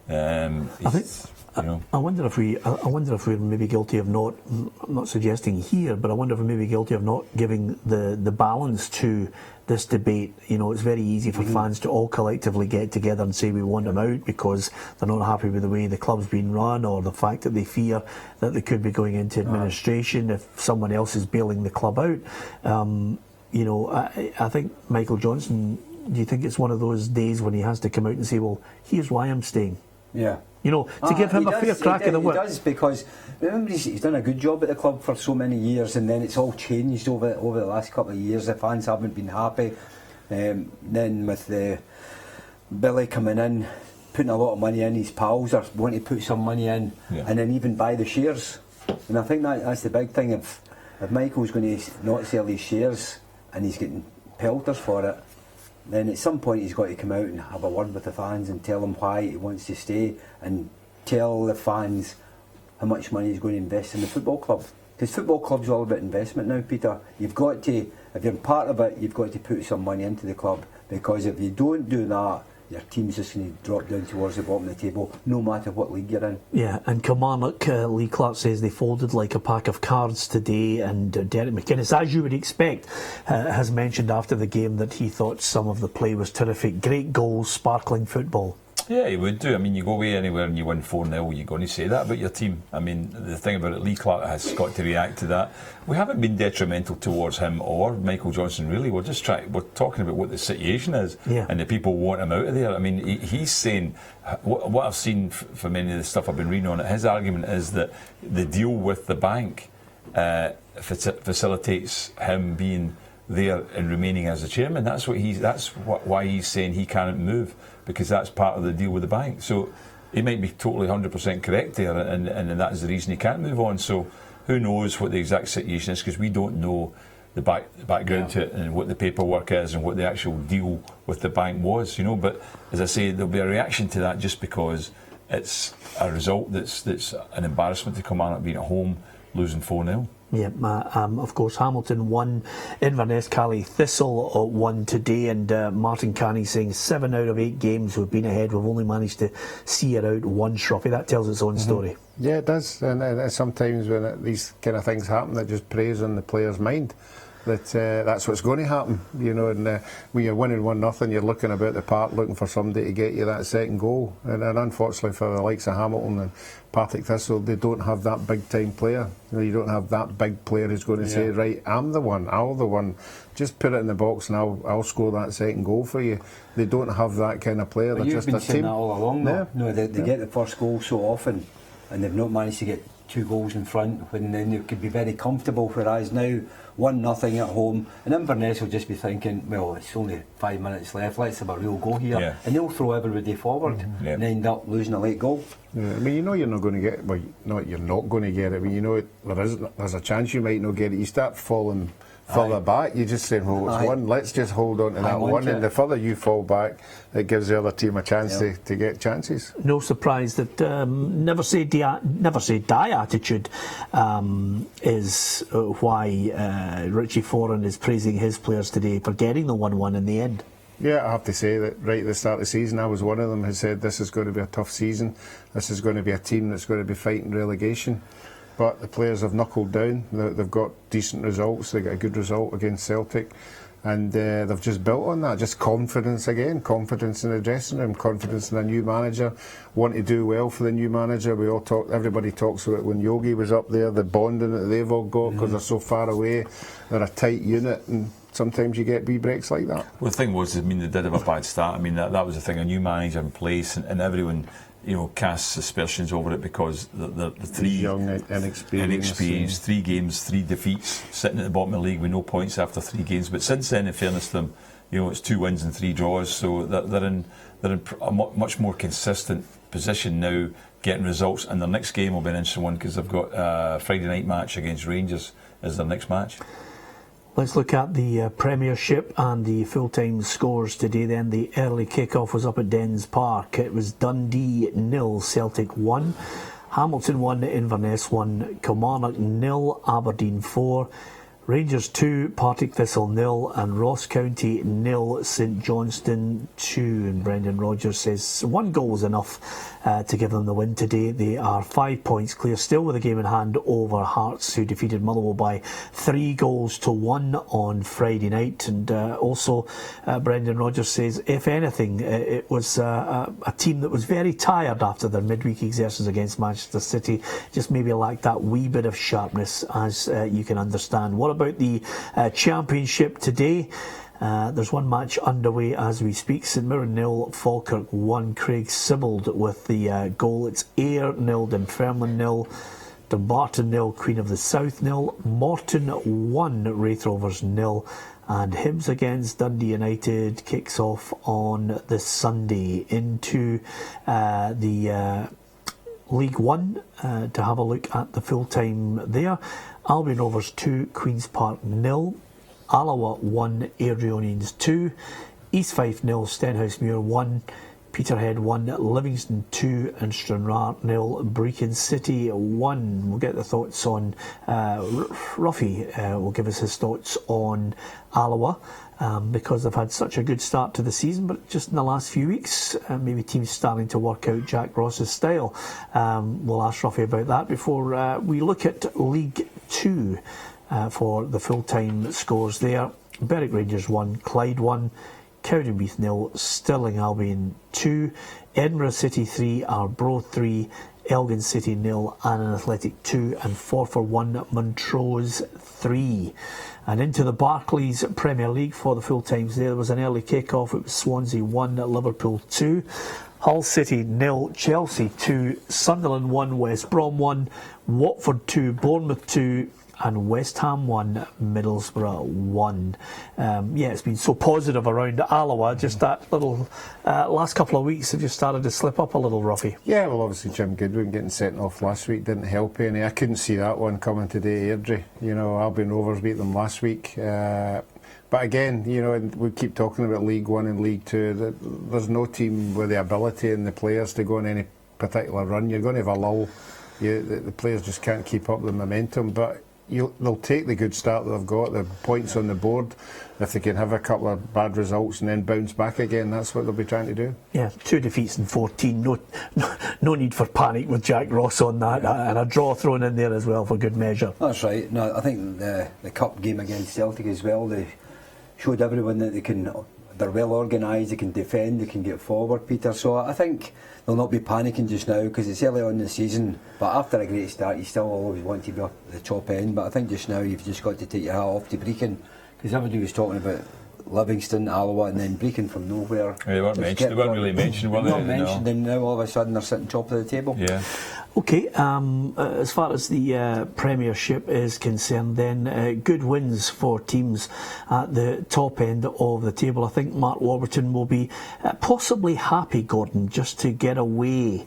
I wonder if we're maybe guilty of not. I'm not suggesting here, but I wonder if we're maybe guilty of not giving the balance to this debate. You know, it's very easy for fans to all collectively get together and say we want him out because they're not happy with the way the club's been run, or the fact that they fear that they could be going into administration if someone else is bailing the club out. You know, I think Michael Johnson. Do you think it's one of those days when he has to come out and say, "Well, here's why I'm staying"? Yeah. You know, to give him a fair crack at the whip. He does, because remember he's done a good job at the club for so many years, and then it's all changed over the last couple of years. The fans haven't been happy. Then with the Billy coming in, putting a lot of money in, his pals are wanting to put some money in, and then even buy the shares. And I think that's the big thing. If Michael's going to not sell his shares and he's getting pelters for it, then at some point he's got to come out and have a word with the fans and tell them why he wants to stay, and tell the fans how much money he's going to invest in the football club. Because football club's all about investment now, Peter. You've got to, if you're part of it, you've got to put some money into the club, because if you don't do that, your team's just going to drop down towards the bottom of the table, no matter what league you're in. Yeah, and Kilmarnock, Lee Clark says they folded like a pack of cards today, and Derek McInnes, as you would expect, has mentioned after the game that he thought some of the play was terrific. Great goals, sparkling football. Yeah, he would do. I mean, you go away anywhere and you win 4-0, you're going to say that about your team. I mean, the thing about it, Lee Clark has got to react to that. We haven't been detrimental towards him or Michael Johnson, really. We're talking about what the situation is, and the people want him out of there. I mean, he's saying, what I've seen from many of the stuff I've been reading on it, his argument is that the deal with the bank facilitates him being there and remaining as the chairman. That's why he's saying he can't move, because that's part of the deal with the bank. So he might be totally 100% correct there, and that is the reason he can't move on. So who knows what the exact situation is, because we don't know the background to it and what the paperwork is and what the actual deal with the bank was, you know. But as I say, there'll be a reaction to that just because it's a result that's an embarrassment to Kilmarnock being at home, losing 4-0. Yeah, of course, Hamilton won. Inverness, Cali Thistle won today, and Martin Carney saying 7 out of 8 games we've been ahead, we've only managed to see it out one trophy. That tells its own story. Yeah, it does, and sometimes when these kind of things happen, that just preys on the player's mind. That's what's going to happen, you know. And when you're winning 1-0, you're looking about the park looking for somebody to get you that second goal. And unfortunately for the likes of Hamilton and Partick Thistle, they don't have that big time player. You don't have that big player who's going to say, right, I'm the one, I'll the one. Just put it in the box and I'll score that second goal for you. They don't have that kind of player. They're just a team. You've been saying that all along, though. No, they get the first goal so often, and they've not managed to get 2 goals in front, when then they could be very comfortable. Whereas now 1-0 at home, and Inverness will just be thinking, well, it's only 5 minutes left, let's have a real go here, and they'll throw everybody forward and end up losing a late goal. Yeah, I mean, you know you're not going to get, well, you're not going to get it. I mean, you know there's a chance you might not get it. You start falling further back, you just say, well, it's one, let's just hold on to that one, and the further you fall back, it gives the other team a chance to get chances. No surprise that never say die attitude is why Richie Foran is praising his players today for getting the 1-1 in the end. Yeah, I have to say that right at the start of the season, I was one of them who said this is going to be a tough season, this is going to be a team that's going to be fighting relegation. But the players have knuckled down. They've got decent results. They got a good result against Celtic, and they've just built on that. Just confidence again, confidence in the dressing room, confidence in a new manager. Want to do well for the new manager. Everybody talks about when Yogi was up there, the bonding that they've all got because they're so far away. They're a tight unit, and sometimes you get wee breaks like that. Well, the thing was, I mean, they did have a bad start. I mean, that was the thing. A new manager in place, and everyone, you know, casts suspicions over it because the 3 young, inexperienced 3 games, 3 defeats, sitting at the bottom of the league with no points after 3 games. But since then, in fairness to them, you know, it's 2 wins and 3 draws, so they're in a much more consistent position now, getting results. And their next game will be an interesting one because they've got a Friday night match against Rangers as their next match. Let's look at the Premiership and the full-time scores today then. The early kick-off was up at Dens Park. It was Dundee 0, Celtic 1. Hamilton 1, Inverness 1, Kilmarnock 0, Aberdeen 4. Rangers 2, Partick Thistle 0, and Ross County 0, St Johnstone 2. And Brendan Rodgers says 1 goal was enough to give them the win today. They are 5 points clear, still with a game in hand over Hearts, who defeated Motherwell by 3 goals to 1 on Friday night. And also Brendan Rodgers says, if anything, it was a team that was very tired after their midweek exertions against Manchester City. Just maybe lacked that wee bit of sharpness, as you can understand. What about the Championship today? There's one match underway as we speak. St Mirren 0, Falkirk 1. Craig Sibbald with the goal. It's Ayr 0, Dunfermline 0, Dumbarton 0, Queen of the South 0, Morton 1, Wraith Rovers 0, and Hibs against Dundee United kicks off on this Sunday. Into the League One to have a look at the full time there. Albion Rovers 2, Queen's Park 0, Alloa 1, Airdrieonians 2, East Fife 0, Stenhousemuir 1, Peterhead 1, Livingston 2, and Stranraer 0, Brecon City 1. We'll get the thoughts on Ruffy will give us his thoughts on Alloa, because they've had such a good start to the season, but just in the last few weeks maybe teams starting to work out Jack Ross's style. We'll ask Ruffy about that before we look at League 2 for the full-time scores there. Berwick Rangers 1, Clyde 1, Cowdenbeath 0, Stirling Albion 2, Edinburgh City 3, Arbroath 3, Elgin City 0, Annan Athletic 2, and Forfar 1, Montrose 3. And into the Barclays Premier League for the full times there was an early kick-off. It was Swansea 1, Liverpool 2, Hull City 0, Chelsea 2, Sunderland 1, West Brom 1, Watford 2, Bournemouth 2, and West Ham 1, Middlesbrough 1. It's been so positive around Alloa. Just that little last couple of weeks have just started to slip up a little, Ruffy. Yeah, well, obviously Jim Goodwin getting sent off last week didn't help any. I couldn't see that one coming today, Airdrie. You know, Albion Rovers beat them last week. But again, you know, we keep talking about League 1 and League 2. There's no team with the ability and the players to go on any particular run. You're going to have a lull. The players just can't keep up the momentum. But they'll take the good start that they've got, the points on the board. If they can have a couple of bad results and then bounce back again, that's what they'll be trying to do. Yeah, 2 defeats in 14. No need for panic with Jack Ross on that, and a draw thrown in there as well for good measure. That's right. No, I think the cup game against Celtic as well, they showed everyone that they're well organised, they can defend, they can get forward, Peter. So I think they'll not be panicking just now because it's early on in the season. But after a great start, you still always want to be up at the top end. But I think just now you've just got to take your hat off to Brecon, because everybody was talking about Livingston, Alloa, and then Brecon from nowhere. They weren't really mentioned, were they? And now all of a sudden they're sitting top of the table. Yeah. Okay, as far as the Premiership is concerned then, good wins for teams at the top end of the table. I think Mark Warburton will be possibly happy, Gordon, just to get away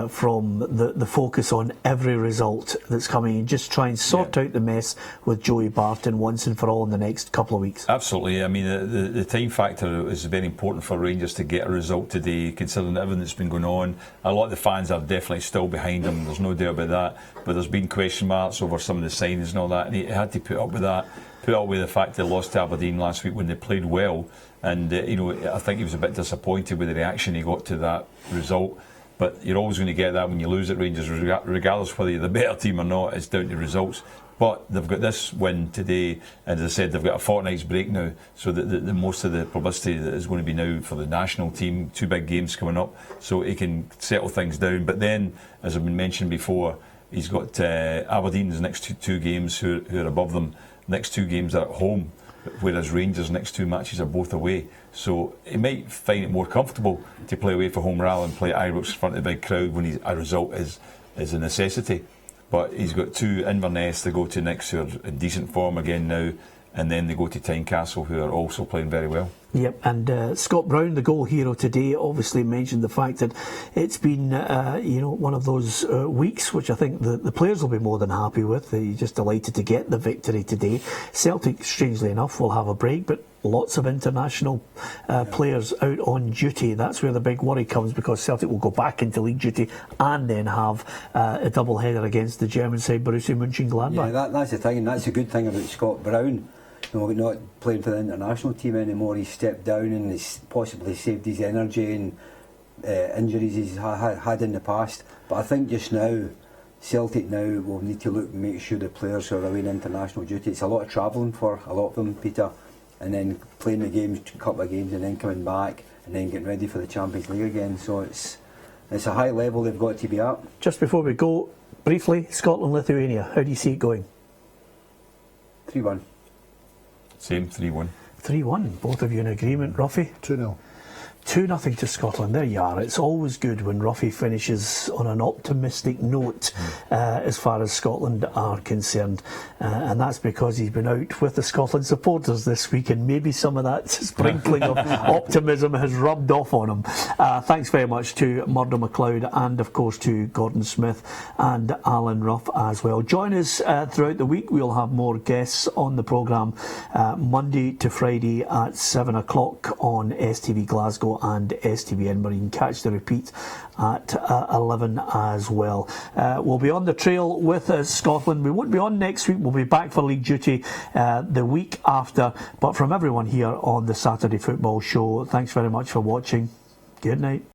from the focus on every result that's coming and just try and sort out the mess with Joey Barton once and for all in the next couple of weeks. Absolutely. I mean, the time factor is very important for Rangers to get a result today, considering everything that's been going on. A lot of the fans are definitely still behind him, there's no doubt about that, but there's been question marks over some of the signings and all that, and he had to put up with that, put up with the fact they lost to Aberdeen last week when they played well, and I think he was a bit disappointed with the reaction he got to that result. But you're always going to get that when you lose at Rangers, regardless whether you're the better team or not. It's down to results. But they've got this win today, and as I said, they've got a fortnight's break now, so that the most of the publicity is going to be now for the national team. 2 big games coming up, so he can settle things down. But then, as I've been mentioned before, he's got Aberdeen's next two games, who are above them. Next 2 games are at home, whereas Rangers' next 2 matches are both away. So he might find it more comfortable to play away for home rather than play at Ibrox in front of the big crowd when a result is a necessity. But he's got 2 Inverness to go to next, who are in decent form again now, and then they go to Tynecastle, who are also playing very well. Yep, and Scott Brown, the goal hero today, obviously mentioned the fact that it's been, one of those weeks which I think the players will be more than happy with. They're just delighted to get the victory today. Celtic, strangely enough, will have a break, but lots of international players out on duty. That's where the big worry comes, because Celtic will go back into league duty and then have a double header against the German side, Borussia Mönchengladbach. Yeah, that's the thing, and that's a good thing about Scott Brown. Not playing for the international team anymore. He's stepped down and he's possibly saved his energy and injuries he's had in the past. But I think just now, Celtic now will need to make sure the players are away in international duty. It's a lot of travelling for a lot of them, Peter, and then playing the games, a couple of games, and then coming back and then getting ready for the Champions League again. So it's a high level they've got to be at. Just before we go, briefly, Scotland-Lithuania, how do you see it going? 3-1. Same, 3-1. 3-1, both of you in agreement. Ruffy? 2-0. 2-0 to Scotland. There you are. It's always good when Ruffy finishes on an optimistic note as far as Scotland are concerned. And that's because he's been out with the Scotland supporters this week, and maybe some of that sprinkling of optimism has rubbed off on him. Thanks very much to Murdo MacLeod, and of course to Gordon Smith and Alan Ruff as well. Join us throughout the week. We'll have more guests on the programme Monday to Friday at 7 o'clock on STV Glasgow and STV Edinburgh. You can catch the repeat at 11 as well. We'll be on the trail with Scotland. We won't be on next week. We'll be back for league duty the week after. But from everyone here on the Saturday Football Show, thanks very much for watching. Good night.